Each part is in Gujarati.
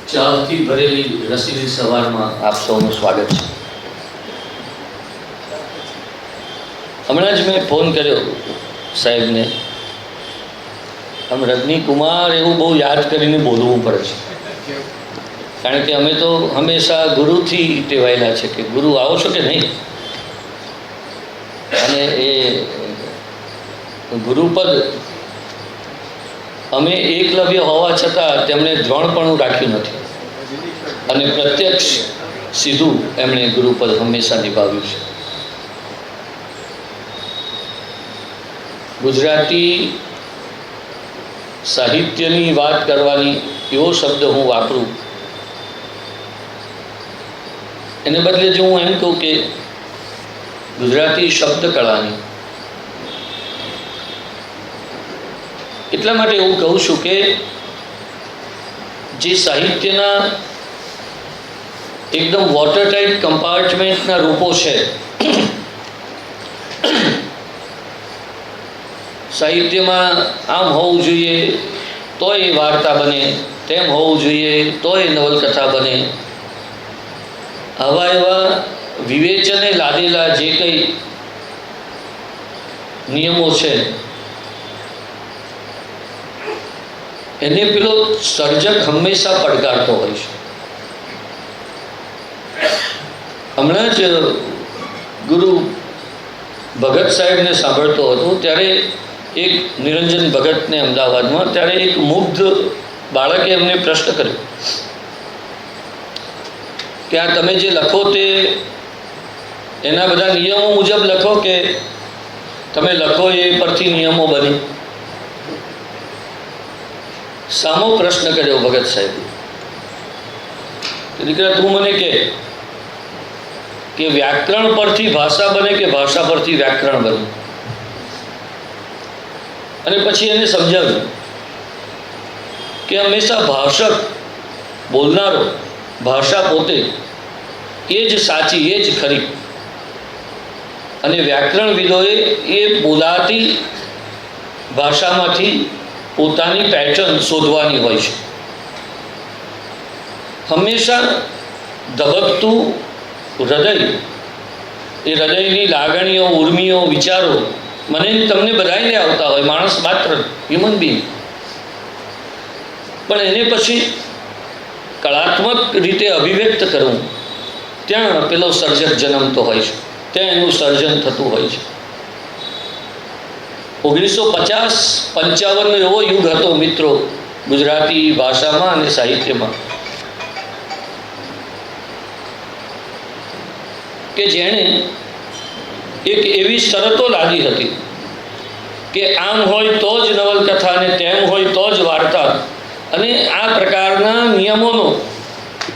ચાહથી ભરેલી રસીલી સવારમાં આપ સૌનું સ્વાગત છે. હમણાં જ મેં ફોન કર્યો સાહેબને. આમ રજની કુમાર એવું બહુ યાદ કરીને બોલવું પડે છે, કારણ કે અમે તો હંમેશા ગુરુથી ટેવાયેલા છે કે ગુરુ આવો છો કે નહીં. અને એ ગુરુપદ અમે એકલવ્ય હોવા છતાં તેમણે દ્રોણપણું રાખ્યું નથી અને પ્રત્યક્ષ સીધું એમણે ગુરુપદ હંમેશા નિભાવ્યું છે. ગુજરાતી સાહિત્યની વાત કરવાની એવો શબ્દ હું વાપરું એને બદલે જો હું એમ કહું કે ગુજરાતી શબ્દ કળાની, એટલા માટે એવું કહું છું કે જે સાહિત્યના એકદમ વોટરટાઇટ કમ્પાર્ટમેન્ટના રૂપો છે, સાહિત્યમાં આમ હોવું જોઈએ તોય વાર્તા બને, તેમ હોવું જોઈએ તોય નવલકથા બને, આવા એવા વિવેચને લાદેલા જે કંઈ નિયમો છે એને પેલો સર્જક હંમેશા પડકારતો હોય છે. હમણાં જ ગુરુ ભગત સાહેબને સાંભળતો હતો ત્યારે એક નિરંજન ભગતને અમદાવાદમાં, ત્યારે એક મુગ્ધ બાળકે એમને પ્રશ્ન કર્યો કે આ તમે જે લખો તે એના બધા નિયમો મુજબ લખો કે તમે લખો એ પરથી નિયમો બને? સામો પ્રશ્ન કર્યો ભગત સાહેબે કે દીકરા તું મને કે વ્યાકરણ પરથી ભાષા બને કે ભાષા પરથી વ્યાકરણ બને? અને પછી એને સમજાવ્યું કે હંમેશા ભાષક બોલનારો, ભાષા પોતે એ જ સાચી, એ જ ખરી, અને વ્યાકરણવિદોએ એ બોલાતી ભાષામાંથી પોતાની પેટર્ન શોધવાની હોય છે. હંમેશા ધબકતું હૃદય, એ હૃદયની લાગણીઓ, ઉર્મિઓ, વિચારો મને તમને બધાને આવતા હોય, માણસ માત્ર હ્યુમન બીંગ, પણ એને પછી કળાત્મક રીતે અભિવ્યક્ત કરવું, ત્યાં પેલો સર્જક જન્મતો હોય છે, ત્યાં એનું સર્જન થતું હોય છે. 1950-55 એવો યુગ હતો મિત્રો ગુજરાતી ભાષામાં અને સાહિત્યમાં કે જેણે એક એવી શરતો લાદી હતી કે આમ હોય તો જ નવલકથા અને તેમ હોય તો જ વાર્તા, અને આ પ્રકારના નિયમોનો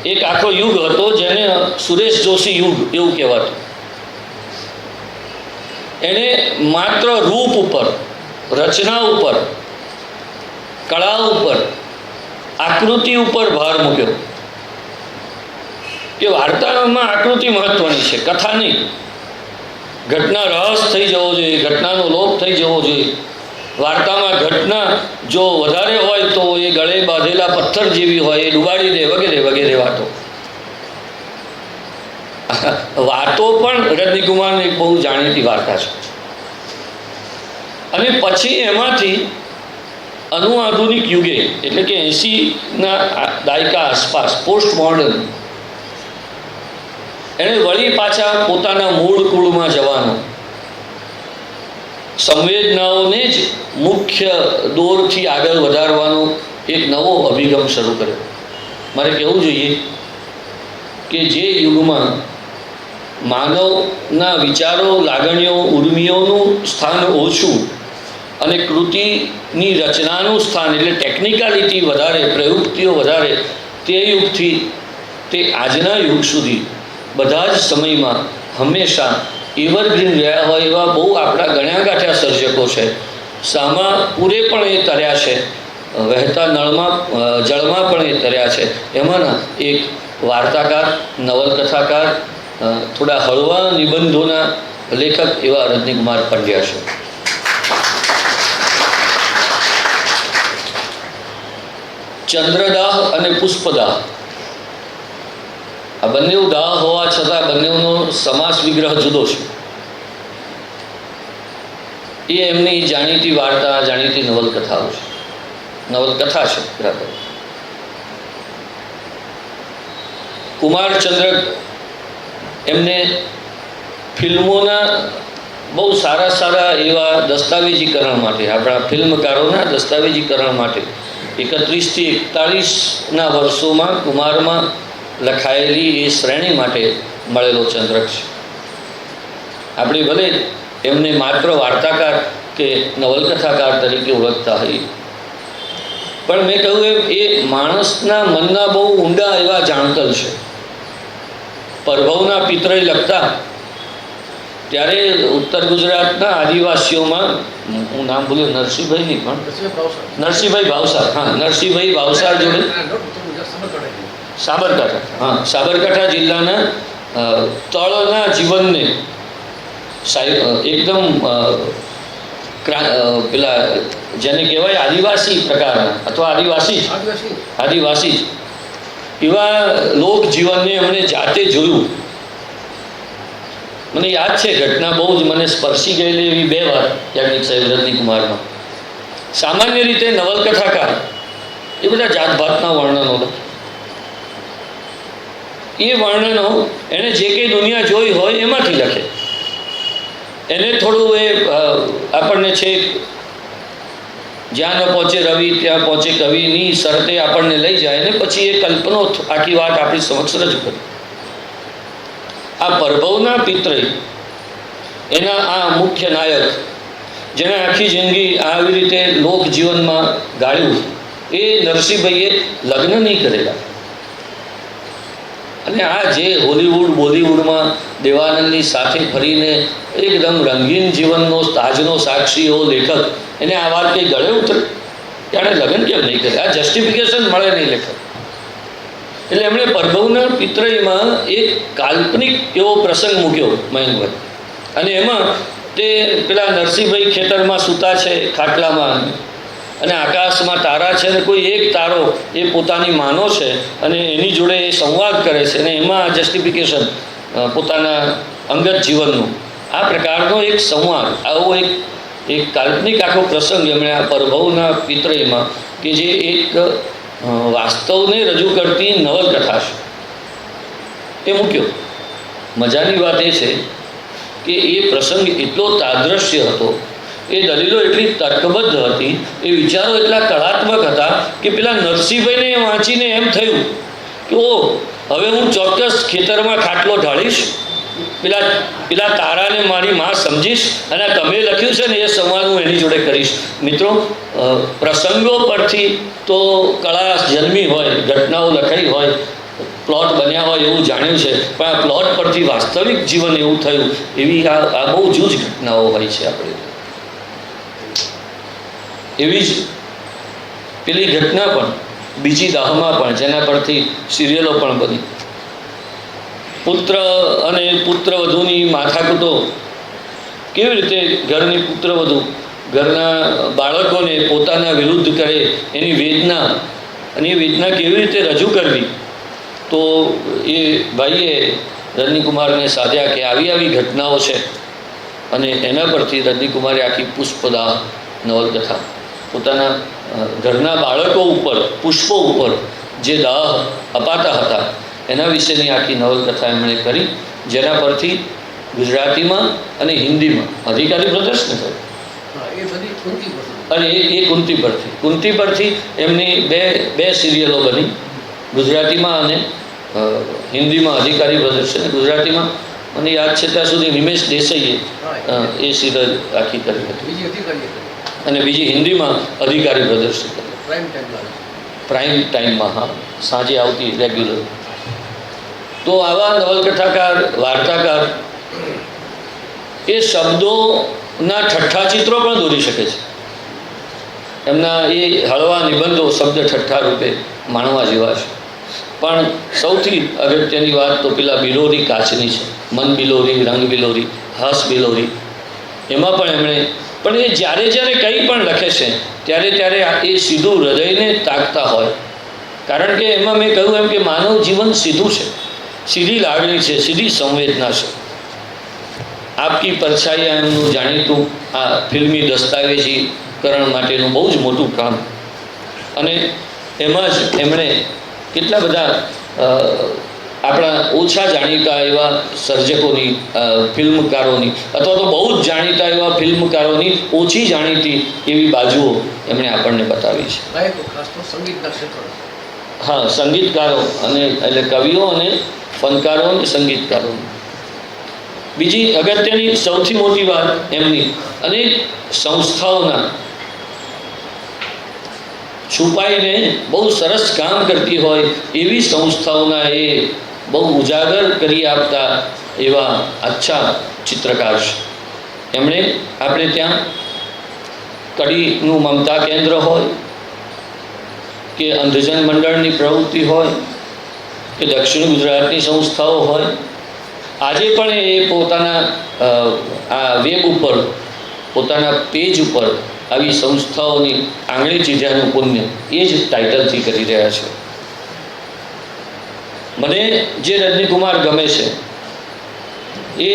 એક આખો યુગ હતો જેને સુરેશ જોશી યુગ એવું કહેવાતું. એણે માત્ર રૂપ ઉપર, રચના ઉપર, કળા ઉપર, આકૃતિ ઉપર ભાર મૂક્યો કે વાર્તામાં આકૃતિ મહત્વની છે, કથા નહીં. ઘટના રસ થઈ જવો જોઈએ, ઘટનાનો લોપ થઈ જવો જોઈએ. વાર્તામાં ઘટના જો વધારે હોય તો એ ગળે બાંધેલા પથ્થર જેવી હોય, એ ડુબાડી દે, વગેરે વગેરે વાતો. વાતો પણ રજની કુમારની બહુ જાણીતી વાર્તા છે. અને પછી એમાંથી આધુનિક યુગે, એટલે કે 80ના દાયકા આસપાસ, પોસ્ટ મોડર્ન, એણે વળી પાછા પોતાના મૂળ કુળમાં જવાનો, સંવેદનાઓને જ મુખ્ય દોરથી આગળ વધારવાનો એક નવો અભિગમ શરૂ કર્યો. મારે કહેવું જોઈએ કે જે યુગમાં માનવના વિચારો, લાગણીઓ, ઉર્મિઓનું સ્થાન ઓછું અને કૃતિની રચનાનું સ્થાન એટલે ટેકનિકાલિટી વધારે, પ્રયુક્તિઓ વધારે, તે યુગથી તે આજના યુગ સુધી બધા જ સમયમાં હંમેશા એવરગ્રીન રહ્યા હોય એવા બહુ આપણા ગણ્યા ગાંઠ્યા સર્જકો છે. સામા પૂરે પણ એ તર્યા છે, વહેતા નળમાં, જળમાં પણ એ તર્યા છે. એમાંના એક વાર્તાકાર, નવલકથાકાર, થોડા હળવા નિબંધોના લેખક એવા રજની કુમાર પંડ્યા છે. ચંદ્રદાહ અને પુષ્પદાહ આ બંને દાહ હોવા છતાં બંનેનો સમાસ વિગ્રહ જુદો છે. એ એમની જાણીતી વાર્તા, જાણીતી નવલકથાઓ છે, નવલકથા છે બરાબર. કુમારચંદ્રક એમને ફિલ્મોના બહુ સારા સારા એવા દસ્તાવેજીકરણ માટે, આપણા ફિલ્મકારોના દસ્તાવેજીકરણ માટે 31 થી 41ના વર્ષોમાં કુમારમાં લખાયેલી એ શ્રેણી માટે મળેલો ચંદ્રક છે. આપણે ભલે એમને માત્ર વાર્તાકાર કે નવલકથાકાર તરીકે ઓળખતા હોઈએ, પણ મેં કહ્યું એમ એ માણસના મનના બહુ ઊંડા એવા જાણતલ છે. પરભવના પિતૃએ લખતા ત્યારે ઉત્તર ગુજરાતના આદિવાસીઓમાં, હું નામ ભૂલ્યો, નરસિંહભાઈ નહીં પણ નરસિંહભાઈ ભાવસાર, હા નરસિંહભાઈ ભાવસાર જોડે સાબરકાંઠા, હા સાબરકાંઠા જિલ્લાના તળના જીવનને એકદમ પેલા જેને કહેવાય આદિવાસી પ્રકારના અથવા આદિવાસી જ એવા લોક જીવનને એમણે જાતે જોયું. મને યાદ છે ઘટના બહુ જ મને સ્પર્શી ગયેલી એવી 2 વાર યાજ્ઞિક સાહેબ રજનીકુમારમાં. સામાન્ય રીતે નવલકથાકાર એ બધા જાતભાતના વર્ણનો લખે. એ વર્ણનો એણે જે કંઈ દુનિયા જોઈ હોય એમાંથી લખે. એને થોડું એ આપણને છે જ્યાં ન પહોંચે રવિ ત્યાં પહોંચે કવિની શરતે આપણને લઈ જાય ને પછી એ કલ્પનો આખી વાત આપણી સમક્ષ રજૂ કરે. આ પરભવના પિતૃ એના આ મુખ્ય નાયક જેને આખી જિંદગી આવી રીતે લોક જીવનમાં ગાળ્યું, એ નરસિંહભાઈએ લગ્ન નહીં કરેલા. અને આ જે હોલિવૂડ બોલિવૂડમાં દેવાનંદની સાથે ફરીને એકદમ રંગીન જીવનનો તાજનો સાક્ષી એવો લેખક, એને આ વાત કંઈ ગળે ઉતરે ત્યારે લગ્ન કેમ નહીં કરે? આ જસ્ટિફિકેશન મળે નહીં લેખક. એટલે એમણે પરભવના પિતૃમાં એક કાલ્પનિક એવો પ્રસંગ મૂક્યો મયંકભાઈ, અને એમાં તે પેલા નરસિંહભાઈ ખેતરમાં સૂતા છે ખાટલામાં, અને આકાશમાં તારા છે, અને કોઈ એક તારો એ પોતાની માનો છે અને એની જોડે એ સંવાદ કરે છે, અને એમાં જસ્ટિફિકેશન પોતાના અંગત જીવનનું આ પ્રકારનો એક સંવાદ, આવો એક કાલ્પનિક આખો પ્રસંગ એમણે આ પરભવના પિતૃમાં, કે જે એક વાસ્તવને રજૂ કરતી નવલકથા છે, એ મૂક્યો. મજાની વાત એ છે કે એ પ્રસંગ એટલો તાદ્રશ્ય હતો, એ દલીલો એટલી તર્કબદ્ધ હતી, એ વિચારો એટલા કળાત્મક હતા કે પેલા નરસિંહભાઈને વાંચીને એમ થયું કે ઓ હવે હું ચોક્કસ ખેતરમાં ખાટલો ઢાળીશ, પેલા તારાને મારી માં સમજીશ, અને તમે લખ્યું છે ને એ સંવાદ હું એની જોડે કરીશ. મિત્રો, પ્રસંગો પરથી તો કળા જન્મી હોય, ઘટનાઓ લખાઈ હોય, પ્લોટ બન્યા હોય એવું જાણ્યું છે, પણ આ પ્લોટ પરથી વાસ્તવિક જીવન એવું થયું, એવી આ બહુ જૂજ ઘટનાઓ હોય છે. આપણે એવી જ પેલી ઘટના પણ બીજી દાહમાં પણ, જેના પરથી સિરિયલો પણ બની. પુત્ર અને પુત્રવધૂની માથાકૂટો, કેવી રીતે ઘરની પુત્રવધુ ઘરના બાળકોને પોતાના વિરુદ્ધ કરે, એની વેદના, અને એ વેદના કેવી રીતે રજૂ કરવી. તો એ ભાઈએ રજનીકુમારને સાધ્યા કે આવી ઘટનાઓ છે, અને એના પરથી રજનીકુમારે આખી પુષ્પદાહ નવલકથા પોતાના ઘરના બાળકો ઉપર, પુષ્પો ઉપર જે દાહ અપાતા હતા એના વિશેની આખી નવલકથા એમણે કરી, જેના પરથી ગુજરાતીમાં અને હિન્દીમાં અધિકારી પ્રદર્શન થયું. અને એ કુંતી પરથી એમની બે સિરિયલો બની, ગુજરાતીમાં અને હિન્દીમાં અધિકારી પ્રદર્શન. ગુજરાતીમાં મને યાદ છે ત્યાં સુધી નિમેશ દેસાઈએ એ સિરિયલ આખી કરી હતી, અને બીજી હિન્દીમાં અધિકારી પ્રદર્શન કર્યું પ્રાઇમ ટાઈમમાં, હા સાંજે આવતી રેગ્યુલર. તો આવા નવલકથાકાર, વાર્તાકાર એ શબ્દોના ઠઠ્ઠા ચિત્રો પણ દોરી શકે છે. એમના એ હળવા નિબંધો શબ્દ ઠઠ્ઠા રૂપે માણવા જેવા છે. પણ સૌથી અગત્યની વાત તો પેલા બિલોરી કાચની છે, મન બિલોરી, રંગ બિલોરી, હાસ બિલોરી. એમાં પણ એમણે, પણ એ જ્યારે કંઈ પણ લખે છે ત્યારે એ સીધું હૃદયને તાકતા હોય. કારણ કે એમાં મેં કહ્યું એમ કે માનવ જીવન સીધું છે, સીધી લાગણી છે, સીધી સંવેદના છે. આપકી પરછાઈ એમનું જાણીતું આ ફિલ્મી દસ્તાવેજીકરણ માટેનું બહુ જ મોટું કામ, અને એમાં જ એમણે કેટલા બધા આપણા ઓછા જાણીતા એવા સર્જકોની, ફિલ્મકારોની, અથવા તો બહુ જ જાણીતા એવા ફિલ્મકારોની ઓછી જાણીતી એવી બાજુઓ એમણે આપણને બતાવી છે. હા, સંગીતકારો અને એટલે કવિઓ અને ફનકારો અને સંગીતકારો. બીજી અગત્યની સૌથી મોટી વાત એમની અનેક સંસ્થાઓના છુપાઈને બહુ સરસ કામ કરતી હોય એવી સંસ્થાઓના એ બહુ ઉજાગર કરી આપતા એવા અચ્છા ચિત્રકાર છે. એમણે આપણે ત્યાં કડીનું મમતા કેન્દ્ર હોય કે અંધજન મંડળની પ્રવૃત્તિ હોય કે દક્ષિણ ગુજરાતની સંસ્થાઓ હોય, આજે પણ એ પોતાના આ વેબ ઉપર, પોતાના પેજ ઉપર આવી સંસ્થાઓની આંગળી ચીધ્યાનું પુણ્ય એ જ ટાઇટલથી કરી રહ્યા છે. મને જે રજનીકુમાર ગમે છે એ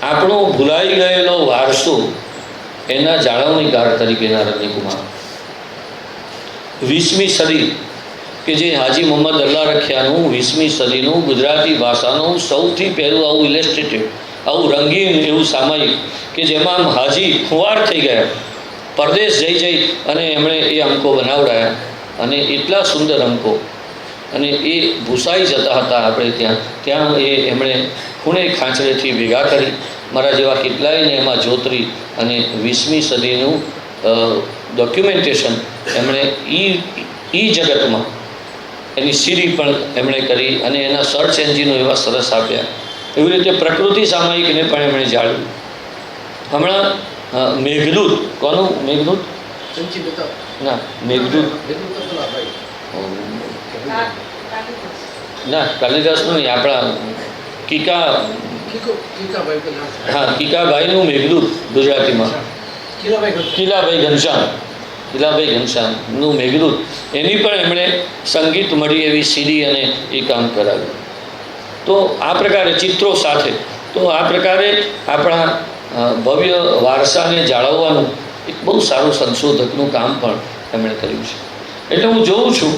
આપણો ભૂલાઈ ગયેલો વારસો એના જાળવણીકાર તરીકેના રજનીકુમાર. 20મી સદી કે જે હાજી મોહમ્મદ અલ્લા રખિયાનું 20મી સદીનું ગુજરાતી ભાષાનું સૌથી પહેલું આવું ઇલેસ્ટ્રેટિવ, આવું રંગીન એવું સામાયિક કે જેમાં હાજી ખુવાર થઈ ગયા, પરદેશ જઈ અને એમણે એ અંકો બનાવડાયા, અને એટલા સુંદર અંકો, અને એ ભૂસાઈ જતા હતા આપણે ત્યાં એ એમણે ખૂણે ખાંચરેથી ભેગા કરી મારા જેવા કેટલાયને એમાં જોતરી અને 20મી સદીનું ડોક્યુમેન્ટેશન એમણે ઈ જગતમાં એની સીડી પણ એમણે કરી અને એના સર્ચ એન્જિનો એવા સરસ આપ્યા. એવી રીતે પ્રકૃતિ સામાયિકને પણ એમણે જાળવ્યું. હમણાં મેઘદૂત, કોનું મેઘદૂત? ના, મેઘદૂત ના, કાલિદાસનું નહીં, આપણા કીકાભાઈનું મેઘદૂત ગુજરાતીમાં, કિલાભાઈ ઘનશ્યામનું મેઘદૂત, એની પણ એમણે સંગીત મળી એવી સીડી અને એ કામ કરાવ્યું. તો આ પ્રકારે ચિત્રો સાથે, તો આ પ્રકારે આપણા ભવ્ય વારસાને જાળવવાનું એક બહુ સારું સંશોધકનું કામ પણ એમણે કર્યું છે. એટલે હું જોઉં છું,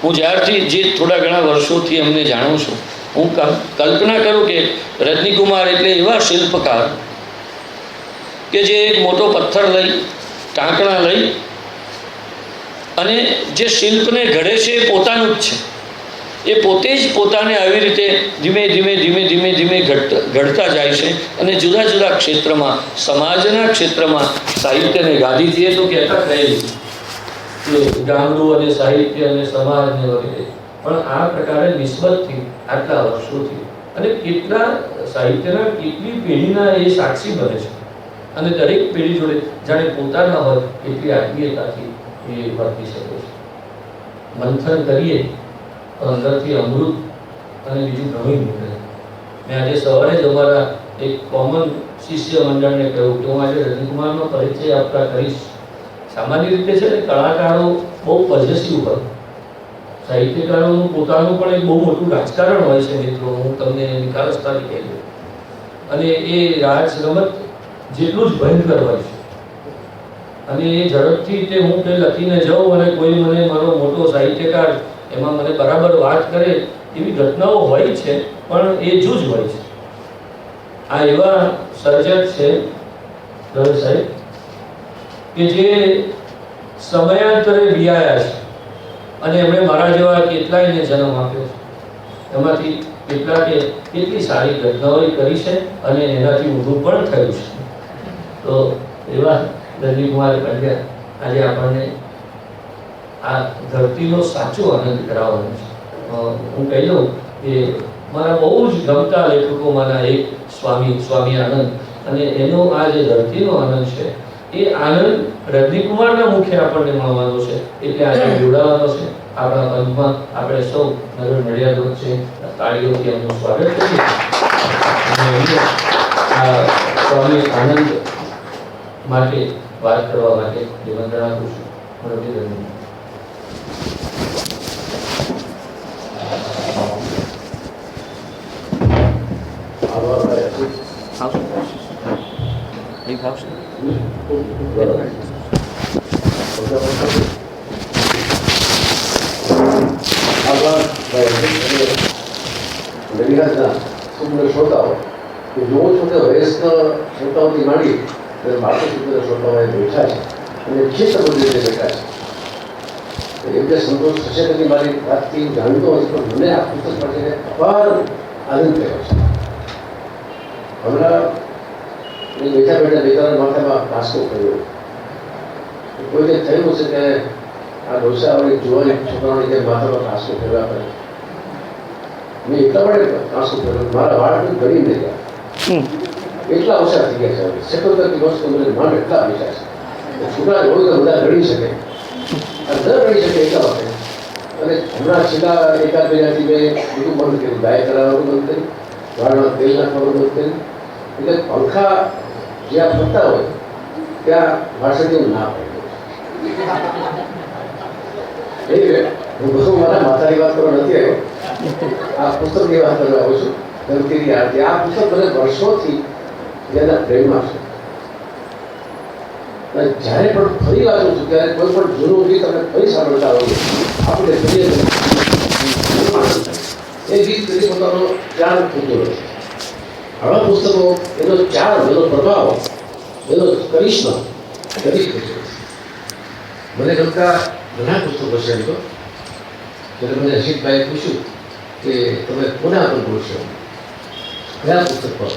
હું જ્યારથી જે થોડા ઘણા વર્ષોથી એમને જાણું છું, હું કલ્પના કરું કે રજનીકુમાર એટલે એવા શિલ્પકાર કે જે એક મોટો પથ્થર લઈ, ટાંકણા લઈ અને જે શિલ્પને ઘડે છે એ પોતાનું જ છે. એ પોતે જ પોતાને આવી રીતે ધીમે ધીમે ઘડતા જાય છે, અને જુદા જુદા ક્ષેત્રમાં, સમાજના ક્ષેત્રમાં સાહિત્યને ગાંધીજીએ તો કહેતા કહેલું કે ગામડું અને સાહિત્ય અને સમાજને વગેરે, પણ આ પ્રકારે નિસ્બતથી આટલા વર્ષોથી અને કેટલા સાહિત્યના કેટલી પેઢીના એ સાક્ષી બને છે, અને દરેક પેઢી જોડે જાણે પોતાના હોય એટલી આત્મીયતાથી એ વર્તી શકે છે. મંથન કરીએ તો અંદરથી અમૃત અને બીજું ઘણું નીકળે. મેં આજે સવારે જ અમારા એક કોમન શિષ્ય મંડળને કહ્યું કે હું આજે રજનીકુમારનો પરિચય આપતા કરીશ. સામાન્ય રીતે છે ને કલાકારો બહુ પોઝિટિવ હોય, સાહિત્યકારોનું પોતાનું પણ એક બહુ મોટું રાજકારણ હોય છે મિત્રો, હું તમને નિખાલસતાથી કહી દઉં, અને એ રાજ રમત જેટલું જ ભયંકર હોય છે. અને એ ઝડપથી તે હું કંઈ લખીને જાઉં અને કોઈ મને મારો મોટો સાહિત્યકાર એમાં મને બરાબર વાત કરે એવી ઘટનાઓ હોય છે, પણ એ જૂજ હોય છે. આ એવા સર્જક છે દવે સાહેબ કે જે સમયાંતરે વિયાયા છે, અને એમણે મારા જેવા કેટલાયને જન્મ આપ્યો છે. એમાંથી કેટલી સારી ઘટનાઓ કરી છે અને એનાથી ઊભું પણ થયું છે. તો એવા રજનીકુમાર પંડ્યા આજે આપણને આ ધરતીનો સાચો આનંદ કરાવવાનો છે. હું કહી દઉં કે મારા બહુ જ ગમતા લેખકોમાંના એક સ્વામી આનંદ, અને એનો આ જે ધરતીનો આનંદ છે એ આનંદ રજનીકુમારના મુખે આપણને મળવાનો છે, એટલે આજે જોડાવાનો છે. આપણા પંથમાં આપણે સૌ નગર નડિયાદ વચ્ચે તાળીઓથી એમનું સ્વાગત કરીએ અને આ સ્વામી આનંદ માટે વાત કરવા માટે નિમંત્રણ આપું છું. શ્રોતાઓ કે જોવો છો કે વયસ્ક શ્રોતાઓથી માંડી ત્યારે બાળકો સુધી શ્રોતાઓ બેઠા છે અને ક્ષેત્ર રીતે બેઠા છે. એટલે સંતોષ થશે કે મારી વાતથી જાણતો હોય પણ મને આ પુસ્તક વાંચીને અપાર આનંદ થયો છે. હમણાં બેઠા બેઠા બેતાના માથામાં કાસકો કર્યો. કોઈને થયું છે કે આ ડોસાવાળી જોવાની છોકરાઓની જે માથામાં કાસકો કર્યા કરે. મેં એટલા માટે કાસકો કર્યો મારા વાળ પણ ગળી નહીં ગયા. એટલા ઓછા થઈ ગયા છે. 77 વર્ષ મને માંડ એટલા બેઠા છે. છોકરા હોય તો બધા ગણી શકે, ન ગણી શકે એટલા માટે. અને હમણાં છેલ્લા એકાદ મહિનાથી મેં બધું બંધ કર્યું. ગાય કરાવવાનું બંધ કર્યું, વાળમાં તેલ નાખવાનું બંધ કર્યું. એટલે પંખા જ્યાં ફરતા હોય ત્યાં વાસણીઓ ના પડે. હું બધું મારા માતાની વાત કરવા નથી આવ્યો, આ પુસ્તકની વાત કરવા આવું છું. ધરતીની આરતી. આ પુસ્તક મને વર્ષોથી જેના પ્રેમમાં છે. જ્યારે પણ ફરી વાંચું છું ત્યારે કોઈ પણ જૂનું ગીત તમે ફરી સાંભળતા હોય આપણે ફરી એ ગીત કરી પોતાનો ચાર થતો રહે છે. આવા પુસ્તકો એનો ચાર, એનો પ્રભાવ, એનો કરિશ્મા કદી થતો. મને ગમતા ઘણા પુસ્તકો છે. એમ તો જ્યારે મને હર્ષિતભાઈએ પૂછ્યું કે તમે કોના પર બોલશો, કયા પુસ્તક પર,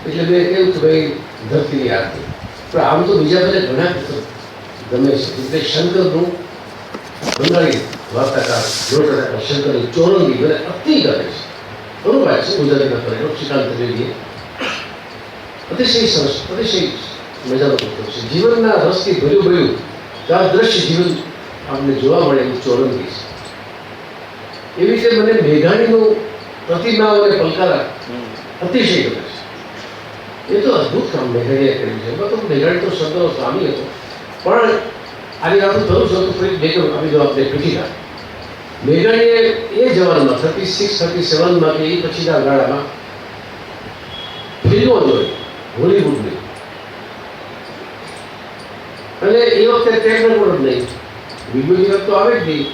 એટલે મેં કેવું કે ભાઈ ધરતીની આરતી. પણ આમ તો બીજા બધા ઘણા પુસ્તક ગમે છે. એટલે શંકરનું બંગાળી વાર્તાકાર શંકરની ચોરંગી મને અતિ ગમે છે. અનુવાદ છે ગુજરાતીમાં કરેલો શ્રીકાંત ત્રિવેદીએ. અતિશય સરસ, અતિશય મજાનો પુસ્તક છે. જીવનના રસથી ભર્યું ભર્યું આ દ્રશ્ય જીવન આપણને જોવા મળે એવું ચોરંગી છે. એવી રીતે મને મેઘાણીનું પ્રતિમાઓ અને પલકારા અતિશય ગમે છે. એ તો અદભુત કામ મેઘાણીએ કર્યું છે. એમાં તો મેઘાણી તો શબ્દનો સ્વામી હતો. પણ આની વાતો કરું છું તો થોડીક બેકર આપી દો આપણે પીઠીના. મેઘાણીએ એ જવાનમાં 36-37માં કે એ પછીના ગાળામાં ફિલ્મો જોઈ હોલીવુડની. અને એ વખતે ટેપ રેકોર્ડ નહીં, વિડીયોની વખત તો આવે જ નહીં,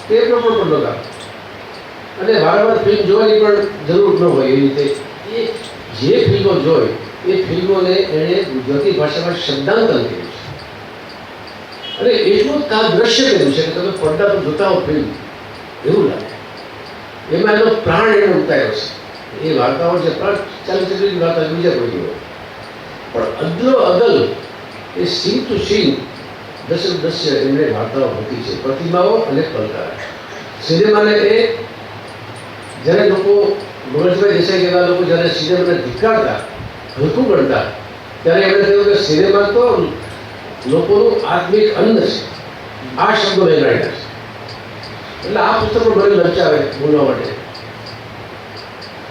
ટેપ રેકોર્ડ પણ નહોતા. અને વારંવાર ફિલ્મ જોવાની પણ જરૂર ન હોય. એવી રીતે એ જે ફિલ્મો જોઈ એ ફિલ્મોને એણે ગુજરાતી ભાષામાં શબ્દાંકન કર્યું છે. અને એટલું જ આ દ્રશ્ય કર્યું છે કે તમે પડદા પર જોતા હો ફિલ્મ એવું લાગે. એમાં એનો પ્રાણ એને ઉતાર્યો છે. એ વાર્તાઓ જે પ્રાણ ચાલીચક્રની વાર્તા બીજા કોઈ હોય પણ અદલો અદલ એ સીન ટુ સીન દ્રશ્ય એમણે વાર્તાઓ મૂકી છે. પ્રતિમાઓ અને પલકારા. સિનેમાને એ જ્યારે લોકો મગજભાઈ દેસાઈ જેવા લોકો જ્યારે સિનેમાને ધિક્કારતા, હલકું ગણતા, ત્યારે એમણે કહ્યું કે સિનેમા તો લોકોનું આત્મિક અન્ન છે. આ શબ્દો મેઘાણીના છે. એટલે આ પુસ્તક પણ મને લલચાવે બોલવા માટે,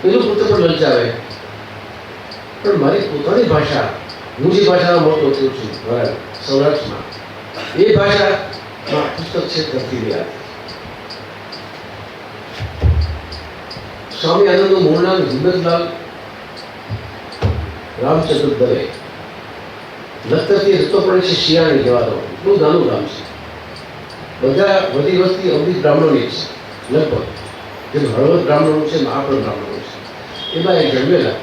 પેલું પુસ્તક પણ લલચાવે. પણ મારી પોતાની ભાષા, હું જે ભાષામાં મોટો થયો છું મારા સૌરાષ્ટ્રમાં, એ ભાષામાં પુસ્તક છે ધરતીની આરતી. સ્વામી આનંદનું મૂળ નામ હિંમતલાલ રામચંદ્ર દવે. લખતરથી રસ્તો પડે છે શિયાળી જવાનો. એટલું નાનું ગામ છે. બધા બધી વસ્તી અવધિ બ્રાહ્મણોની છે લગભગ. જેમ હળવદ બ્રાહ્મણો છે, આ પણ બ્રાહ્મણો છે. એમાં એ જન્મેલા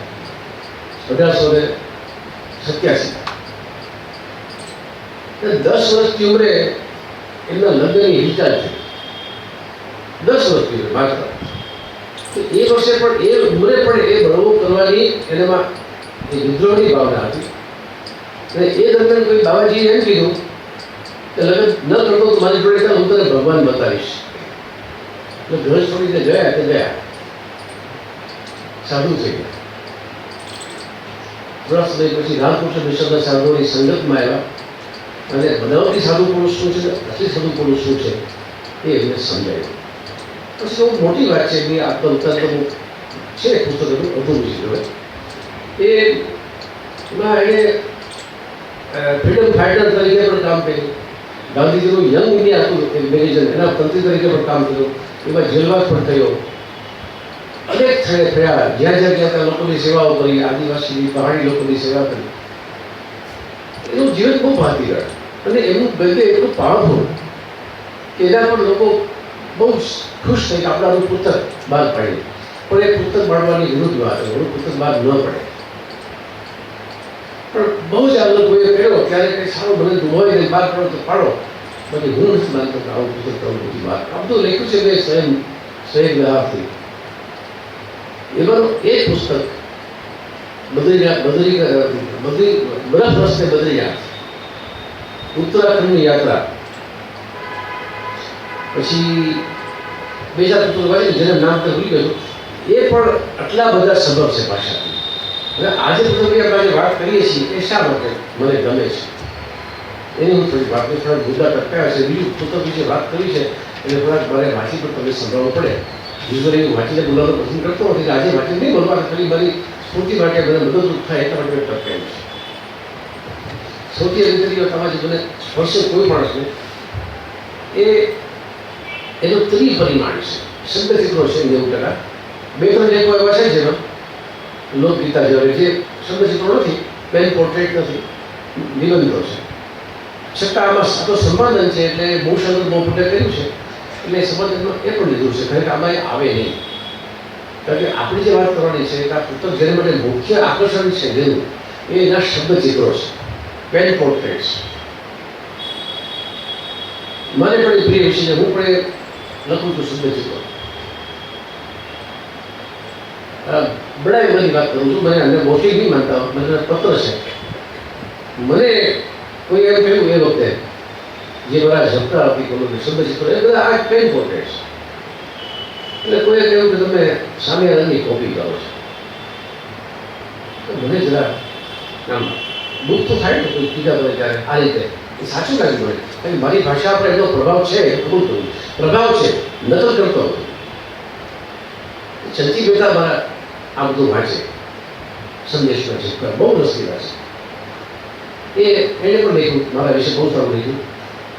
1887. 10 વર્ષની ઉંમરે એમના લગ્નની હિલચાલ થઈ. 10 વર્ષની ઉંમરે માત્ર. તો એ વર્ષે પણ એ ઉંમરે પણ એ બળવો કરવાની એનામાં એ વિદ્રોહની ભાવના હતી. અને એ દરમિયાન કોઈ બાબાજીએ એમ કીધું કે લગ્ન ન કરતો તો મારી જોડે હું તને ભગવાન બતાવીશ. એટલે ઘર છોડીને ગયા તે ગયા, સાધુ થઈ ગયા. થોડા સમય પછી રામકૃષ્ણ મિશ્રના સાધુઓની સંગતમાં આવ્યા અને બનાવટી સાધુ પુરુષ શું છે, અસલી સાધુ પુરુષ શું છે એ એમને સમજાયું. પછી બહુ મોટી વાત છે એની આત્મહત્યા તો છે પુસ્તક અધૂરું છે. એમાં એણે ફ્રીડમ ફાઇટર તરીકે પણ કામ કર્યું. ગાંધીજીનું યંગ ઇન્ડિયા હતું મેગેઝિન, એના તંત્રી તરીકે પણ કામ કર્યું. એમાં જેલવાસ પણ થયો. અનેક સ્થળે ફર્યા, જ્યાં જ્યાં ગયા ત્યાં લોકોની સેવાઓ કરી, આદિવાસી પહાડી લોકોની સેવા કરી. એનું જીવન બહુ ભાતીગળ અને એનું ગદ્ય એટલું પાવરફુલ કે એના પર લોકો બહુ ખુશ થઈ કે આપણાનું પુસ્તક બહાર પાડ્યું. પણ એ પુસ્તક પાડવાની વિરુદ્ધ વાત છે, પુસ્તક બહાર ન પડે. પણ બહુ જ આ લોકોએ કર્યો ત્યારે કંઈ સારું મને હોય ને બહાર પડો તો પાડો. બાકી હું નથી માનતો કે આવું પુસ્તક કરવું બધું બહાર. આમ તો લખ્યું છે મેં સ્વયં વ્યવહારથી. એમાંનું એક પુસ્તક બરફ રસ્તે બદ્રીનાથ, ઉત્તરાખંડની યાત્રા. પછી બીજા પુસ્તક વાંચ્યું જેના નામ તો ભૂલી ગયો. એ પણ આટલા બધા સબબ છે ભાષાથી. અને આજે આપણે જે વાત કરીએ છીએ એ શા માટે મને ગમે છે એની હું થોડી વાત થોડા મુદ્દા ટપકાયા છે. બીજું પુસ્તક વિશે વાત કરી છે એટલે થોડાક મારે વાંચી પણ તમને સંભળાવવું પડે. યુઝલી હું વાંચીને બોલવાનું પસંદ કરતો નથી કે આજે વાંચી નહીં બોલવા, ખાલી મારી સ્ફૂર્તિ માટે મને મદદરૂપ થાય એટલા માટે ટપકાયું છે. સૌથી અગત્યની વાત આમાં જે મને સ્પર્શે કોઈ માણસને એનો ત્રિપરિમાણ છે. શબ્દચિત્રો છે 90%. 2-3 લેખો એવા છે જેમાં લોકગીતા જેવા જે શબ્દચિત્રો નથી, પેન પોર્ટ્રેટ નથી, નિબંધો છે. છતાં આમાં સાદો સંપાદન છે એટલે બહુ શબ્દ બહુ ફૂટે કર્યું છે એટલે સંપાદનમાં એ પણ લીધું છે. કારણ કે આમાં એ આવે નહીં. કારણ કે આપણી જે વાત કરવાની છે કે આ પુસ્તક જેના માટે મુખ્ય આકર્ષણ છે જેનું એ એના શબ્દચિત્રો છે, પેન પોર્ટ્રેટ્સ. મને પણ એ પ્રિય વિષય છે. હું પણ એ લખું છું શબ્દચિત્રો. બધાની વાત કરું છું. મને અંદર મોટી નહીં માનતા, મને પત્ર છે. મને કોઈ એમ કહ્યું એ વખતે જે બધા ઝપટા આપી કોનું શબ્દચિત્રો એ બધા આ પેન પોર્ટ્રેટ્સ. એટલે કોઈએ કહ્યું કે તમે સામે રંગની કોપી કરો છો. મને જરા આમ દુઃખ તો થાય ને કોઈ ટીકા કરે ત્યારે આ રીતે. એ સાચું લાગ્યું મને. કારણ કે મારી ભાષા પર એટલો પ્રભાવ છે એ ખબર થયું. પ્રભાવ છે, નકલ કરતો હતો. ચંચી બેટા મારા આ બધું વાંચે સંદેશમાં છે, બહુ રસીલા છે. એને પણ લખ્યું મારા વિશે બહુ સારું લખ્યું.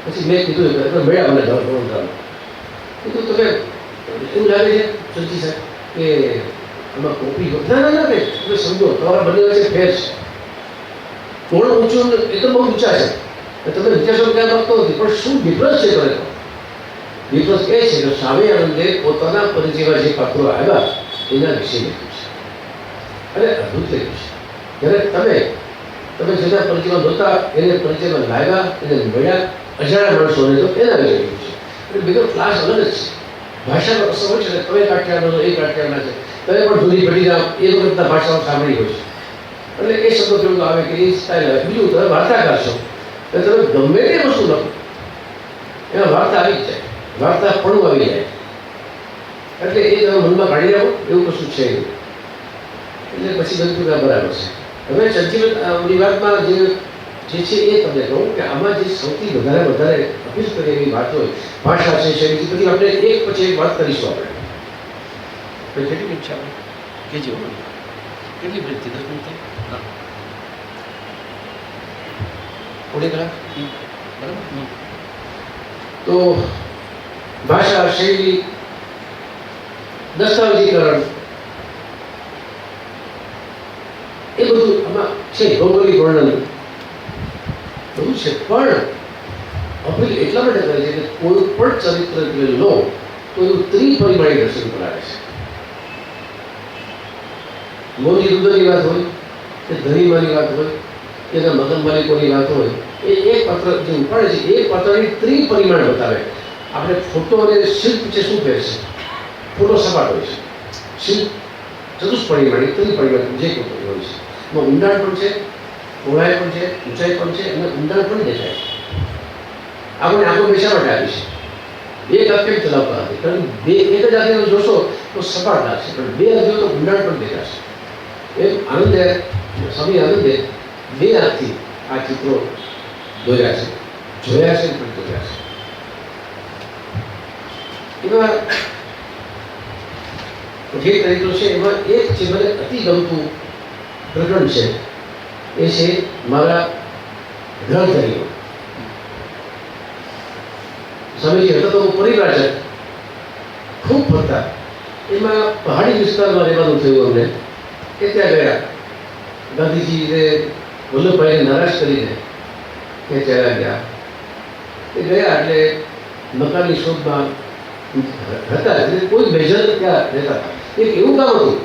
પછી મેં કીધું મળ્યા મને ઘર વડોદરામાં. કીધું તમે એવું લાગે છે ચંચી સાહેબ કે આમાં કોપી ના ના ના નહીં, તમે સમજો તમારા બંને વચ્ચે ફેર છે. થોડું ઊંચું એકદમ બહુ ઊંચા છે. તમે વિચારશો ક્યાં માગતો નથી, પણ શું ડિફરન્સ છે તમે? ડિફરન્સ એ છે કે સ્વામી આનંદે પોતાના પરિચયમાં જે પાત્રો આવ્યા એના વિશે લખ્યું છે અને અદ્ભુત લખ્યું છે. જ્યારે તમે જેના પરિચયમાં નહોતા એને પરિચયમાં લાવ્યા, એને મળ્યા, અજાણ્યા માણસોને તો એના વિશે લખ્યું છે. એટલે બીજો ક્લાસ અલગ જ છે. ભાષાનો અસર હોય છે ને, તમે કાઠિયાનો એ કાઠિયાના છે, તમે પણ જૂની પેઢીના એ વખતના ભાષાઓ સાંભળી હોય છે એટલે એ શબ્દો કેવું આવે કે એ સ્ટાઇલ આવે. બીજું તમે વાર્તાકાર છો એટલે તમે ગમે તે વસ્તુ લખો એમાં વાર્તા આવી જ જાય, વાર્તા પણ આવી જાય. એટલે એ તમે મનમાં કાઢી રાખો એવું કશું છે નહીં. એટલે પછી બધું બરાબર છે. હવે ચંચી વાતમાં જે છે એ તમને કહું કે આમાં જે સૌથી વધારે અપીલ કરે એવી વાત હોય ભાષા છે શૈલી. બધી આપણે એક પછી એક વાત કરીશું. આપણે કેટલી મિનિટ છે આપણે કેજી કેટલી મિનિટ 10 મિનિટ હા થોડી કલાક બરાબર. તો ભાષા શૈલી, દસ્તાવેજીકરણ એ બધું આમાં છે. ભૌગોલિક વર્ણન બધું છે. પણ અપીલ એટલા માટે કરે છે કે કોઈ પણ ચરિત્ર લો તો એનું ત્રિપરિમાણી દર્શન કરાવે છે. મોની રુદરની વાત હોય કે ધનીમાની વાત હોય કે એના મગન માલિકોની વાત હોય, એ એક પાત્ર જે ઉપાડે છે એ પાત્રની ત્રિપરિમાણ બતાવે. આપણે ફોટો અને શિલ્પ છે શું ફેર છે? ફોટો સપાટ હોય છે, શિલ્પ ચતુષ્પરિમાણી ત્રિપરિમાણ જે કોઈ હોય છે. એમાં ઊંડાણ પણ છે, પહોળાઈ પણ છે, ઊંચાઈ પણ છે અને ઊંડાણ પણ દેખાય છે. આપણે આંખો બેસા માટે આવી છે. એક આંખ કેમ ચલાવતા નથી? કારણ બે એક જ આંખે જોશો તો સપાટ લાગશે, પણ બે આંખે તો ઊંડાણ પણ દેખાશે. એમ આનંદે સ્વામી આનંદે બે આંખથી આ ચિત્રો દોર્યા છે, જોયા છે પણ દોર્યા છે. એમાં જે ચરિત્રો છે એમાં એક છે મને અતિ ગમતું પ્રકરણ છે એ છે મારા ગ્રંથરીઓ. સ્વામીજી હતા તો પરિવ્રાજક, ખૂબ ફરતા. એમાં પહાડી વિસ્તારમાં રહેવાનું થયું અમને કે ત્યાં ગયા. ગાંધીજીને વલ્લભભાઈને નારાજ કરીને કે ચાલ્યા ગયા. એ ગયા એટલે મકાનની શોધમાં હતા, એટલે કોઈ મેજર ત્યાં રહેતા હતા. એક એવું કામ હતું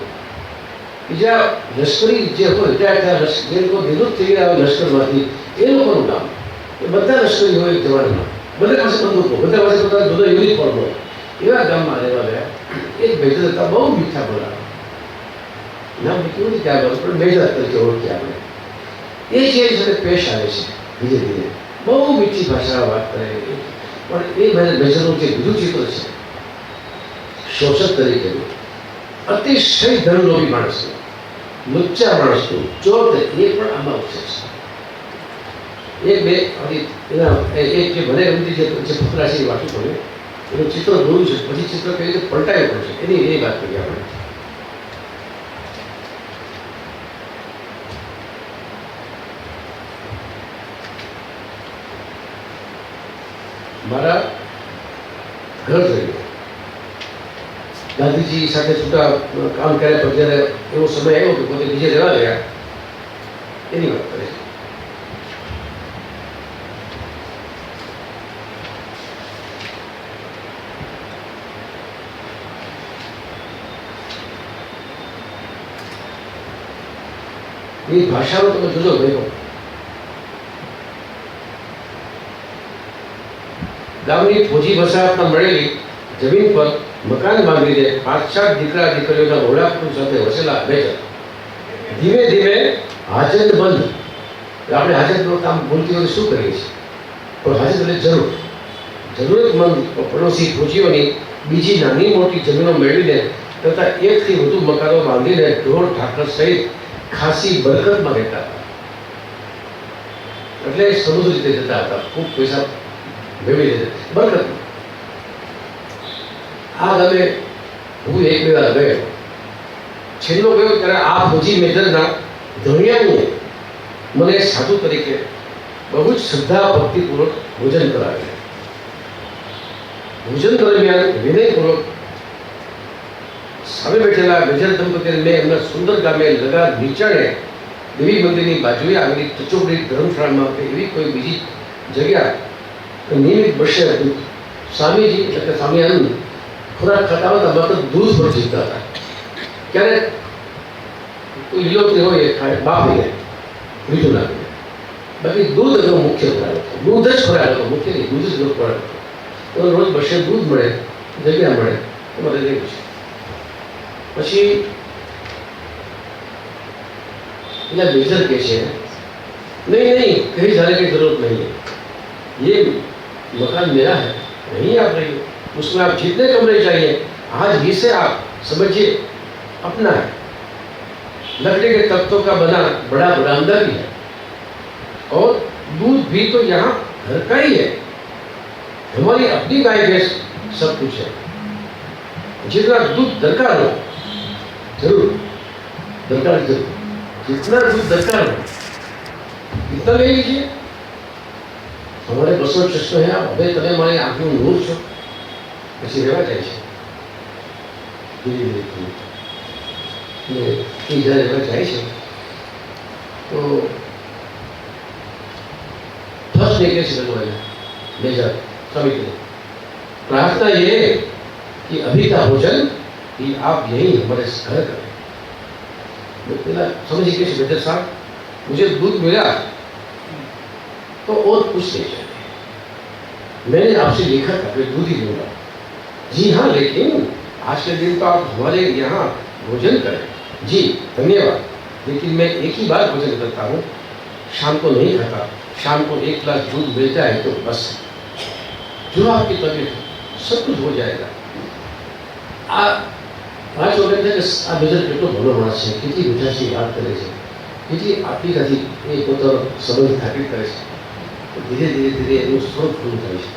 કે જ્યાં લશ્કરી જે હોય ત્યાં જે લોકો નિવૃત્ત થઈ ગયા હોય લશ્કરમાંથી, એ લોકોનું કામ. એ બધા લશ્કરી હોય જવાનમાં, બધા પાસે બંદૂકો, બધા પાસે પોતાના જુદા યુનિફોર્મ હોય, એવા ગામમાં રહેવા ગયા. એક મેજર હતા, બહુ મીઠા બોલા, નામ કેવું નથી ત્યાં બોલું, પણ મેજર તરીકે ઓળખી આપણે. એ છે એની સાથે પેશ આવે છે ધીરે ધીરે, બહુ મીઠી ભાષામાં વાત કરે. પણ એ મેજરનું જે બીજું ચિત્ર છે શોષક તરીકેનું, અતિશય ધનલોભી માણસનું, લુચ્ચા માણસનું, ચોર, એ પણ આમાં ઉછે છે. એક બે એના એક જે મને ગમતી જે પુતળા છે એ વાંચવું પડે, એનું ચિત્ર દોર્યું છે, પછી ચિત્ર કઈ રીતે પલટાયું પડશે, એની એ વાત કરીએ આપણે. મારા ઘર થઈ ગાંધીજી સાથે છૂટા કામ કર્યા પર જ્યારે એવો સમય આવ્યો કે પોતે બીજે રહેવા ગયા, એની વાત કરે છે. એ ભાષાનો તમે જોજો ભાઈ, ગામની ફોજી વસાહતમાં મળેલી જમીન પર મકાન બાંધીને 5-7 દીકરા દીકરીઓના મોડા કુટુંબ સાથે વસેલા મેજર ધીમે ધીમે હાજત બંધ. આપણે હાજતનું કામ ભૂલતી વખતે શું કરીએ છીએ, પણ હાજત એટલે જરૂરતમંદ પડોશી ફોજીઓની બીજી નાની મોટી જમીનો મેળવીને તથા 1 થી વધુ મકાનો બાંધીને ઢોર ઢાકર સહિત ખાસી બરકતમાં રહેતા હતા. એટલે સમૃદ્ધ રીતે જતા હતા, ખૂબ પૈસા મેળવી લીધે બરકત. આ ગામે હું એક બે વાર ગયો, છેલ્લો ગયો ત્યારે આ ફોજી મેજરના ધણિયાને મને સાધુ તરીકે બહુ જ શ્રદ્ધા ભક્તિપૂર્વક ભોજન કરાવે. ભોજન દરમિયાન વિનયપૂર્વક સામે બેઠેલા મેજર દંપતીને મેં એમના સુંદર ગામે લગા નીચાણે દેવી મંદિરની બાજુએ આવેલી ટચોકડી ધર્મશાળામાં કે એવી કોઈ બીજી જગ્યા નિયમિત બસે હતું. સ્વામીજી એટલે કે સ્વામિયાનંદ ખોરાક ખાતા હતા, માત્ર દૂધ પર જીવતા હતા. ક્યારેક કોઈ લીલોતરી હોય એ ખાય, બાફીને બીજું નાખીને, બાકી દૂધ એનો મુખ્ય ખોરાક હતો. દૂધ જ ખોરાક હતો, મુખ્ય નહીં, દૂધ જ ખોરાક હતો. તો રોજ બસે દૂધ મળે, જગ્યા મળે, તમારે લેવું છે. પછી એના મેજર કહે છે, नहीं कहीं जाने की जरूरत नहीं है, ये मकान मेरा है, नहीं आप रहिए, उसमें आप जितने कमरे चाहिए आज ही से आप समझिए अपना है. लकड़ी के तख्तों का बना बड़ा बरामदा भी है और दूध भी तो यहाँ घर का ही है, हमारी अपनी गाय भैंस सब कुछ है. जितना दूध दरकार हो जरूर, दरकार जरूर, जितना दूध दरकार हो इतना ले लीजिए. हमारे 200-600 है, अब તમે મારી આંખનું નૂર છો. પછી રહેવા જાય છે એ જ્યારે રહેવા જાય છે તો ફર્સ્ટ ने कैसे बनवाया मेजर सभी को प्रार्थना ये कि अभी का भोजन कि आप यही हमारे घर करें. समझिए कैसे मेजर साहब, मुझे दूध मिला तो और कुछ नहीं चाहिए, मैंने आपसे लिखा था कि दूध ही दूंगा. जी हाँ, लेकिन आज के दिन तो आप हमारे यहाँ भोजन करें. जी धन्यवाद, लेकिन मैं एक ही बार भोजन करता हूँ, शाम को नहीं खाता. शाम को 1 गिलास दूध मिलता है तो बस, जो आपकी तबीयत सब कुछ हो जाएगा. आज वगैरह કે આ મેજર કેટલો ભલો માણસ છે, કેટલી મીઠાશી વાત કરે છે, કેટલી આત્મીયતાથી એ પોતાનો સંબંધ સ્થાપિત કરે છે. ધીરે ધીરે ધીરે એનું સ્વરૂપ પૂરું થાય છે.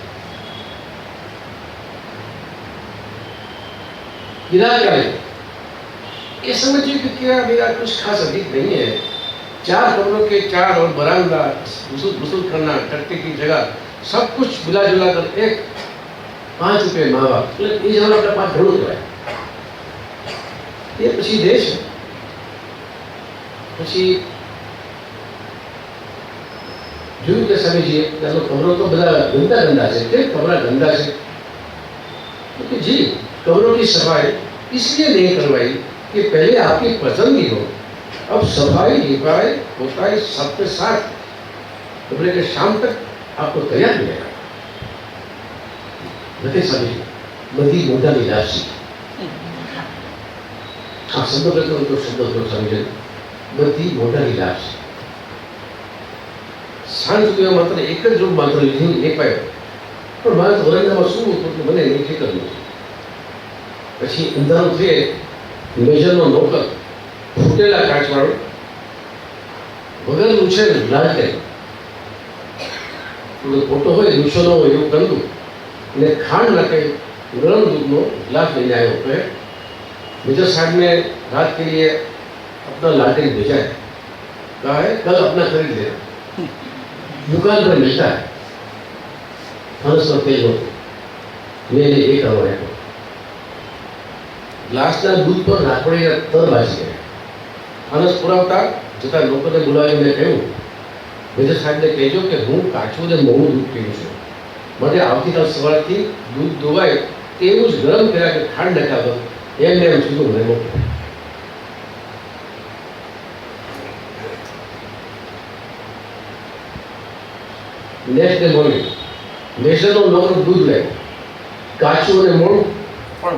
गिरा ये समझिए कि क्या मेरा कुछ खास अधिक नहीं है. 4 कमरों के 4 और बरामदा, गुसल करना, टट्टे की जगह, सब कुछ मिला जुला कर एक 5 रुपये मावा, ये जब अपना 5 ढूंढ रहा है એ પછી દેશ પછી જોયું કે સ્વામીજીએ ત્યાંનો કમરો તો બધા ગંદા ગંदा છે, કેમ कमरा गंदा है? तो जी कमरों की सफाई इसलिए नहीं करवाई कि पहले आपकी पसंदगी हो, अब सफाई लिपाई होता है सबके साथ, तो बोले कि शाम तक आपको तैयार मिलेगा। बते स्वामी बदी मोटा विलासी हाँ शब्द करते हो तो शब्द तो समझे बदी मोटा विलासी सांज सुधीમાં માત્ર એક જ રૂમ માત્ર લીધી એક પાયો, પણ મારે ઓરંગામાં શું હતું કે મને એની ફિકર નથી। પછી અંધારું થયે મેજરનો નોકર ફૂટેલા કાચવાળો વગર ઉછે લાગે થોડો ફોટો હોય દૂષણો હોય એવું ગંદુ ને ખાંડ નાખે गरम दूध गिलास लेने आए होते हैं। मेजर साहब ने रात के लिए अपना लालटेन भेजा है, कहा है कल अपना खरीद लेना, दुकान पर मिलता है। फरस पर तेल हो मैंने एक आवड़े को ग्लासना दूध पर राखड़े तर बाजी गए। फरस पुरावता जता लोकोने बोलावीने कह્યું मेजर साहब ने कहेજો કે હું કાચું ને મોળું દૂધ પીવું છું, માટે આવતીકાલ સવારથી દૂધ ધોવાય એવું જ ગરમ કર્યા કે ખાંડ નખાવો એમને એમ સીધું મને મોકલો। નેક્સ્ટ ડે મોર્નિંગ મેષરનો નોકર દૂધ લાવ્યો, કાચું અને મોળું, પણ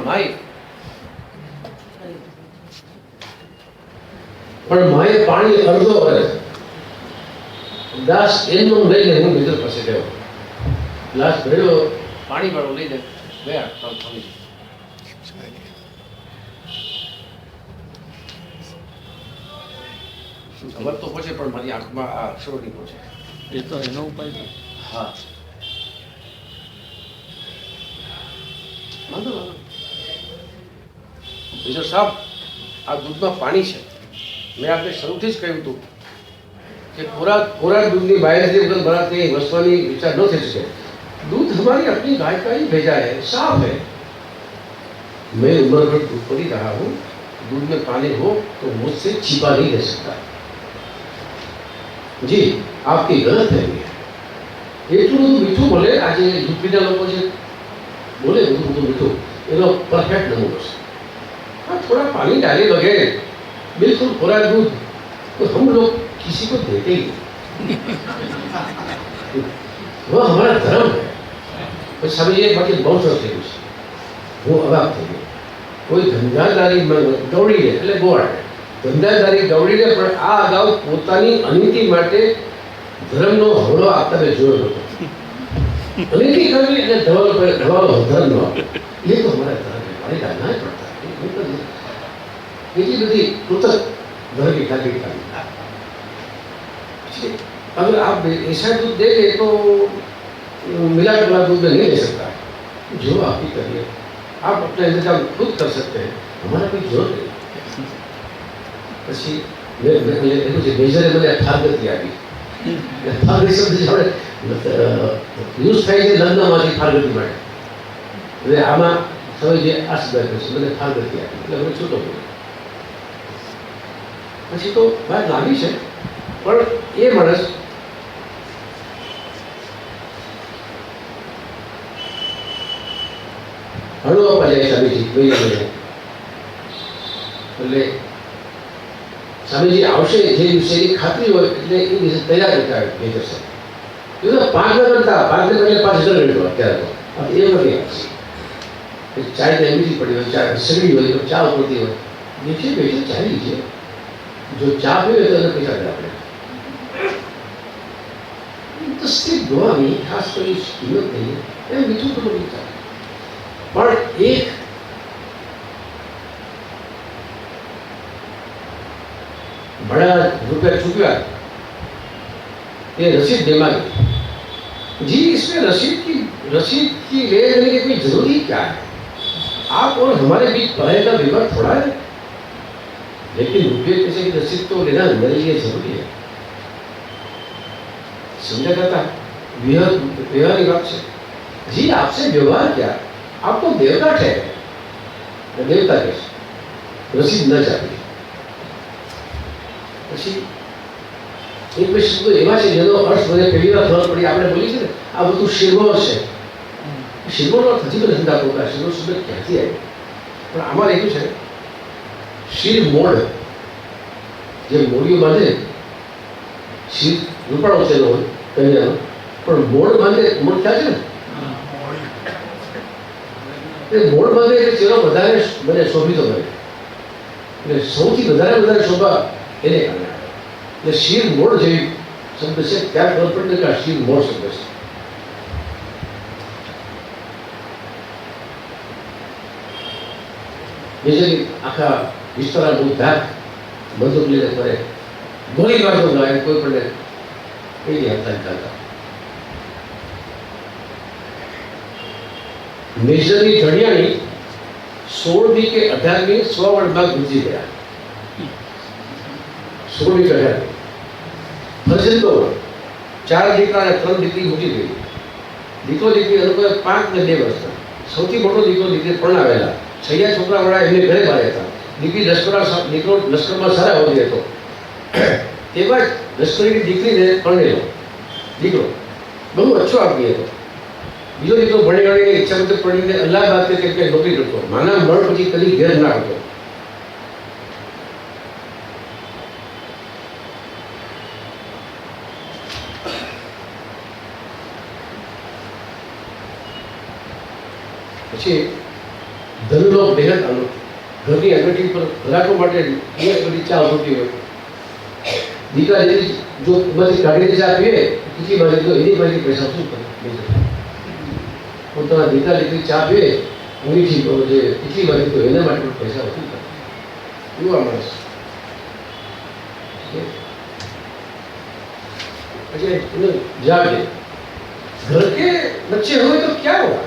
માએ પાણી અડધો કરે ગ્લાસ એમનો લઈને હું મેજર પાસે ગયો, ગ્લાસ ભર્યો પાણી વાળો લઈને ગયા સ્વામીજી। ખબર તો પહોંચે પણ મારી આંખમાં આ અક્ષરો નહીં પહોંચે, એ તો એનો ઉપાય છે। હા વાંધો મેજર સાહેબ આ દૂધમાં પાણી છે। મેં આપણે શરૂથી જ કહ્યું હતું कि कोरा दूध की बाहर से उधर बनाते वसवानी विचार न थे सके। दूध हमारी अपनी गाय का ही भेजा है, साफ है। मैं उम्र भर दूध पर ही रहा हूँ, दूध में पानी हो तो मुझसे छिपा नहीं रह सकता। जी आपकी गलत है એટલું બધું મીઠું બોલે આજે યુપીના લોકો છે બોલે બધું બધું મીઠું એનો પરફેક્ટ નમૂનો છે। हाँ थोड़ा पानी डाले बगैर बिल्कुल कोरा दूध तो हम लोग किसी को देते ही वह हमारा धर्म है। तो समझिए बाकी बहुत सरस है वो अवाक थे कोई धंधादारी गौड़ी है એટલે ગોળ ધંધાદારી ગૌડી ને પણ આ અગાઉ પોતાની અનીતિ માટે ધર્મનો હવળો આપતા મેં જોયો હતો। અનીતિ કરવી એટલે ધવાલો ધર્મ એ તો અમારા ધર્મ મારી ના પડતા એટલી બધી કૃતક धर्म की खातिर अगर आप ऐसा दूध देंगे तो मिला जुला दूध में नहीं ले सकता, जो आपकी करिए आप अपना इंतजाम खुद कर सकते हैं, हमारा कोई जोर नहीं। પછી મેજરે મને અઠાગતિ આપી, અઠાગતિ શબ્દ યુઝ થાય છે લગ્નમાંથી ફાગતિ માટે, એટલે આમાં હવે જે આ શબ્દ છે મને ફાગતિ આપી એટલે મને છૂટો પડ્યો। પછી તો વાત લાગી છે પણ એ માણસ હળવો આપવા જાય સ્વામીજી એટલે સ્વામીજી આવશે જે વિષયની ખાતરી હોય એટલે એ દિવસે તૈયાર કરતા થઈ જશે। એ તો 5 ગણતા 5 ને બદલે 5000 ગણ્યો અત્યારે તો એ વળી આવશે। ચાય તો એમની પડી હોય, ચા સગડી હોય તો ચા ઉપરથી હોય નીચે બેસી ચાય લીજીએ, जो चाह भी तो पैसा देना पड़ेगा। तो सिर्फ दुआ नहीं, खास कोई कीमत नहीं है, ये मीठू तो नहीं था। पर एक बड़ा रुपया चुका ये रसीद दिमाग जी, इसमें रसीद की ले लेने की कोई जरूरी क्या है? आप और हमारे बीच पढ़ाई का विवाद थोड़ा है, लेकिन रुपये पैसे की रसीद तो लेना मेरे लिए जरूरी है। समझा जाता व्यवहार की बात से जी आपसे व्यवहार क्या, आप तो देवता ठहरे, देवता कैसे રસીદ ન ચાલી. પછી એક બે શબ્દો એવા છે જેનો અર્થ મને પહેલી વાર ખબર પડી. આપણે બોલીએ છીએ ને આ બધું શિરમોર છે. શિરમોરનો અર્થ હજી પણ નથી થતો કે આ શિરમોર શબ્દ ક્યાંથી આવ્યો. પણ આમાં એવું છે શિર મોડ, જે મોડીઓ બાંધે, શિર રૂપાળો થયેલો હોય કન્યાનો, પણ મોડ બાંધે, મોડ ખ્યાલ છે ને, એ મોડ બાંધે એટલે ચહેરો વધારે મને શોભિતો બને. એટલે સૌથી વધારે શોભા એને કારણે આવે. એટલે શિર મોડ જેવી શબ્દ છે, ત્યારે ખબર પડે કે આ શિર મોડ શબ્દ છે. બીજી આખા વિસ્તાર બહુ ધાક બંદૂક લઈને ફરે, ગોળી મારતો ના કોઈ પણ એવી હત્યા કરતા. મેજરની ધડિયાણી 16મી કે 18મી સ્વવર્ણ ભાગ ગુંજી ગયા. 16મી કે 18મી ફરજંદો 4 દીકરા અને 3 દીકરી મૂકી ગઈ. દીકરો દીકરી અનુભવે 5 ને 2 વર્ષના. સૌથી મોટો દીકરો દીકરી પરણાવેલા, 6 છોકરાવાળા એમને ઘરે બહાર હતા. દીકરી દીકરો લશ્કરમાં સારા હોતી હતો. તેમાં લશ્કરીની દીકરીને પરણેલો દીકરો બહુ અચ્છો આપી હતો. બીજો દીકરો ભણી ગણીને ઈચ્છા મુજબ પડીને અલ્હાબાદ કે ક્યાંક નોકરી કરતો. માના મળ પછી કદી ઘેર ના આવતો. પછી ધનનો બેહદ આનો ઘરની અંગઠી પર ગ્રાહકો માટે એક બધી ચા ઉઠતી હોય. દીકરા જેવી જો બધી કાઢીને ચા પીવે, બીજી બાજુ તો એની બાજુ પૈસા શું કરે? પોતાના દીકરા દીકરી ચા પીવે ઊંઘીથી જે એટલી બાજુ તો એના માટે પણ પૈસા ઓછું કરે. એવું આ માણસ. પછી એનો જાગે घर के बच्चे हुए तो क्या हुआ?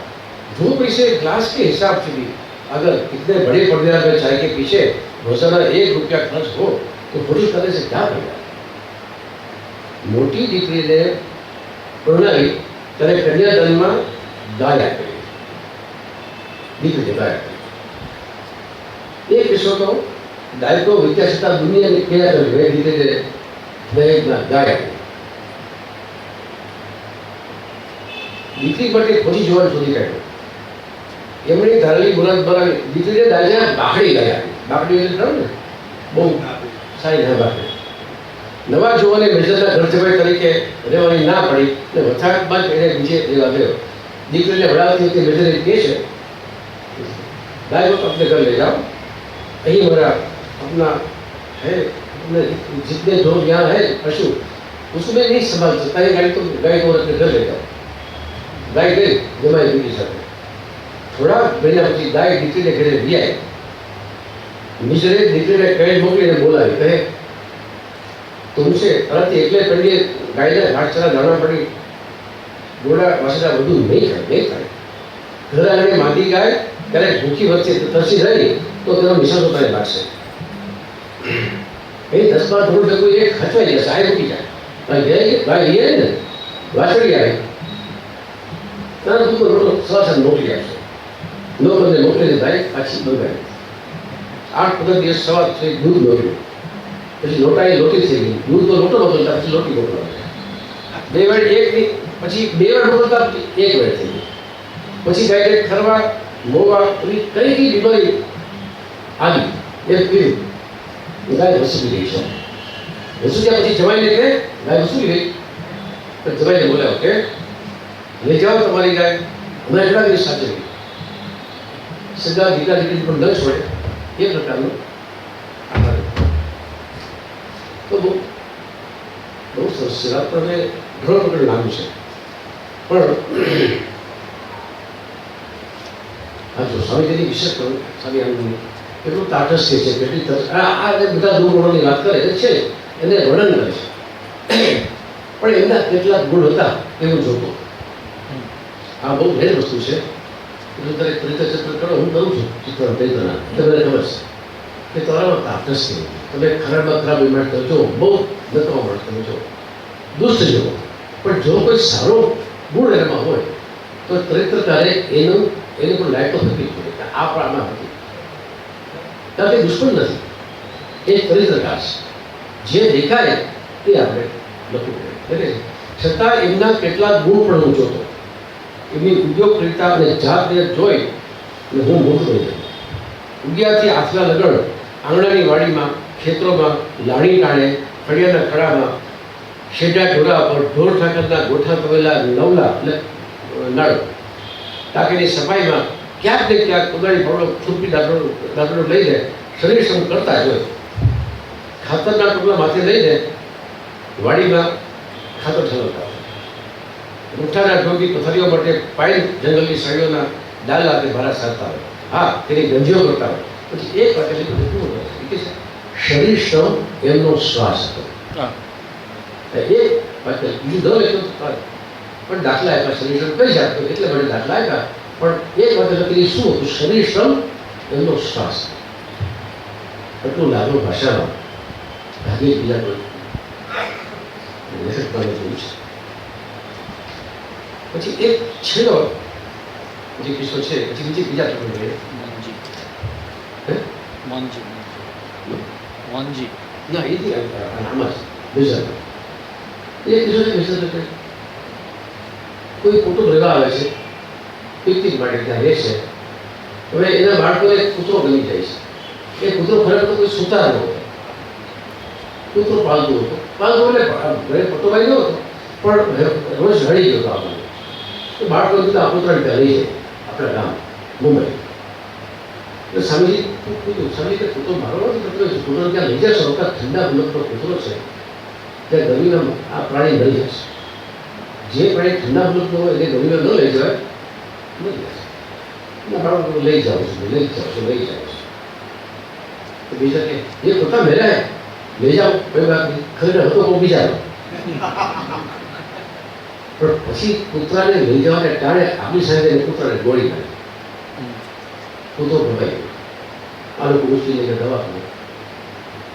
जो पैसे क्लास के हिसाब से भी अगर इतने बड़े पर्दे में चाय के पीछे रोजाना 1 रुपया खर्च हो तो थोड़ी तरह से क्या बनेगा? मोटी दीकरी ने परणाई ત્યારે કન્યાદાનમાં ગાય આપી. દીકરીને ગાય આપી. એ કિસ્સો તો દાયકો વિદ્યા છતાં દુનિયાની ક્યાં કરી દીકરીને દહેજમાં ગાય આપી. દીકરી માટે ખોજી જોવાનું શોધી કાઢ્યું. એમણે ધારેલી મુરાદ બનાવી. દીકરીને દાજા બાકડી ગાય આપી. બાકડી એટલે ખરું ને, બહુ સારી ના બાકડી. નવા જોવાને મેજરના ઘર જવાઈ તરીકે રહેવાની ના પડી અને વથાકમાં જ એને બીજે રહેવા ગયો. દીકરીને વડાવતી વખતે મેજરે કહે છે, गाय को अपने घर ले जाओ, कहीं मेरा अपना है, अपने जितने जो यहाँ है पशु उसमें नहीं संभाल सकता है गाय, तो गाय को अपने घर ले जाओ. गाय गई जमाई बीवी સાથે. થોડા મહિના પછી ગાય દીકરીને ઘરે લઈ આવી. મિશ્રે દીકરીને કહે મોકલીને બોલાવી. કહે तुमसे तरह एकले पड़िए गायने घासचारा दाना पड़ी घोड़ा वासड़ा બધું નહીં થાય. ઘરે આવીને માદી ગાય ક્યારેક ભૂખી વચ્ચે તરસી રહી તો તેનો નિશાન ઉતારી લાગશે. એ 10-12 ધોળ ભેગું એક ખચવાઈ જશે, આ મૂકી જાય. ગાય ને વાસળી આવી તારે તું રોટલો સવાસર મોકલી આપશે. નોકરને મોકલીને ભાઈ પાછી બંધાવી. 8-15 દિવસ સવાર સુધી દૂધ નોક્યું. પછી લોટા એ લોટી થઈ ગઈ. દૂધ તો લોટો બદલતા પછી લોટી મોકલવા. 2 વાર એક પછી 2 વાર મોકલતા 1 વાર થઈ ગઈ. પછી ગાયને ખરવા મોવા એવી કઈ બીમારી આવી એ પીડી ગાય વસૂલી ગઈ છે. વસૂલ્યા પછી જમાઈને કહે ગાય વસૂલી ગઈ. તો જમાઈને બોલાવ્યો કે લઈ જાઓ તમારી ગાય, હમણાં એટલા દિવસ સાથે ગઈ. સગા દીકરા દીકરી પણ ન છોડે એ પ્રકારનું આભાર. તો બહુ સરસ છે. આપણને ઘણો પ્રકાર લાગુ છે. પણ આ જો સ્વામીજીની વિશેષ કરું, સ્વામી આનંદનું એટલું તાટસ્થ્ય છે, કેટલી આ બધા ગુણોની વાત કરે છે, એને વર્ણન કરે છે. પણ એમના કેટલાક ગુણ હતા એવું જોતો. આ બહુ ભેદ વસ્તુ છે. એટલે દરેક રીતે ચિત્ર કરો, હું કરું છું ચિત્ર વેદના, તમને ખબર છે કે તમારામાં તાટસ્થ્ય. તમે ખરાબમાં ખરાબ બીમાર કરો છો, બહુ નકવા માણસ તમે છો, દુષ્ટ જુઓ, પણ જો કોઈ સારો ગુણ એનામાં હોય તો ચરિત્રકારે એને પણ લાયકો થતી જોઈએ કે આ પણ આમાં હતી. કારણ કે દુશ્મન નથી, એ ચરિત્રકાર છે. જે દેખાય તે આપણે લખવું પડે. છતાં એમના કેટલાક ગુણ પણ હું જોતો. એમની ઉદ્યોગપ્રિયતા અને જાતને જોઈ અને હું મોટો થઈ ગયો. ઉગિયાથી આથલા લગણ, આંગણાની વાડીમાં, ખેતરોમાં, લાણી ટાણે, ફળિયાના ખડામાં, શેઢા ઢોરા પર ઢોર ઠાકરના ગોઠા તવેલા નવલા એટલે નળ, ટાંકીની સફાઈમાં ક્યાંક ને ક્યાંક ઉગાડી ફળો છુપી દાદરો લઈને શરીર શ્રમ કરતા જ હોય. ખાતરના ટુકડા માથે લઈને વાડીમાં ખાતર ઠલવતા હોય. રૂઠાના ઢોકી પથારીઓ માટે પાઇન જંગલની સાડીઓના ડાલ આપે ભારા સારતા હોય. હા, તેની ગંજીઓ કરતા હોય. પછી એક વાત એટલે બધું કેવું હોય કે શરીર શ્રમ એમનો શ્વાસ હતો. એક વાત બીજું ન લખ્યું પણ દાખલા આપ્યા શરીર શ્રમ કઈ જાત એટલે મને દાખલા આપ્યા. પણ એક વાત લખેલી શું હતું? શરીર શ્રમ એમનો શ્વાસ. એટલું લાગુ ભાષામાં ભાગે બીજા લેખક પાસે જોયું છે. પછી એક છેલ્લો જે કિસ્સો છે, પછી બીજા ટુકડે ના એ આમાં જ બેઝર એ કિસ્સો છે. બેઝર કોઈ કુટુંબ રહેવા આવે છે, પિકનિક માટે ત્યાં રહે છે. હવે એના બાળકોને કૂતરો ગમી જાય છે. એ કૂતરો ખરેખર તો કોઈ સુતાર ન હતો, કૂતરો પાલતો હતો. પાલતો એટલે ઘરે પટ્ટો વાળી ન હતો, પણ રોજ હળી ગયો હતો આપણને. તો બાળકો કીધું આ કૂતરાને ત્યાં લઈ જાય આપણા ગામ મુંબઈ. એટલે સ્વામીજી કીધું, સ્વામી કે કૂતરો મારો નથી, કૂતરો ત્યાં લઈ જશો તો ઠંડા મુલકનો કૂતરો છે, ત્યાં ગરમીમાં આ પ્રાણી મરી જશે. જે પ્રાણી ઠંડા મુલકનો હોય એને ગરમીમાં ન લઈ જવાય, મરી જશે. બાળકો લઈ જાઉં છું, લઈ જાઉં છું, લઈ જાઉં છું. તો બીજા કે એ પોતા મેળાય લઈ જાઓ, કોઈ વાત નહીં, ખરેખર હતો કોઈ બીજાનો. પણ પછી કૂતરાને લઈ જવાને ટાણે આપણી સાથે કૂતરાને ગોળી મારી. કૂતરો ભગાઈ ગયો. આ લોકો મુશ્કેલી લઈને દવાખાને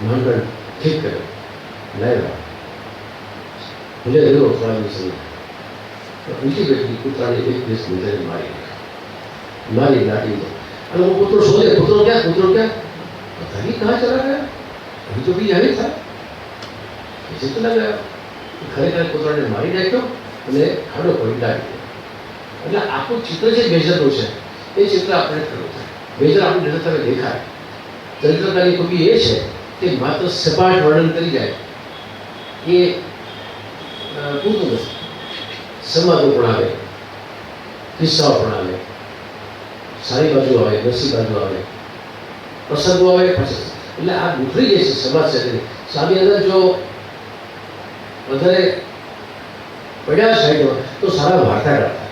માંડણ ઠીક કર્યો, લાવ્યા. ભલે રહ્યો થોડા દિવસ બીજી બેઠી કૂતરાને એક દિવસ નજરે મારી લાટી દો. અને वो पुत्र सोचे पुत्र क्या पता नहीं कहाँ चला गया, अभी तो भी यही था, कैसे चला गया. ખરેખર પુત્રને મારી નાખ્યો અને ખાડો પડી લાગી. એટલે આખું ચિત્ર જે બેઝરનું છે એ ચિત્ર આપણે કરવું થાય. બેઝર આપણે નજર સામે દેખાય. ચરિત્રકારની ખૂબી એ છે કે માત્ર સપાટ વર્ણન કરી જાય એ પૂરતું નથી. સંવાદો પણ આવે, કિસ્સાઓ પણ આવે, સારી બાજુ આવે, નસી બાજુ આવે, પ્રસંગો આવે. પછી એટલે આ ગુથરી જે છે સમાજ સાથેની સામી અંદર જો વધારે પડ્યા સાઈડમાં તો સારા વાર્તાકાર થાય.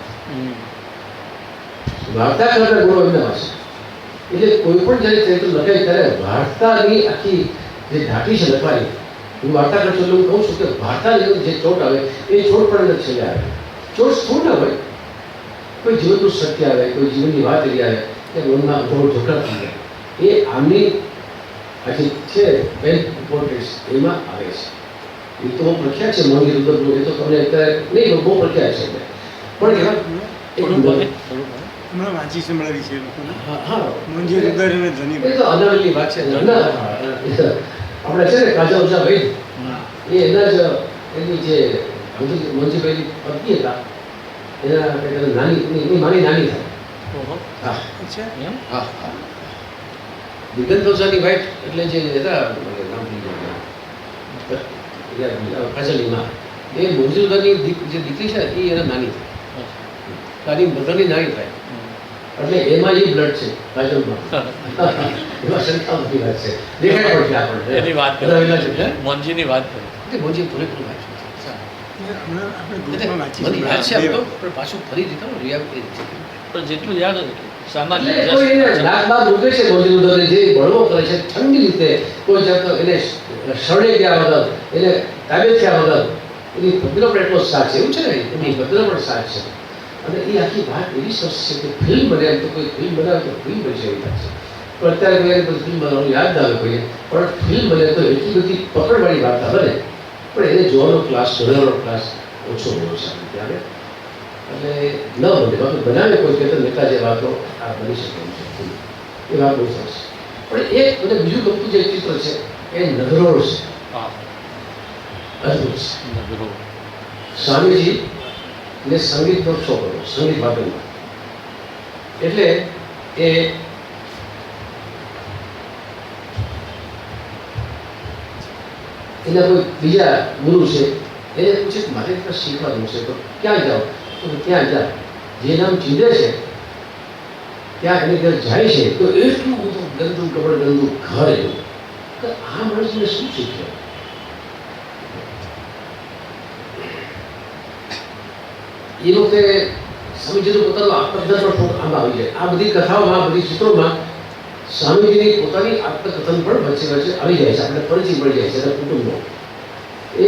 વાર્તાકારના ગુણો એમના પાસે. એટલે કોઈ પણ જ્યારે ચરિત્ર લખાય ત્યારે વાર્તાની આખી જે ધાટી છે લખવાની, હું વાર્તા કરતો એટલે હું કહું છું કે વાર્તાની જે ચોટ આવે એ ચોટ પણ અંદર છેલ્લે આવે. ચોટ શું ના હોય, કોઈ જીવનનું સત્ય આવે, કોઈ જીવનની વાત એવી આવે કે મનમાં અનુભવ ઢોકળા થઈ જાય. એ આમની આખી છે બેન ઇમ્પોર્ટન્સ એમાં આવે છે. એ તો બહુ પ્રખ્યાત છે મોંઘી રુદરનું, એ તો તમને અત્યારે નહીં બહુ પ્રખ્યાત છે. પણ હમણાં વાંચી સંભળાવી છે લોકોને. હા, મોંઘી રુદર અને ધની એ તો અનાવલી વાત છે. આપણે છે ને કાજા ઉજા ભાઈ એ એના જ એની જે મંજીભાઈની પત્ની હતા એના નાની એની માની નાની થાય. હા હા હા દિગંત ઓઝાની વાઇફ એટલે જે હતા નામ કાજલીમાં એ મોજુદાની જે દીકરી છે એ એના નાની થાય. તારી બધાની નાની થાય. એટલે એમાં એ બ્લડ છે કાજલમાં. એમાં શંકા બધી વાત છે, દેખાય પણ છે આપણને. એની વાત કરાવેલા છે મોંજીની વાત કરી. મોજી પૂરેપૂરું વાંચ્યું છે. હમણાં આપણે ગ્રુપમાં વાંચી બધી યાદ છે સંભળાવી. આપણો, પણ પાછું ફરી દીધા રિયાબ એ રીતે. પણ જેટલું યાદ હતું સામાન્ય એટલે કોઈ એને નાક બાદ ઉગે છે મોજીદારને જે બળવો કરે છે ઠંડી રીતે કોઈ જાતનો એને શરણે ગયા વગર, એને તાબે થયા વગર એની પગલો પણ એટલો સાથ છે. એવું છે ને એની પગલો પણ સાથ છે. અને એ આખી વાત એવી સરસ છે કે ફિલ્મ બને એમ તો કોઈ ફિલ્મ બનાવે તો ફિલ્મ બની એવી વાત છે. પણ અત્યારે કોઈ બધી ફિલ્મ બનાવવાનું યાદ ના આવે કોઈને, પણ ફિલ્મ બને તો એટલી બધી પકડવાળી વાર્તા બને. પણ એને જોવાનો ક્લાસ, જોવાનો ક્લાસ ઓછો હોય છે ત્યારે. એટલે ન બને બાકી બનાવે કોઈ કે નેતા જે વાતો આ બની શકે એમ છે. એ વાત બહુ સરસ. પણ એક મને બીજું ગમતું જે ચિત્ર છે એ નગરોળ છે, હા, અદભુત છે. નગરો. સ્વામીજી ને સંગીતનો શોખ હતો, સંગીત વાદનમાં. એટલે એ એના કોઈ બીજા ગુરુ છે એને પૂછે કે મારે કંઈક શીખવાનું છે, તો ક્યાં જાઓ? તો ત્યાં જા, જે નામ ચીંધે છે ત્યાં એને ઘર જાય છે તો એટલું બધું ગંદુ કપડ, ગંદુ ઘર એવું કે આ માણસને શું શીખ્યો? એ વખતે સ્વામીજીનું પોતાનું આત્મકથન પણ થોડું આમ આવી જાય. આ બધી કથાઓમાં, બધી ચિત્રોમાં સ્વામીજીની પોતાની આત્મકથન પણ વચ્ચે વચ્ચે આવી જાય છે, આપણે પરિચય મળી જાય છે એના કુટુંબનો. એ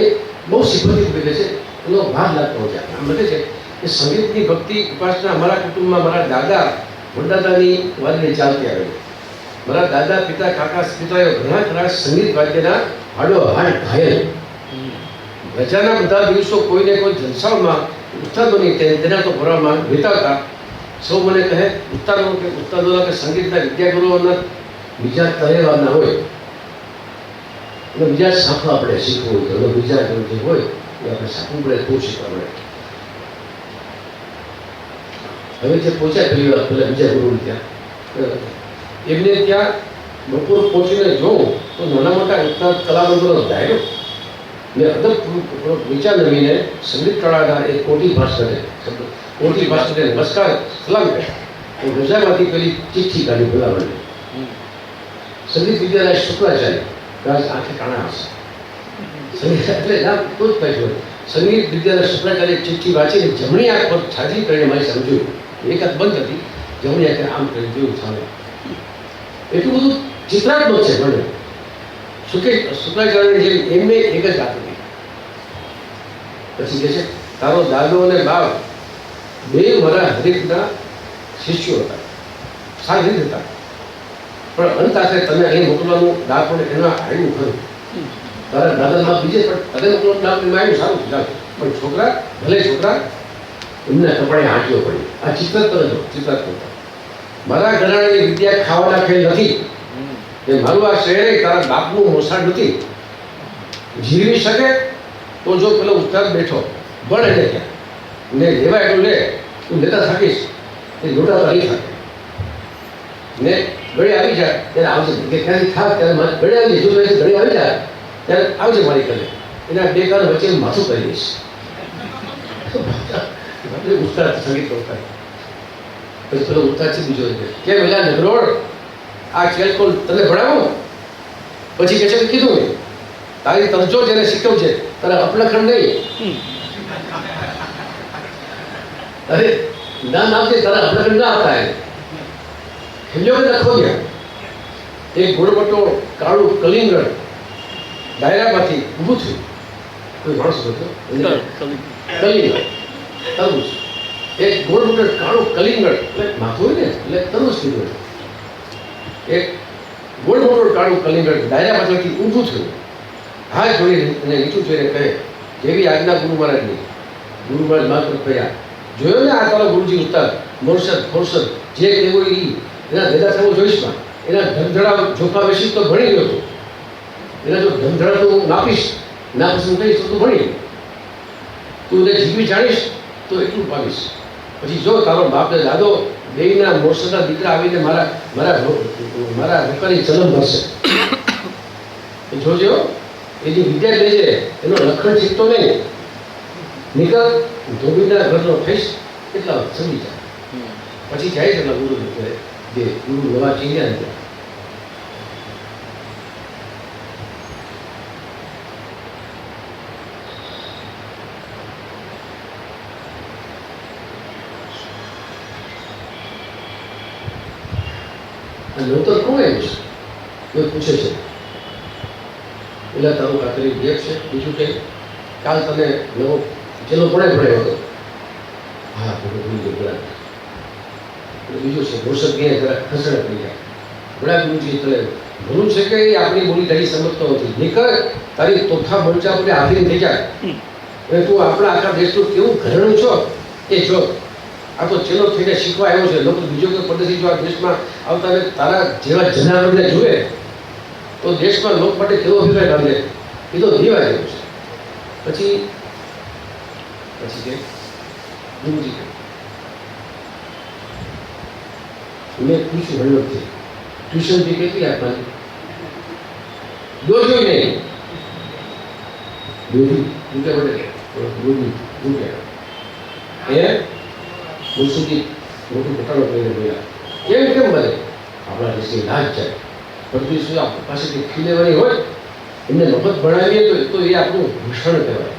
બહુ શીખવતી બને છે, એનો ભાગ લાગતો હોય છે. આમ બને છે કે સંગીતની ભક્તિ ઉપાસના અમારા કુટુંબમાં મારા દાદા વડદાદાની વાદળી ચાલતી આવેલી. મારા દાદા, પિતા, કાકા, પિતાઓ ઘણા ખરા સંગીત વાદ્યના હાડો હાડ ઘાયલ. રજાના બધા દિવસો કોઈને કોઈ જલસાઓમાં ઉસ્તાદોની તેના તો ભરવામાં વિતાવતા. સૌ મને કહે ઉસ્તાદોના કે સંગીતના વિદ્યાગુરુઓના બીજા તહેવારના હોય અને બીજા શાખા આપણે શીખવું હોય તો બીજા જે હોય એ આપણે શાખવું પડે તો શીખવા મળે. હવે જે પહોંચ્યા પહેલી વાર પેલા બીજા ગુરુ ત્યાં, એમને ત્યાં બપોર પહોંચીને જોઉં તો નાના મોટા ઉસ્તાદ કલાબંધોનો ડાયરો મેં અદબ વિચાર નવીને સંગીત કળાના એક કોટી ભાસ્કરે નમસ્કાર સલામ કર્યા. રજામાંથી પેલી ચિઠ્ઠી કાઢી બોલાવવાની. સંગીત વિદ્યાલય શુક્રાચાર્ય, કદાચ આંખે કાણા હશે. સંગીત એટલે નામ તો જ કહ્યું હોય. સંગીત વિદ્યાલય શુક્રાચાર્ય ચિઠ્ઠી વાંચીને જમણી આંખ પર છાજી કરીને મારી સમજ્યું. એક હાથ બંધ હતી, જમણી આંખે આમ કરીને જોયું સામે. એટલું બધું ચિત્રાત્મક છે મને. શુક્રાચાર્યની જેમ એમને એક જ વાત હતી. પછી કહે છે તારો દાદો અને બાપ બે મારા હરીફના શિષ્યો હતા, સારી હતા, પણ અંત આખરે તને અહીં મોકલવાનું દાપ પણ એના આવ્યું ખરું. તારા દાદા બાપ બીજે પણ તને મોકલવાનું દાપ એમાં આવ્યું સારું ચાલ, પણ છોકરા ભલે છોકરા એમના કપડે હાંટીઓ પડી. આ ચિત્રાત્મક મારા ઘરાણાની વિદ્યા ખાવાના ખેલ નથી કે મારું આ શહેર તારા બાપનું મોસાળ નથી. જીવી શકે તો જો પેલો ઉસ્તાદ બેઠો બળ એને ત્યાં ને લેવા એટલું લે, તું લેતા થાકીશ એ લોટાતા નહીં থাকে ને ગળે આવી જાય ત્યારે આવશે કે ક્યાંથી થાક ત્યારે ગળે આવી જાય. જો ગળે આવી જાય ત્યારે આવજે મારી કરે, એના બે કાન વચ્ચે માથું કરી દઈશ. ઉસ્તાદ સંગીત ઉસ્તાદ પછી પેલો ઉસ્તાદ છે બીજો કે પેલા નગરોળ આ ખેલ તને ભણાવો. પછી કહે છે કે કીધું મેં તારી તરજો જેને શીખવજે તારા અપલખણ નહીં. અરે ના આપજે, તારા અપલખણ ના આપતા એને ખેલ્યો કે નખો ગયા. એક ઘોડપટ્ટો કાળું કલિંગડ ડાયરામાંથી ઊભું થયું. કોઈ માણસ હતો કલિંગડ તરબૂચ. એક ઘોડપટ્ટો કાળું કલિંગડ એટલે માથું હોય ને એટલે તરબૂચ કીધું. એક ગોળ મોટું કાળું કલિંગડ ડાયરા પાછળથી ઊભું થયું. હાથ જોડી અને નીચું જોઈને કહે જેવી આજ્ઞા ગુરુ મહારાજની. ગુરુ મહારાજ માત્ર કહ્યા જોયો ને આ તારો ગુરુજી ઉસ્તાદ મોરસદ જે કહેવું એ એના ભેદા થવું જોઈશમાં. એના ધમધડા જોખા બેસીશ તો ભણી ગયો. એના જો ધમધડા તો હું નાપીશ, ના પસંદ કહીશ તો ભણી. તું એને જીવી જાણીશ તો એટલું પામીશ. પછી જો તારો બાપ ને દાદો બેયના મોરસદના દીકરા આવીને મારા રૂપાની ચલમ ભરશે. જોજો એ જે વિદ્યા લેજે એનો લખણ શીખતો નહીં. નીકળ ધોબીના ઘરનો થઈશ એટલા સમજી જાય. પછી જાય છે ગુરુ જે ગુરુ નવા ચીન્યા ને નોતર કોણ આવ્યું છે એ પૂછે છે. પેલા તારું કાતરી ગેપ છે, બીજું કંઈ કાલ તને નવો જેનો પણ ભણ્યો હતો. હા બીજું છે મોરસદ ગયા જરા ખસડા થઈ જાય. ઘણા ગુરુજી તને ભલું છે કે એ આપણી બોલી તારી સમજતો નથી. નીકળ તારી તોફા મોરચા પર આફરી થઈ જાય. અને તું આપણા આખા દેશનું કેવું ઘરેણું છો એ જો. આ તો ચેલો થઈને શીખવા આવ્યો છે. લોકો બીજો કોઈ પદ્ધતિ જો આ દેશમાં આવતા ને તારા જેવા જનાવરને જુએ તો દેશમાં લોક માટે કેવો અભિપ્રાય લાગે એ તો દીવા જેવું છે. પછી પછી કે ગુરુજી મેં પૂછ્યું હળવદથી ટ્યુશન ફી કેટલી આપવાની? જોજો નહીં દોરી રૂપિયા માટે દોરી રૂપિયા એ મુસુદી મોટું ઘટાડો કરીને બોલ્યા કેમ બને આપણા દેશની લાજ જાય બધું શું આપણી પાસેથી ફી લેવાની હોય એમને મફત ભણાવીએ તો એ આપણું ભૂષણ કહેવાય.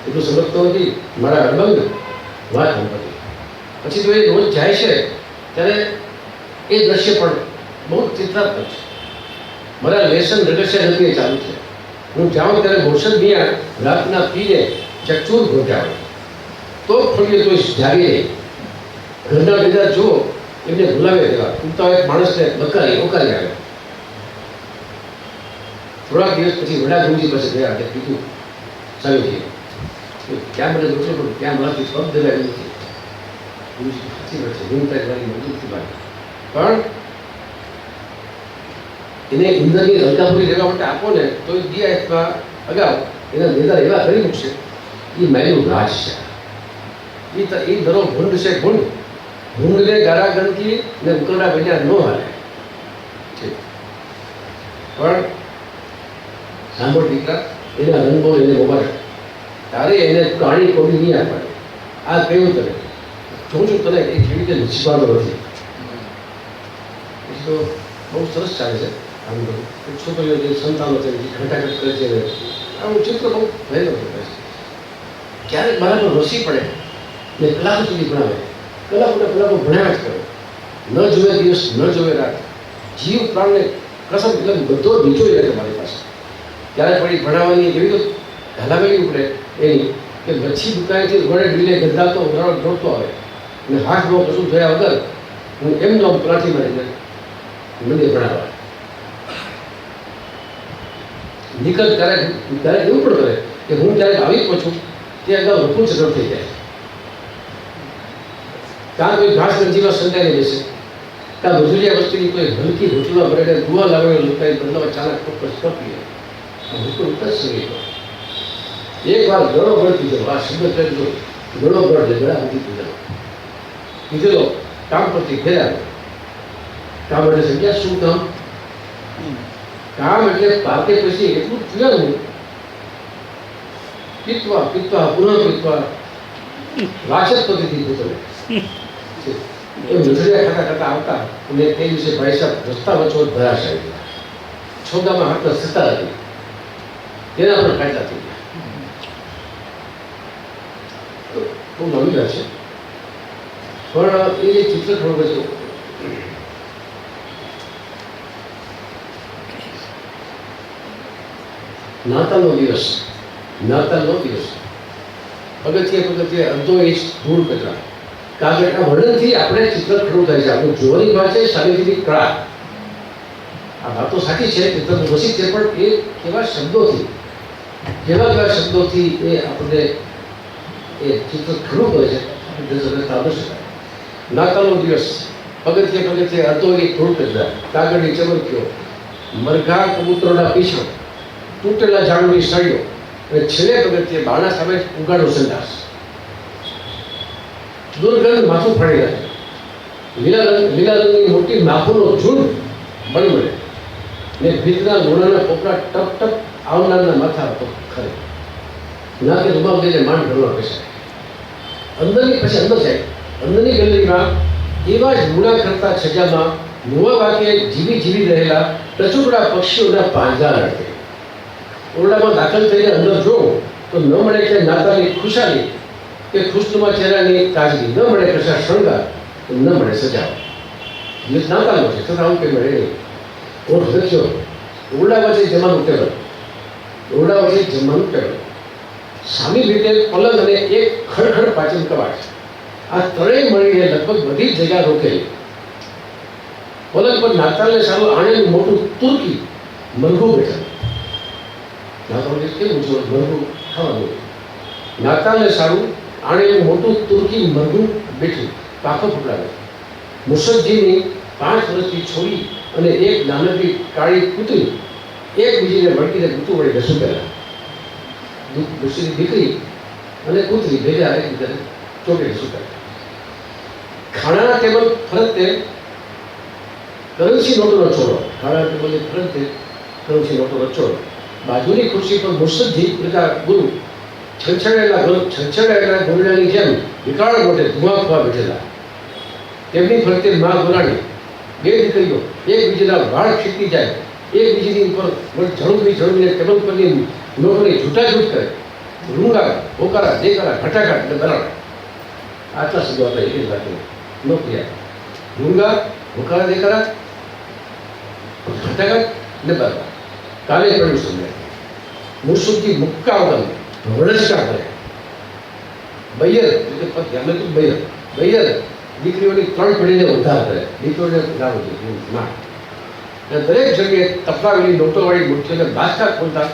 એટલું સમજતો નથી મારા અડબંગ વાત સંપત્તિ. પછી તો એ રોજ જાય છે ત્યારે એ દ્રશ્ય પણ બહુ ચિત્રાત્મક છે. મારા લેસન રગસ્યા નથી એ ચાલુ છે. હું જાઉં ત્યારે મોસમ મિયા રાતના પીને ચકચૂર ઘોટાવે તો ફળીએ તો જાગે નહીં. ઘરના બીજા જુઓ એમને ભૂલાવે દેવા ઉગતા એક માણસને ઓકારી આવે. થોડાક દિવસ પછી વડા ગુરુજી પાસે ગયા એટલે કીધું સાહેબ ક્યાં મને રોટલો પણ ક્યાં મારાથી પગ દેવાય નથી. ગુરુજી સાચી વાત છે હું તારી મારી મજબૂતી બાદ પણ એને ઇન્દ્રની હલકાપુરી લેવા માટે આપો ને તો એ દિયા અગાઉ એના નેતા એવા કરી મૂકશે એ માયનું રાજ છે. એ ધરો ભૂંડ છે ભૂંડને ગારા ગણકી ને ઉકરડા બન્યા ન હાલે છે. પણ સાંભળ દીકરા એના રંગો એને મોબાઈલ તારે એને કાણી કોડી નહીં આપવાની. આ કેવું તને જોઉં છું તને એ કેવી રીતે નસીબાનો નથી. તો બહુ સરસ ચાલે છે. આમ છોકરીઓ જે સંતાનો છે ઘટાઘટ કરે છે આવું ચિત્ર બહુ ભયલો છે. ક્યારેક મારા પર રસી પડે ને કલાકો સુધી ભણાવે કલાકો ભણ્યા જ કરે. ન જોવે દિવસ ન જોવે રાત જીવ પ્રાણને કસમ એટલે બધો નીચો રહે મારી પાસે. ત્યારે પડી ભણાવવાની એવી તો હલાવેલી ઉપડે એની કે મચ્છી દુકાનેથી વડે ડીલે ગંધાતો દોડતો આવે અને હાથ બહુ કશું થયા વગર હું એમનો પ્રાથી મારીને મંદિર ભણાવવા નીકળ. ત્યારે એવું પણ કરે કે હું ત્યારે આવી પહોંચું તે અગાઉ રકું ચક્ર થઈ જાય. કાં કોઈ ઘાસ ગંજીમાં સંતાઈને બેસે કાં મજૂરિયા વસ્તુની કોઈ હલકી હોટલમાં ભરેને દુઆ લાવેલો લોકોએ બદલાવા ચાલક ચોક્કસ કપી હું તો સંગીતો એક વાર ગળો ગળ કીધો. આ શબ્દ કહેજો ગળો ગળ છે ગળા સુધી કીધેલો કામ પરથી ઘેર્યા. કામ એટલે સંખ્યા શું કામ એટલે પાકે પછી એટલું પીવાનું પીતવા પુનઃ પીતવા વાચક પદ્ધતિ પૂછે એ મજૂરિયા ખાતા આવતા અને તે દિવસે ભાઈ સાહેબ રસ્તા વચ્ચો ભરાશ આવી ગયા. છોડામાં હાથમાં સત્તા હતી તેના પણ કાયદા થઈ ગયા. બહુ નવી વાત છે પણ એ ચિત્ર થોડું બધું નાતાલનો દિવસ પગથિયે અડધો ઇંચ ધૂળ કચરા કાગળના વર્ણનથી આપણે ચિત્ર ખરું થાય છે. આપણું જોવાની વાત છે સામેથી કળા. આ વાતો સાચી છે ચિત્ર વસિત છે પણ એ કેવા શબ્દોથી એ આપણને એ ચિત્ર ખરું કરે છે આપણે શકાય. નાતાલનો દિવસ પગથિયે અડધો ઇંચ ધૂળ કચરા કાગળની ચમરકીઓ મરઘા કબૂતરોના પીછા તૂટેલા ઝાડની સળીઓ અને છેલ્લે પગથિયે બારણા સામે ઉગાડો સંદાસ. દુર્ગંધ માથું ફાડી નાખે. લીલા રંગની મોટી માખોનો ઝુંડ બળબડે ને ભીતના લોણાના પોપડા ટપ ટપ આવનારના માથા પર ખરે. નાકે રૂમાલ લઈને માંડ ઢળવા બેસાય. અંદરની પછી અંદર જાય. અંદરની ગેલેરીમાં એવા જ મૂળા કરતા છજામાં મુવા વાકે જીવી રહેલા ટચુકડા પક્ષીઓના પાંજરા લડકે. ઓરડામાં દાખલ થઈને અંદર જોવો તો ન મળે કે નાતાની ખુશાલી કે ખુશનુમા ચહેરાની તાજગી, ન મળે કશા શણગાર તો ન મળે સજાવટ. દિવસ નાતાલનો છે છતાં આવું કંઈ મળે નહીં. ઓઠ લખ્યો ઓરડા વચ્ચે જમવાનું ટેબલ સામી રીતે પલંગ અને એક ખડખડ પાચન કવાટ. આ ત્રણેય મળીને લગભગ બધી જ જગ્યા રોકેલી. પલંગ પર નાતાલને સારું આણેલું મોટું તુર્કી મરઘું બેઠેલું. નાતાલને કેવું છે મરઘું ખાવાનું. નાતાલને સારું આણેલું મોટું તુર્કી મરઘું બેઠું પાખો ફૂટાવે. મુસદ્દીનની 5 વર્ષની છોરી અને એક નાનકડી કાળી કૂતરી એકબીજીને વળગીને કૂતું વડે રસું કર્યા. દુસરી દીકરી અને કૂતરી ભેગા એકબીજાને ચોટે રસું કર્યા. ખાણાના ટેબલ ફરતે કરન્સી નોટોનો ચોરો. ખાણાના ટેબલની ફરતે કરન્સી નોટોનો ચોરો. બાજુની ખુરશી પર મુસદ્દી પિતા ગુરુ છંછેડાયેલા ગોરડાની જેમ વિકરાળ મોઢે ધુઆ બેઠેલા. તેમની ફરતે મા ગોરાણી. 2 દીકરીઓ એકબીજાના વાળ ખીચી જાય, એકબીજાની ઉપર ઝડપીને ટેબલ પરની નોટોની છૂટાછૂટ કરે. રૂંગા, હોકારા, દેકારા, ઘટાઘાટ અને બરાડા. આટલા શબ્દો આપણે એ રાખીએ નોકરિયા. રૂંગા, હોકારા, દેકારા, ઘટાઘાટ અને બરાડા. કાલે પડ્યું સમજાય. મુસદ્દી મુક્કા વગર વરસકા કરે. બૈયર એટલે ધ્યાન હતું બૈયર દીકરીઓની 3 પેઢીને ઉદ્ધાર કરે. દીકરીઓને ઉદ્ધાર ના દરેક જગ્યાએ તફાવેલી નોટોવાળી મુઠ્ઠીઓને બાદશાહ ખોલતા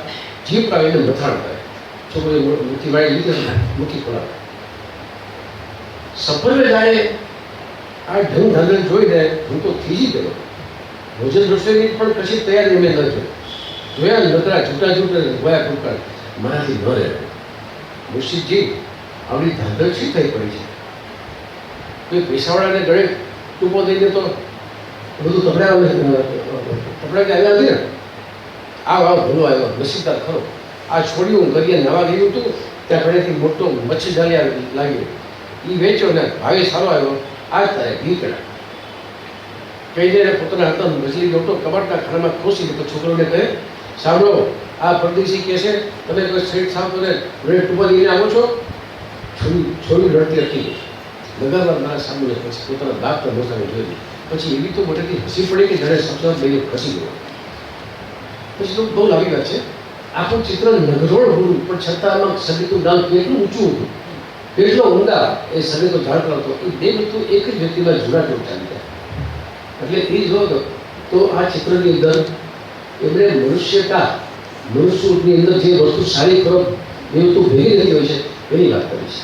જીપ આવીને મથાણ કરે. છોકરી મુઠ્ઠી વાળી લીધી મુઠ્ઠી ખોલાવે. સફરે જાય આ ઢંગ ધાંધલ જોઈને હું તો થીજી ગયો. ભોજન રસોઈની પણ કશી તૈયારી મેં ન જોઈ. જોયા નતરા છૂટાછૂટ જોયા કુકર મારાથી ન રહે. મુર્શીદજી આવડી ધાંધલ શી થઈ પડી છે? કોઈ પૈસાવાળાને ગળે ટૂંપો દઈને તો બધું કપડા કે આવ્યા નથી ને. આવ ભલો આવ્યો, નસીબદાર ખરો. આ છોડ્યું હું કરીએ નવા ગયું હતું ત્યાં ઘરેથી મોટો મચ્છી ડાલિયા લાગ્યો. એ વેચ્યો ને ભાવે સારો આવ્યો. આ તારે દીકરા કહી જઈને પોતાના હાથમાં મછલી લોટો કબાટના ખાનામાં ખોસી દીધો. છોકરોને કહે, સાંભળો, આ પરદેશી કહે છે તમે કોઈ સ્ટ્રીટ સાફ કરે ટૂંપા દઈને આવો છો. છોડી રડતી હતી. લગાવવા મારા સામે પછી પોતાના બાપના મોસાને જોઈ. પછી એવી તો મોટેથી હસી પડી કે જાણે સપના લઈને ખસી ગયો. પછી તો બહુ લાગી વાત છે. આખું ચિત્ર નગરોળ હોવું પણ છતાં આમાં સંગીતનું નામ કેટલું ઊંચું હતું, કેટલો ઊંડા એ સંગીતો જાણતો હતો. એ 2 વસ્તુ એક જ વ્યક્તિમાં જોડાજોડ ચાલી જાય. એટલે એ જો તો આ ચિત્રની અંદર એમણે મનુષ્યની અંદર જે વસ્તુ સારી ખરાબ એ વસ્તુ ભેગી રહેતી હોય છે એની વાત કરી છે.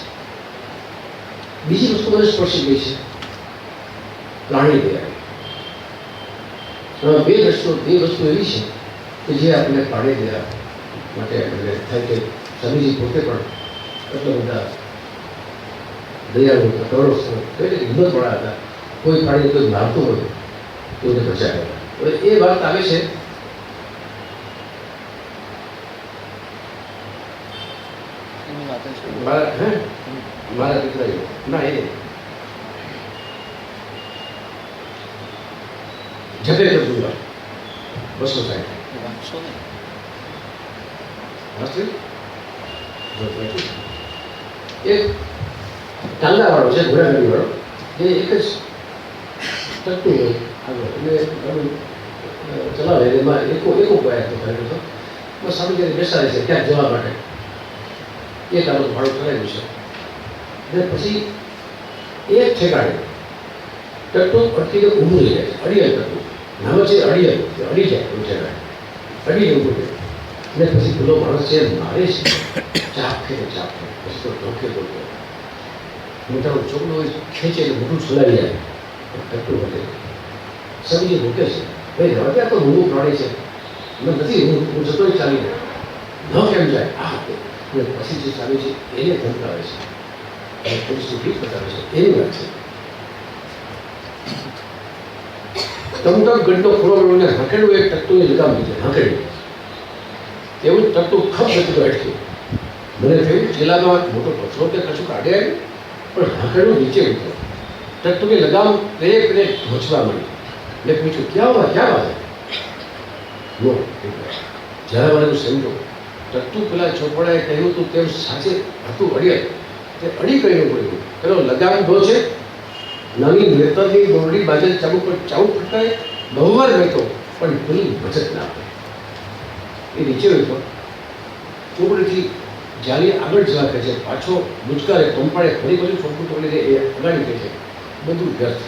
બીજી વસ્તુ મને સ્પર્શી ગઈ છે પ્રાણી દયા. 2 વસ્તુ એવી છે કે જે આપણે પ્રાણી દયા માટે આપણે થાય કે સ્વામીજી પોતે પણ એટલા બધા દયાળુ હતા, કરોડો હિંમતવાળા હતા. કોઈ પ્રાણી કોઈ મારતું હોય તો એને બચાવ્યા. હવે એ વાત આવે છે મારા દીકરાઓ ના એ જતે કર દૂંગા 260 એક ટાંગા વાળો છે, ઘોડાગાડી વાળો, જે એક જ ટકતું હોય આગળ એટલે ચલાવે. એમાં એકો ગયા તો કર્યો હતો. બસ સામે જ્યારે બેસાડે છે ક્યાંક જવા માટે એક આનું ભાડું કરાવ્યું છે. અને પછી એક ઠેકાણે ટકટું અટકીને ઊભું રહી જાય છે. અડિયલ ટકટું નામ છે અડિયલ. અડી જાય એવું ઠેકાણે અડીને ઊભું રહે. અને પછી પેલો માણસ છે મારે છે ચાપ પછી તો ઢોકે મોટાનો ચોકડો ખેંચે એટલે મોટું છોલાવી જાય. ટકટું વધે. સમજી મૂકે છે ભાઈ રવા ત્યાં તો ઊંઘું પ્રાણી છે નથી હું જતો ચાલી જાય ન કેમ જાય આ અને પછી જે ચાલે છે એને ધમકાવે છે, પોલીસની ભીખ બતાવે છે. એની વાત છે. ટમટમ ગઢનો ખોળો મેળવીને હાંકેલું એક ટકટું લગામ લીધે હાંકેલું. એવું જ ટકટું ખપ ગતું અટક્યું. મને થયું ચેલામાં મોટો પથરો કે કશું કાઢે આવ્યું પણ હાંકેલું નીચે ઉતર્યો. ટકટુની લગામ પેરે ઘોંચવા મળી. મેં પૂછ્યું ક્યાં વાત નો જ્યારે મને હું સમજો ટકટું પેલા ચોપડાએ કહ્યું હતું તેમ સાચે હતું અડિયલ. તે અડી કહીને પડ્યું. પેલો લગામ ભો છે નાની નેતરની દોરડી બાજુ ચાબુ ફટકાય બહુ વાર બેઠો પણ પેલી બચત ના આપે. એ નીચે બેઠો ચોપડીથી જાલી આગળ જવા કહે છે, પાછો મુચકારે પંપાળે ફરી બધું ચોખ્ખું તોડીને એ અગાડી કહે છે બધું વ્યર્થ.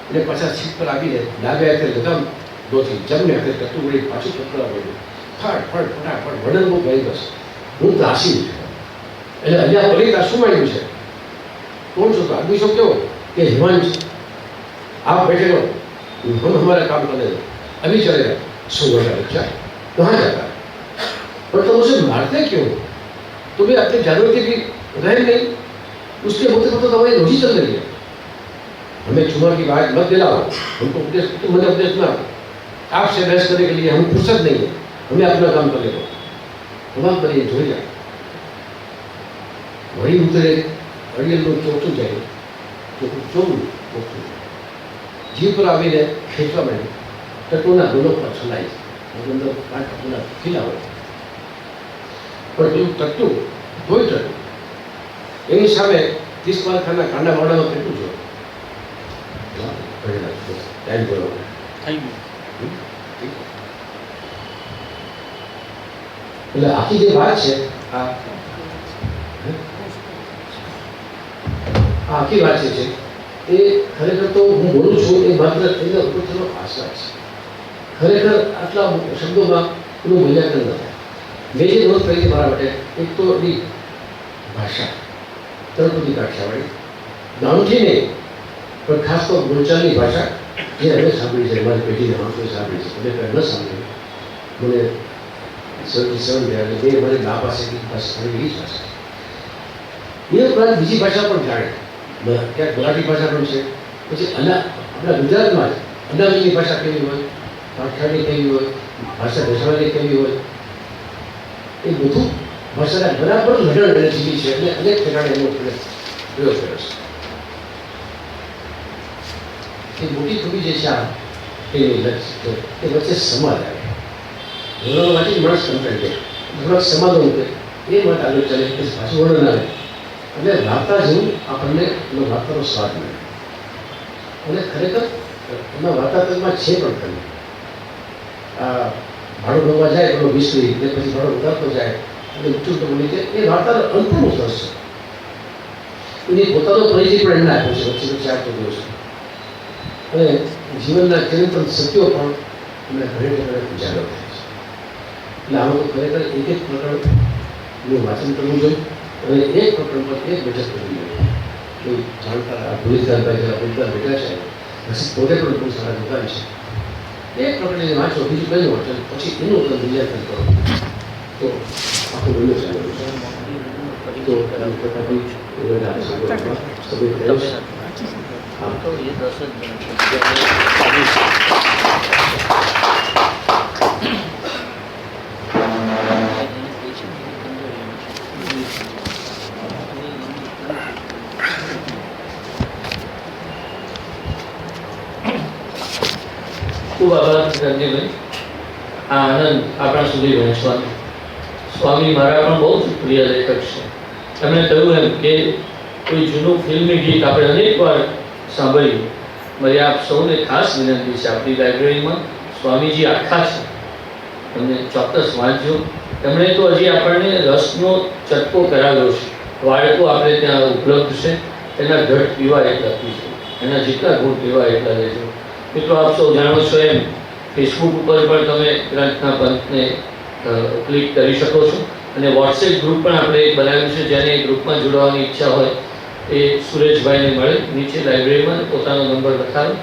એટલે પાછા સીટ પર આવીને ડાબે હાથે લગામ દોથી જમને હાથે ટકટું વળી પાછું પકડવા પડ્યું. ફટાફટ વડન બહુ ગઈ બસ. હું ત્રાસી ઉઠ્યો. એટલે અહીંયા પલિતા શું માંડ્યું છે? કોણ છો? આદમી છો કેવો? कि हिमांश आप बैठे रहो, हम हमारा काम कर रहे, अभी चलेगा 100 का बच्चा कहाँ जाता है, पर तुम उसे मारते क्यों? तुम्हें अपनी जागृति की रह नहीं, उसके होते होते तो हमारी रोजी चल रही है। हमें चुमा की बात मत दिलाओ, हमको उपदेश, तुम मुझे उपदेश ना, आपसे बहस करने के लिए हम फुर्सत नहीं है, हमें अपना काम कर लेगा, તમામ કરીએ જોઈ જાય વળી ઉતરે અડિયલનું ચોખ્ઠું જાય, ચોખ્ખું ચોખ્ખું ચોખ્ખું જીવ પર આવીને ખેંચવા માંડે, ટટુના ગોલો પર છલાય, અંદર કાંઠ ટટુના ખીલા હોય, પણ પેલું ટટ્ટુ કોઈ ટટ્ટુ એની સામે 30 માળખાના કાંડા વાળામાં કેટલું જોયું ટાઈમ બોલો થઈ ગયું. એટલે આખી જે વાત છે આ આખી વાત છે એ ખરેખર તો હું બોલું છું એ માત્ર એના ઉપરનો આશા છે. ખરેખર આટલા શબ્દોમાં એનું મૂલ્યાંકન ન થાય. મેં જે નોંધ કરી છે મારા માટે, એક તો એની ભાષા તળપદી કાઠિયાવાડી, નામથી નહીં પણ ખાસ તો બોલચાલની ભાષા જે અમે સાંભળી છે, મારી પેઢીના માણસોએ સાંભળી છે, અમે કંઈ ન સાંભળ્યું. મને 77 થયા એટલે બે મારી મા પાસેથી સાંભળેલી જ ભાષા. એ ઉપરાંત બીજી ભાષા પણ જાણે, ક્યાંક મરાઠી ભાષા પણ છે, પછી આપણા ગુજરાતમાં જ અનામીની ભાષા કેવી હોય, કાઠિયાવાડી કેવી હોય, ભાષા ભેસાવાની કેવી હોય, એ બધું ભાષાના બરાબર લડણ અને જીવી છે એટલે અનેક ઠેકાણે એનો પ્રયોગ કર્યો છે. એ મોટી થોડી જે છે એની લક્ષ્ય એ વચ્ચે સમાજ આવે, ધોરણમાંથી માણસ કંટાળી જાય, થોડાક સમાજો મૂકે એ માટે આગળ ચાલે, એ પાછું વર્ણન આવે એટલે વાર્તા જેવું આપણને એનો વાર્તાનો સ્વાદ મળે. અને ખરેખર એમાં વાર્તાત્મકમાં છે પણ ખરી. આ ભાડું ભરવા જાય પેલો વિસરી ને પછી ભાડો ઉતારતો જાય અને ઉચ્ચું બની જાય, એ વાર્તાનો અંતનો રસ છે. એની પોતાનો પરિચય પણ એમને આપ્યો છે વચ્ચે વચ્ચે આપતો ગયો છે. અને જીવનના ચરિત્ર સત્યો પણ એમને ઘણી વખત ઉજાગર થાય છે. એટલે આમાં તો ખરેખર એક એક પ્રકરણનું વાંચન કરવું જોઈએ અને એક પ્રકરણ પર એક બેઠક કરવી જોઈએ. કોઈ જાણકાર ભૂલિતભાઈ જરા ભૂલતા બેઠા છે, પછી પોતે પણ બહુ સારા દુકાન છે, એક પ્રકરણને વાંચો, બીજું કંઈ વાંચો, પછી એનું મૂલ્યાંકન કરો તો આખું બન્યું છે. તો આમ તો એ 10 જ મિનિટ. ખૂબ આભાર રંજીભાઈ, આ આનંદ આપણા સુધી વહેંચવાનો. સ્વામી મારા પણ બહુ જ પ્રિય લેખક છે. એમણે કહ્યું એમ કે કોઈ જૂનું ફિલ્મી ગીત આપણે અનેકવાર સાંભળ્યું. મારી આપ સૌને ખાસ વિનંતી છે, આપણી લાઇબ્રેરીમાં સ્વામીજી આખા છે, તમને ચોક્કસ વાંચજો. એમણે તો હજી આપણને રસનો ચટકો કરાવ્યો છે. વાળકો આપણે ત્યાં ઉપલબ્ધ છે, એના ઘટ પીવા એટલા પીશું, એના જેટલા ગુણ પીવા એટલા લેજો. મિત્રો આપ સૌ જાણો છો એમ ફેસબુક ઉપર પણ તમે ગ્રંથના પંથને ક્લિક કરી શકો છો અને વોટ્સએપ ગ્રુપ પણ આપણે એક બનાવ્યું છે. જેને એ ગ્રુપમાં જોડાવાની ઈચ્છા હોય એ સુરેશભાઈને મળે, નીચે લાઇબ્રેરીમાં પોતાનો નંબર લખાવો.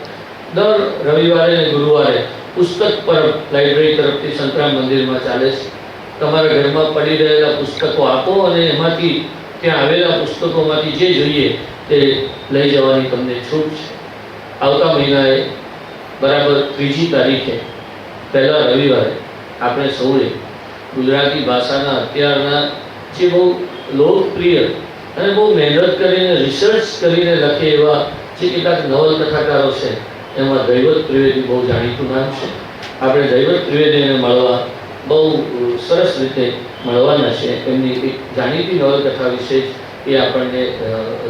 દર રવિવારે અને ગુરુવારે પુસ્તક પરબ લાઇબ્રેરી તરફથી સંતરામ મંદિરમાં ચાલે છે. તમારા ઘરમાં પડી રહેલા પુસ્તકો આપો અને એમાંથી ત્યાં આવેલા પુસ્તકોમાંથી જે જોઈએ તે લઈ જવાની તમને છૂટ છે. આવતા મહિનાએ બરાબર 3જી તારીખે પહેલા રવિવારે આપણે સૌએ ગુજરાતી ભાષાના અત્યારના જે બહુ લોકપ્રિય અને બહુ મહેનત કરીને રિસર્ચ કરીને લખે એવા જે કેટલાક નવલકથાકારો છે, એમાં દૈવત ત્રિવેદી બહુ જાણીતું નામ છે. આપણે દૈવત ત્રિવેદીને મળવા બહુ સરસ રીતે મળવાના છે. એમની એક જાણીતી નવલકથા વિશે એ આપણને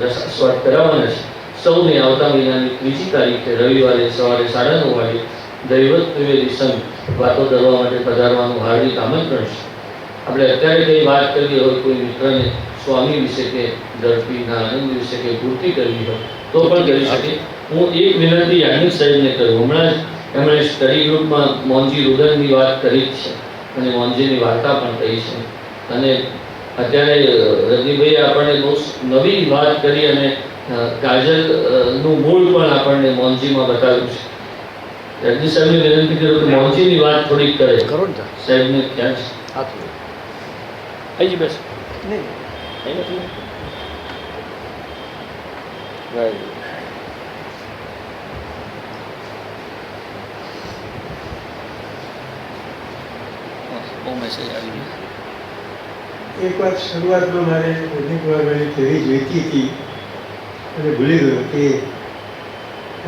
રસાસ્વાદ કરાવવાના છે. સૌને આવતા મહિનાની 3જી તારીખે રવિવારે સવારે 9:30 વાગે દૈવત ત્રિવેદી સંઘ વાતો કરવા માટે પધારવાનું હાર્દિક આમંત્રણ છે. આપણે અત્યારે કંઈ વાત કરવી હોય, કોઈ મિત્રને સ્વામી વિશે કે ઝડપીના આનંદ વિશે કે પૂર્તિ કરવી હોય તો પણ કરી શકે. હું એક વિનંતી યાજ્ઞિક સાહેબને કરું. હમણાં જ એમણે સ્ટડી ગ્રુપમાં મોંજી રુદનની વાત કરી જ છે અને મોંજીની વાર્તા પણ કહી છે. અને અત્યારે રજનીભાઈએ આપણને બહુ નવી વાત કરી અને કાજલનું મૂળ પણ આપણને મોંજીમાં બતાવ્યું છે. જગદીશ સાહેબને વિનંતી કરું કે મોંજીની વાત થોડીક કરે. કરો ને સાહેબને ક્યાં છે? હાથ અહીં બેસ. નહીં અહીં નથી. Right. બહુ મેસેજ આવી ગયો. એક વાત શરૂઆતમાં મારે અનેક વાર મારી થેરી જોઈતી હતી અને ભૂલી ગયો કે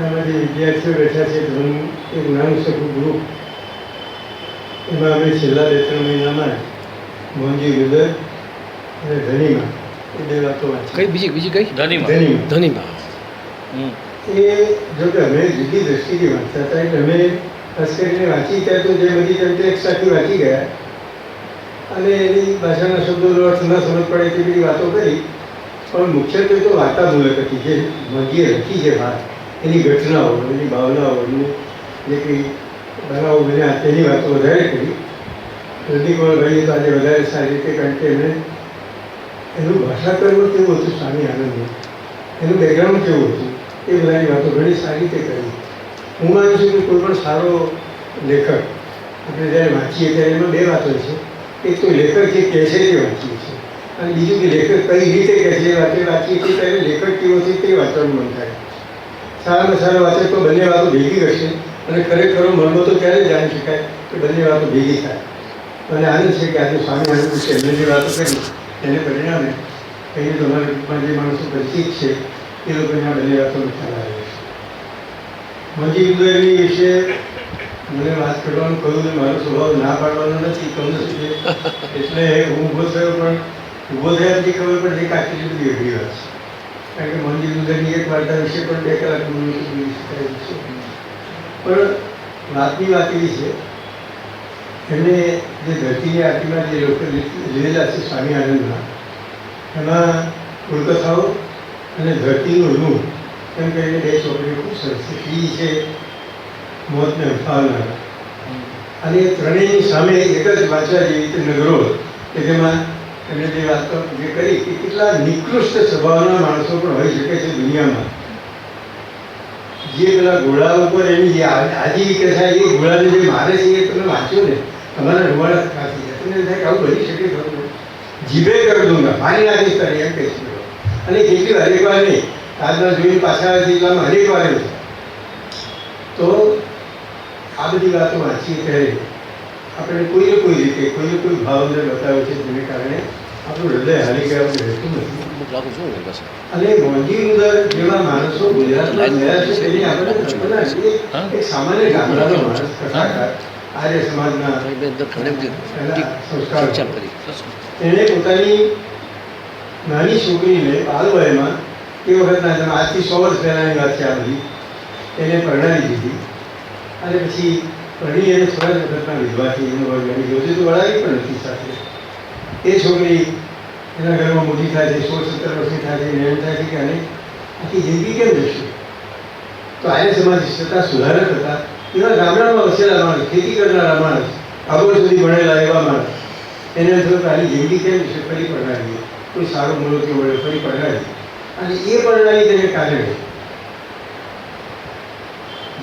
આમાં જે વિદ્યાર્થીઓ બેઠા છે ધોરણ એક નાનું સખું ગ્રુપ એમાં અમે છેલ્લા 2-3 મહિનામાં મોંજી રુદર અને ધનીમાં એ 2 વાતો વાંચી. કઈ બીજી કઈ ધનીમાં. ધનીમાં હમ. એ જો કે અમે જુદી દ્રષ્ટિથી વાંચતા હતા એટલે અમે ખાસ કરીને વાંચી ત્યાં તો જે બધી તેમ એક સાથે વાંચી ગયા અને એની ભાષાના શબ્દોનો અર્થ ન સમજ પડે તે બધી વાતો કરી, પણ મુખ્યત્વે તો વાર્તામૂલક હતી. જે મંગીએ લખી છે વાત, એની ઘટનાઓ, એની ભાવનાઓ, એનું જે કંઈ બનાવો બન્યા તેની વાતો વધારે કરી. રતિકમલભાઈએ તો આજે વધારે સારી રીતે, કારણ કે એમણે એનું ભાષાકર્મ કેવું હતું સ્વામી આનંદનું, એનું બેકગ્રાઉન્ડ કેવું હતું, એ બધાની વાતો ઘણી સારી રીતે કરી. હું માનું છું કે કોઈ પણ સારો લેખક આપણે જ્યારે વાંચીએ ત્યારે એમાં 2 વાતો છે. એક તો લેખક જે કહે છે તે વાંચીએ છીએ, અને બીજું કે લેખક કઈ રીતે કહે છે એ વાંચીએ છીએ ત્યારે લેખક કેવો છે તે વાંચવાનું મન થાય. સારામાં સારા વાચક તો બંને વાતો ભેગી કરશે અને ખરેખર મનમાં તો ત્યારે જાણી શકાય કે બંને વાતો ભેગી થાય. મને આનંદ છે કે આજે સ્વામી આનંદ છે એમને જે વાતો કરી એને પરિણામે કંઈ તમારા ગ્રુપમાં જે માણસો પરિચિત છે એ લોકોને આ બંને વાતોનો ખ્યાલ આવે છે. મંજી રુદરની વિશે મને વાત કરવાનું કહ્યું ને મારો સ્વભાવ ના પાડવાનો નથી, કહું છું કે એટલે હું ઊભો થયો, પણ ઊભો થયા પછી ખબર પડે કે આટલી બધી અઘરી વાત છે. કારણ કે મંજી રુદરની એક વાર્તા વિશે પણ 2 કલાક બોલી શકાય છે. પણ વાતની વાત એવી છે, એમણે જે ધરતીની આરતીમાં જે લોકો લીધેલા છે સ્વામી આનંદના, એમાં કુલકથાઓ અને ધરતીનું ઋણ એમ કહીને 2 ચોપડીઓ ખૂબ સરસ છે. ઈ છે મોતને હંફાવનાર, અને એ ત્રણેયની સામે એક જ વાંચવા જેવી રીતે નગરોળ, કે જેમાં એમણે જે વાતો જે કરી કે કેટલા નિકૃષ્ટ સ્વભાવના માણસો પણ હોઈ શકે છે દુનિયામાં. જે પેલા ઘોડા ઉપર એની જે આજીવિકા થાય, એ ઘોડાને જે મારે છે એ તમે વાંચ્યો ને તમારા રૂવાડા ખાતી જાય, તમને થાય કે આવું બની શકે ખરું? જીભે કરી દઉંગા, મારી નાખીશ તારે, એમ કહે છે. અને કેટલી હરેક વાર નહીં, આજના જોઈને પાછા આવે છે એટલામાં હરેક વાર એવું. તો આ બધી વાતો વાંચીએ ત્યારે આપણે કોઈને કોઈ રીતે કોઈને કોઈ ભાવને બતાવે છે, જેને કારણે આપણું હૃદય હારી ગયા રહેતું નથી. અને મોંજી રુદર જેવા માણસો ગુજરાતમાં ગયા છે તેની આપણે કલ્પના છે. એક સામાન્ય ગામડાનો માણસ, કથાકાર, આર્ય સમાજના સંસ્કાર, એણે પોતાની નાની છોકરીને બાલવયમાં, એ વખતના આજથી 100 વર્ષ પહેલાંની વાત છે આ બધી, એને પરણાવી દીધી. અને પછી પરણી એને થોડા જ વખતના વિધવાથી એનો વર્ગ બની ગયો છે, તો વળાવી પણ નથી સાથે. એ છોકરી એના ઘરમાં મોટી થાય છે, 16-17 વર્ષની થાય છે, એમ થાય છે કે આને આખી જિંદગી કેમ જશે? તો આર્ય સમાજ છતાં સુધારક હતા, એવા ગામડામાં વસેલા માણસ, ખેતી કરનારા માણસ, આગળ સુધી ભણેલા એવા માણસ, એને થયું કે આની જિંદગી કેમ જશે? ફરી પરણાવીએ, કોઈ સારો મૂળો કે વળે ફરી પરણાવી. અને એ પરણાવી તેને કારણે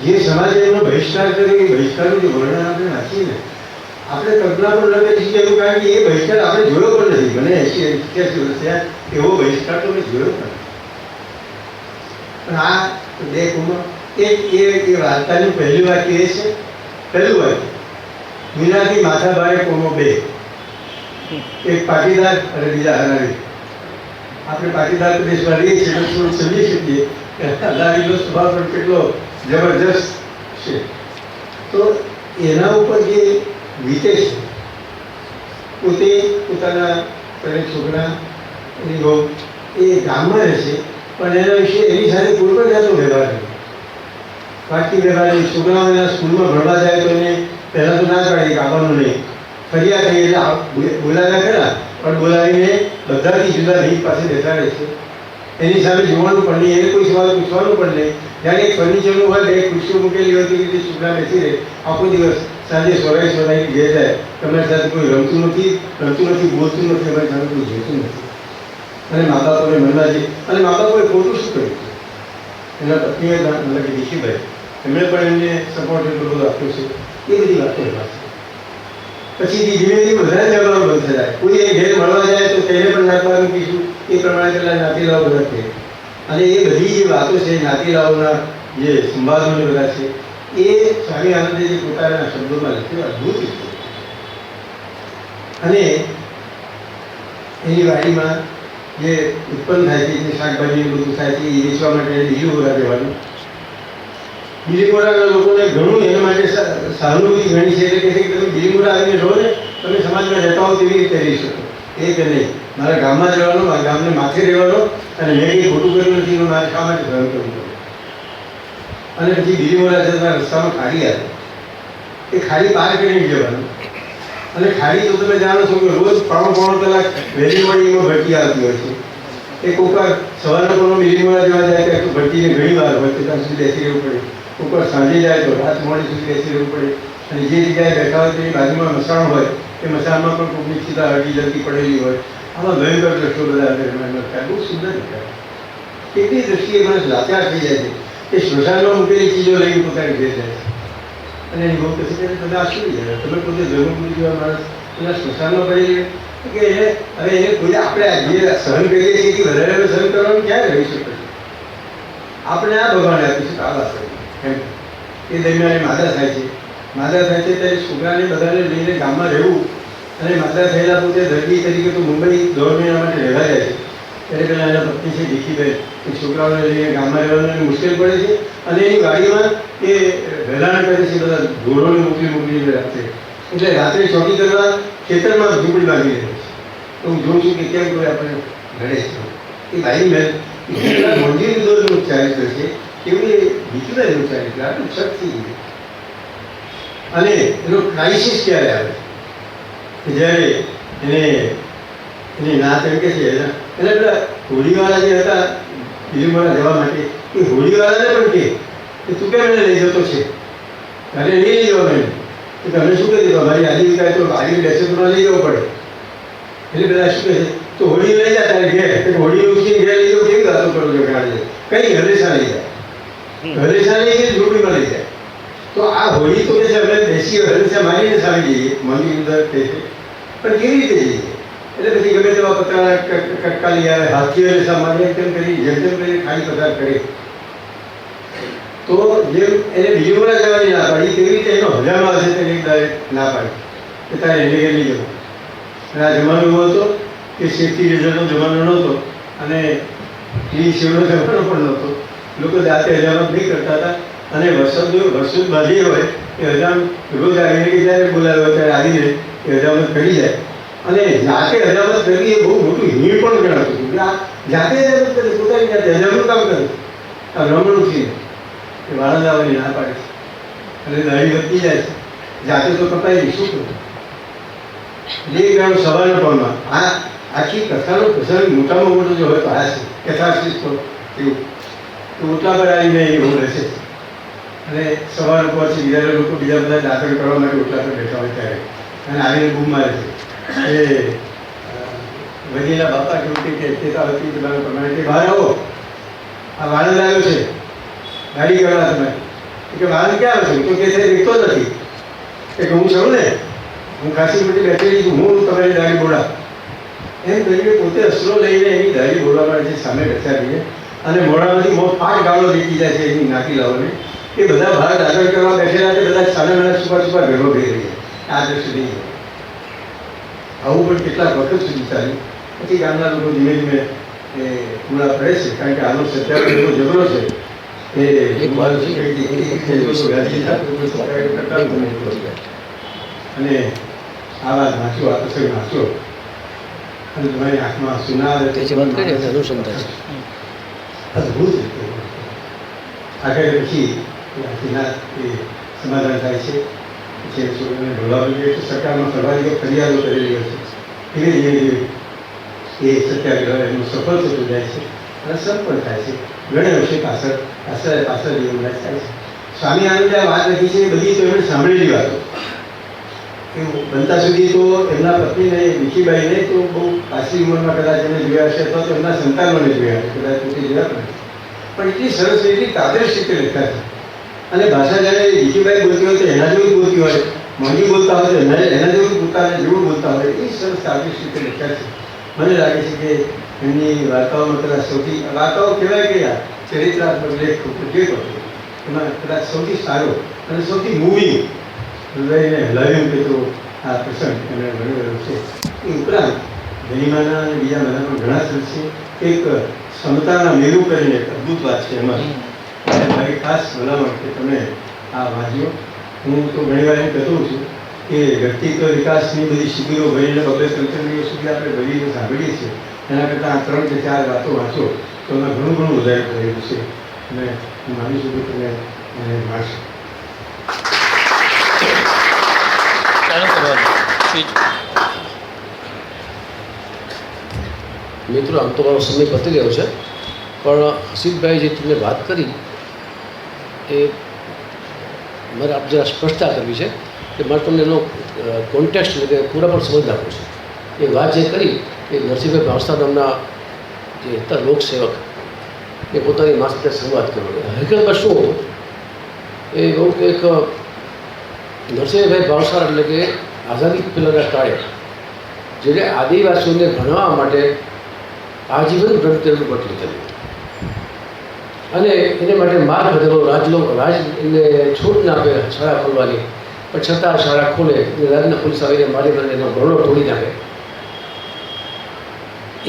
જે સમાજે એનો બહિષ્કાર કર્યો, એ બહિષ્કારનું જે વર્ણન આપણે વાંચીએ ને, આપણે કલ્પના પણ ન કરી શકીએ એવું, કારણ કે એ બહિષ્કાર આપણે જોયો પણ નથી. મને 80-85 વર્ષ થયા, એવો બહિષ્કાર તો મેં જોયો પણ. પણ આ 2 કુમો, એક એ વાર્તાનું પહેલું વાક્ય એ છે, પહેલું વાક્ય, મીનાથી માથા બારે કોમો 2, એક પાટીદાર અને બીજા હરારી. આપણે પાટીદાર પ્રદેશમાં રહીએ છીએ તો થોડું સમજી શકીએ કે હરારીનો સ્વભાવ પણ કેટલો જબરજસ્ત છે. તો એના ઉપર જે વીતે છે, પોતે પોતાના છોકરા એની બહુ એ ગામમાં રહે છે, પણ એના વિશે એની સાથે કોઈ પણ જાતનો વ્યવહાર નહીં. બાકી વ્યવહાર નહીં. છોકરાઓ એના સ્કૂલમાં ભણવા જાય તો એને પહેલાં તો ના પાડી આવવાનું નહીં, ફરિયાદ થઈ એટલે બોલાવ્યા ખરા, પણ બોલાવીને બધાથી જુદા રીત પાસે બેસાડે છે. એની સામે જોવાનું પણ નહીં, એને કોઈ સવાલ પૂછવાનું પણ નહીં. જ્યારે એક ફર્નિચરનું હોય, 2 ખુરશીઓ મૂકેલી હોય, તે છોકરા બેસી રહે આખો દિવસ, સાંજે સોરાઈ ઘેર જાય, તમારી સાથે કોઈ રમતું નથી, બોલતું નથી, અમારી સામે કોઈ જોતું નથી. અને મા બાપોને મનમાં જે અને મા બાપોએ ખોટું શું કર્યું છે એના પત્નીએ મતલબ કે દીકરીભાઈ એમણે પણ એમને સપોર્ટ એટલું બધું આપ્યું છે એ બધી વાતો એમાં છે. પછી ધીમે ધીમે બધા જવાનું બંધ થઈ જાય. કોઈ એ ઘેર મળવા જાય તો તેને પણ નાખવાનું કીધું એ પ્રમાણે પેલા નાતીલાઓ બધા કહે અને એ બધી જે વાતો છે નાતીલાઓના જે સંવાદોને બધા છે એ સ્વામી આનંદજી પોતાના શબ્દોમાં લખ્યું અદ્ભુત રીતે. અને એની વાડીમાં જે ઉત્પન્ન થાય છે જે શાકભાજી બધું થાય છે એ વેચવા માટે બીલીમોરા જવાનું. બીલીમોરાના લોકોને ઘણું એના માટે સહાનુભૂતિ ઘણી છે એટલે કે તમે બીલીમોરા આવીને રહો ને તમે સમાજમાં રહેતા હો તેવી રીતે રહી શકો. એ કે નહીં મારા ગામમાં જ રહેવાનો, મારા ગામને માથે રહેવાનો અને મેં કંઈ ખોટું કર્યું નથી એનું મારે શા માટે સહન કરવું પડે. અને પછી બીલીમોરા જતા રસ્તામાં ખાડી આવે એ ખાડી પાર કરીને જવાનું. અને ખાડી તો તમે જાણો છો કે રોજ 3-3 કલાક વહેલી મોડીમાં ભરતી આવતી હોય છે. એ કોઈક વાર સવારના પણ બીલીમોરા જવા જાય તો ભરતીને ઘણી વાર હોય ત્યાં સુધી બેસી રહેવું પડે. કોઈક વાર સાંજે જાય તો રાત મોડી સુધી બેસી રહેવું પડે. અને જે જગ્યાએ બેઠા હોય તેની બાજુમાં મસાણ હોય એ મસાણમાં પણ કોઈકની સીધા હળવી જલ્દી પડેલી હોય. આમાં ભયંકર દ્રશ્યો બધા બહુ સુંદર દેખાય. કેટલી દ્રષ્ટિએ માણસ લાચાર થઈ જાય છે કે શ્મશાનમાં મૂકેલી ચીજો લઈને પોતાની ઘેર જાય છે. અને એની બહુ કહે છે તમે આ શું જાય તમે પોતે જન્મપુરી જેવા માણસ એના શ્મશાનમાં પડી કે એને હવે એને કોઈ આપણે જે સહન કરીએ છીએ કે વધારે સહન કરવાનું ક્યાં રહી શકે છે. આપણે આ ભગવાને આપીશું આવા એમ એ દરમિયાન માદા થાય છે. માદા થાય છે ત્યારે છોકરાને બધાને લઈને ગામમાં રહેવું અને માદા થયેલા પોતે દર્દી તરીકે તો મુંબઈ 10 મહિના માટે રહેવા જાય છે. ત્યારે પહેલાં એના પત્ની છે દીકરીબેન એ છોકરાઓને લઈને ગામમાં રહેવાનું મુશ્કેલ પડે છે. અને એની વાડીમાં એ વહેલાણ કરે છે બધા ઢોરોને મોકલીને રાખે. એટલે રાત્રે ચોકી કરવા ખેતરમાં ઝૂંપડી બાંધી રહે છે. તો હું જોઉં છું કે કેમ કોઈ આપણે ઘડે છે એ ભાઈ મેં કેટલા મંદિર દોરનું ચારિત્ર છે કેવું એ દીકરીનું ચારિત્ર આટલું શક્તિ. અને એનો ક્રાઇસિસ ક્યારે આવે કે જ્યારે એની નાત એમ કે છે એના પેલા હોળીવાળા જે હતા બીલીમોરા જવા માટે એ હોળીવાળાને પણ કે તું કેમ એને લઈ જતો છે અરે નહીં લઈ જવા મેં તો તમે શું કહી દીધું અમારી આજીવિકા તો ગાડી બેસે તો લઈ જવું પડે. એટલે બધા શું કહે છે તો હોળી લઈ જાય તારે ઘેર હોળી ઉઠીને ઘેર લઈ જવું કેવી વાતો કરો છો ગાડી કઈ હરેસા લઈ જાય હરેસા લઈ જાય ઝૂંપડીમાં લઈ જાય. તો આ હોળી તો કે છે અમે બેસી હરેસા મારીને સારી જઈએ મંદિર અંદર કહે છે પણ કેવી રીતે જઈએ. એટલે પછી ગમે તેવા પતરાના કટકા લઈ આવે હાથથી હરેસા મારી તેમ કરી જેમ તેમ કરીને ખાલી પસાર કરે. તો જેમ એને બીલીમોરા જવાની ના પાડી તેવી રીતે એનો હજામાં હશે તેને ના પાડી કે તારે એને ઘેર લઈ જવું. અને આ જમાનો એવો હતો કે સેફ્ટી રેઝરનો જમાનો નહોતો અને એ શિવનો જમાનો પણ નહોતો. લોકો જાતે હજામત નહીં કરતા હતા અને વર્ષો બાંધી હોય એ હજામ રોજ આવીને કે જ્યારે બોલાવ્યો ત્યારે આવીને એ હજામત કરી જાય. અને જાતે હજામત કરવી એ બહુ મોટું હિણ પણ ગણાતું હતું કે આ જાતે હજામત કરે પોતાની જાતે હજામનું કામ કરે. આ રમણું છે એ વાળંદ આવવાની ના પાડે છે અને દાઢી વધતી જાય છે. જાતે તો કપાઈ શું કરું. બે ગ્રામ સવારના પરમાં આ આખી કથાનો પ્રસંગ મોટામાં મોટો જો હોય તો આ છે કથાશીષ તો એવું તો ઓટલા પર આવીને એવું રહેશે. અને સવાર ઉપરથી બીજા લોકો બીજા બધા દાખલ કરવા માટે ઓટલા પર બેઠા હોય ત્યારે અને આવીને બૂમ મારે છે એ વજીના બાપા કેવું કે કહેતા હતી પ્રમાણે કે બહાર આવો આ વાળંદ આવ્યો છે ગાડી કરવા તમે કે વાળંદ ક્યાં આવે છે તો કે છે રીતો નથી કે હું છું ને હું ખાસી મોટી બેઠેલી છું હું તમારી દાઢી બોલા એમ કરીને પોતે અસરો લઈને એની દાઢી બોલવા માટે છે સામે બેઠા રહીએ અને મોઢામાંથી મોં 5 ગાળો દેખી જાય છે એની નાખી લાવોને એ બધા બહાર દાખલ કરવા બેઠેલા છે બધા સામે મને છુપા ભેગો થઈ રહી આ દ્રશ્ય નહીં. આવું પણ કેટલાક વખત સુધી ચાલ્યું. પછી ગામના લોકો ધીમે ધીમે એ પૂરા પડે છે કારણ કે આનો સત્યાગ્રહ એવો જબરો છે અને આ વાત વાંચ્યો આ પ્રસંગ વાંચ્યો અને તમારી આંખમાં સુનાર અદભુત રીતે આગળ પછી એ સમાધાન થાય છે. પછી છોકરાને ઢોલાવી જોઈએ તો સરકારમાં ફરવાની ફરિયાદો કરેલી હોય છે ધીરે ધીરે એ સત્યાગ્રહ એનું સફળ થતું જાય છે અને સફળ થાય છે. ઘણા વર્ષે પાછળ એવું થાય છે. સ્વામી આનંદે આ વાત લખી છે બધી તો એમણે સાંભળેલી વાતો એવું બનતા સુધી તો એમના પત્નીને વિકીબાઈને તો બહુ પાછી ઉંમરમાં કદાચ એને જોયા હશે અથવા તો એમના સંતાનોને જોયા હશે કદાચ પોતે જોયા પણ એટલી સરસ એટલી તાદર્શ રીતે લખ્યા છે. અને ભાષા જ્યારે વિકીબાઈ બોલતી હોય તો એના જેવું બોલતી હોય, મોંઘી બોલતા હોય તો એના જેવું પોતાને જેવું બોલતા હોય એ સરસ તાદર્શ રીતે લખ્યા છે. મને લાગે છે કે એમની વાર્તાઓમાં કદાચ સૌથી વાર્તાઓ કહેવાય કે ચરિત્રાત્મક લેખ જે હતો એમાં કદાચ સૌથી સારો અને સૌથી મૂવિંગ હૃદયને હલાવ્યું કે તો આ પ્રસંગ એને વર્ણવેલો છે. એ ઉપરાંત ગરિમાના અને બીજા બધા પણ ઘણા સરસ છે. એક ક્ષમતાના મેળું કરીને એક અદ્ભુત વાત છે એમાં મારી ખાસ ભલામણ કે તમે આ વાંચ્યો. હું તો ઘણી વાર એમ કહેતો છું કે વ્યક્તિત્વ વિકાસની બધી શિબિરો ભરીને 2-3 દિવસ સુધી આપણે ભરીને સાંભળીએ છીએ એના કરતાં 3 કે 4 વાતો વાંચો તો એમાં ઘણું ઘણું વધારે કરેલું છે અને હું માનું છું કે તમે એને માણશો. મિત્રો, આમ તો મારો સમય પતી રહ્યો છે પણ હસીબભાઈ જે તમને વાત કરી એ મારે આપ જરા સ્પષ્ટતા કરવી છે કે મારે તમને એનો કોન્ટેક્સ્ટ એટલે કે પૂરા પણ સમજ આપવું છે. એ વાત જે કરી એ નરસિંહભાઈ ભાવસા નામના જે હતા લોકસેવક એ પોતાની મા સાથે સંવાદ કર્યો. હકીકતમાં શું હતું એ કહું કે એક નરસિંહભાઈ ભાવસાર એટલે કે આઝાદી પહેલાંના કાળે જેને આદિવાસીઓને ભણવા માટે આજીવન બ્રહ્મચર્યનું વ્રત લીધેલું અને એને માટે માર્ગ બધેલો રાજ એને છૂટ ના આપે શાળા ખોલવાની પણ છતાં શાળા ખોલે એટલે રાજના પોલીસ આવીને મારી મને એનો ગળો તોડી નાખે.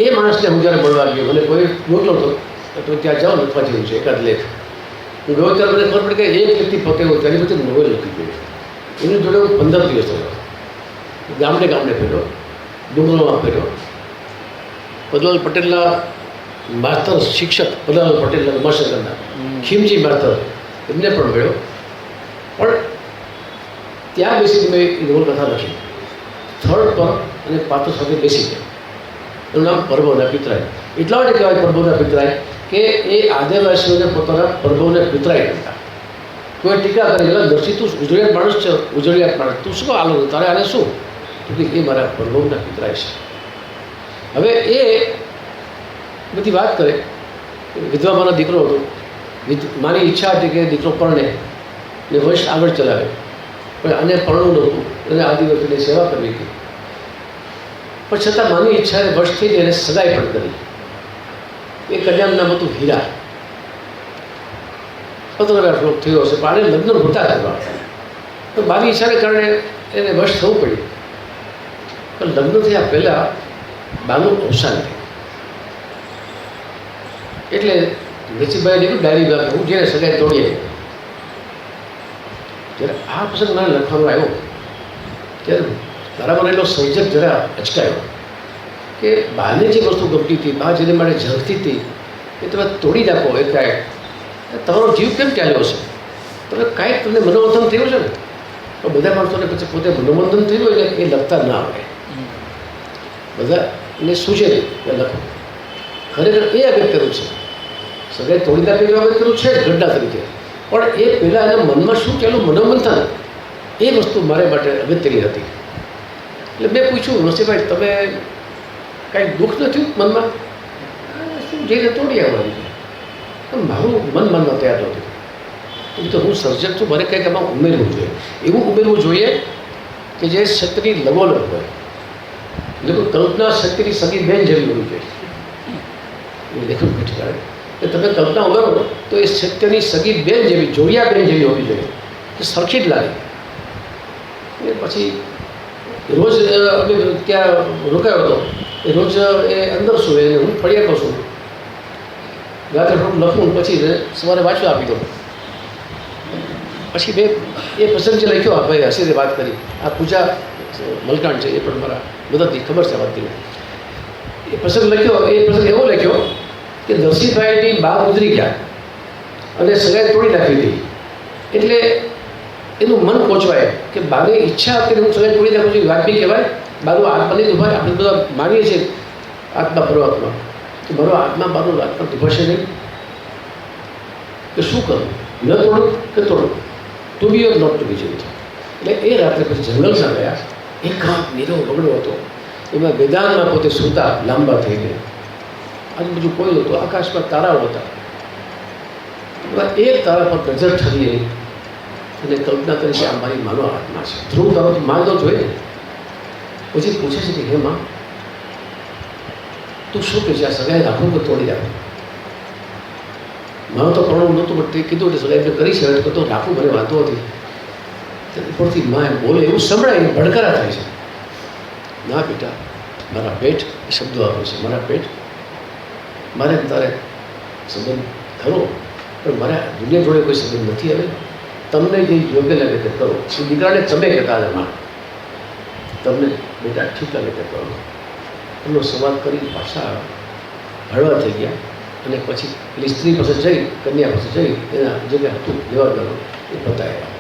એ માણસને હું જ્યારે મળવા ગયો મને કોઈ મોકલો તો ત્યાં જાઓ લખવા જેવું છે એકાદ લેખ. હું ગયો ત્યારે મને ખબર પડી કે એક વ્યક્તિ પોતે હું તેની પછી નોવેલ લખી ગયો. એની જોડે હું 15 દિવસ થયો. ગામડે ફેર્યો, ડુંગરોમાં ફેર્યો. પદલાલ પટેલના માસ્તર શિક્ષક પદલાલ પટેલના ઉમાશંકરના ખીમજી માસ્તર એમને પણ મળ્યો. પણ ત્યાં બેસીને મેં એ નવલકથા લખી. થર્ડ પર અને પાત્ર સાથે બેસી ગયા. એનું નામ પરભવના પિતરાય. એટલા માટે કહેવાય પરભવના પિતરાય કે એ આદિવાસીઓને પોતાના પરભવને પિતરાય કરતા. કોઈ ટીકા કરી એટલે નરસિંહ તું ઉજળિયાત માણસ છે, ઉજળિયાત માણસ તું શું આલો તારે આને શું તો કે એ મારા પરભવના પિતરાય છે. હવે એ બધી વાત કરે. વિધવા મારો દીકરો હતો. મારી ઈચ્છા હતી કે દીકરો પરણે ને વંશ આગળ ચલાવે પણ આને પરણવું નહોતું. એને આદિવાસીની સેવા કરવી હતી પણ છતાં માની ઈચ્છાએ વશ થઈ એને સગાઈ પણ કરી. એ કન્યાનું નામ હતું હીરા. 15 શ્લોક થયો હશે પણ આને લગ્ન નહોતા કરવા તો મારી ઈચ્છાને કારણે એને વશ થવું પડ્યું. પણ લગ્ન થયા પહેલાં બાનું અવસાન થયું. એટલે નરસિંહભાઈએ લીધું ડાયરી ભાગ હું જેને સગાઈ તોડીએ. જ્યારે આ પ્રસંગ મને લખવાનો આવ્યો ત્યારે મારામાં રહેલો સર્જક જરા અચકાયો કે બાને જે વસ્તુ ગમતી હતી, બા જેને માટે ઝળકતી હતી એ તમે તોડી નાખો. એ કાંઈ તમારો જીવ કેમ ચાલ્યો હશે? તમે કાંઈક તમને મનોમંથન થયું છે ને તો બધા માણસોને પછી પોતે મનોમંથન થયું હોય ને એ લખતા ના આવે. બધાને સૂચે એ લખો. ખરેખર એ અગત્યનું છે. સગાઈ તોડી નાખે એવું અગત્યનું છે ઘટના તરીકે પણ એ પહેલાં એના મનમાં શું ચાલ્યું મનોમંથન એ વસ્તુ મારે માટે અગત્યની હતી. એટલે મેં પૂછ્યું નરસિંહભાઈ તમે કાંઈ દુઃખ નથી મનમાં? શું જઈને તોડી આવવાની પણ મારું મન માનવા તૈયાર નહોતું. એમ તો હું સર્જક છું, મારે કંઈક એમાં ઉમેરવું જોઈએ. એવું ઉમેરવું જોઈએ કે જે સત્યની લગોલગ હોય. એટલે કલ્પના સત્યની સગી બેન જેવી હોવી જોઈએ. એ લેખક ઠેકાણે કે તમે કલ્પના ઉમેરો તો એ સત્યની સગી બેન જેવી જોડિયા બેન જેવી હોવી જોઈએ કે સરખી જ લાગે. એ પછી રોજ અમે ત્યાં રોકાયો હતો એ રોજ એ અંદર શું એને હું ફળિયાતો છું રાત્રે થોડું લખું પછી સવારે વાંચવા આપી દઉં. પછી મેં એ પ્રસંગ જે લખ્યો ભાઈ હસીને વાત કરી આ પૂજા મલકાણ છે એ પણ મારા મદદથી ખબર છે વાતથી. એ પ્રસંગ લખ્યો એ પ્રસંગ એવો લખ્યો કે નરસિંહભાઈની બા ગુજરી ગયા અને સગાઈ તોડી નાખી હતી. એટલે એનું મન કોચવાય કે બાની ઈચ્છા હતી હું સગાઈ તોડી નાખું છું વાત બી કહેવાય. બાનું આત્મા નહીં દુભાય. આપણે બધા માનીએ છીએ આત્મા પરમાત્મા કે મારો આત્મા બાનું આત્મા દુભાશે નહીં કે શું કરું? ન તોડું કે તોડું? To be or not to be જેવું. એટલે એ રાત્રે પછી જંગલમાં ગયા. એકાંત નીરવ વગડો હતો. એમાં મેદાનમાં પોતે સૂતા લાંબા થઈ ગયા. આજુબાજુ કોઈ નહોતું, આકાશમાં તારાઓ હતા. એમાં એક તારા પર નજર ઠરી અને કલ્પના કરી કે આ મારી માનો આત્મા છે. ધ્રુવ તારો તો માં તો જોઈએ ને. પછી પૂછે છે કે હે માં, તું શું કહે છે? આ સગાઈ રાખું કે તોડી રાખું? મારો તો પ્રણવ નહોતું, પણ તે કીધું એટલે સગાઈ મેં કરી છે, તો રાખું મને વાંધો હતી. ઉપરથી માં એમ બોલે એવું સંભળાય, ભડકારા થાય છે. ના બેટા, મારા પેટ એ શબ્દો આવે છે. મારા પેટ, મારે તારે સંબંધ ખરો, પણ મારે દુનિયા જોડે કોઈ સંબંધ નથી. હવે તમને જે યોગ્ય લાગે તે કરો. એ દીકરાને તમે કહેતા હતા માં, તમને બેટા ઠીક લાગે તે કરો. એમનો સંવાદ કરી પાછા હળવા થઈ ગયા. અને પછી પેલી સ્ત્રી પાસે જઈ, કન્યા પાસે જઈ, એના જે કંઈ હતું લેવા એ બતાવ્યા.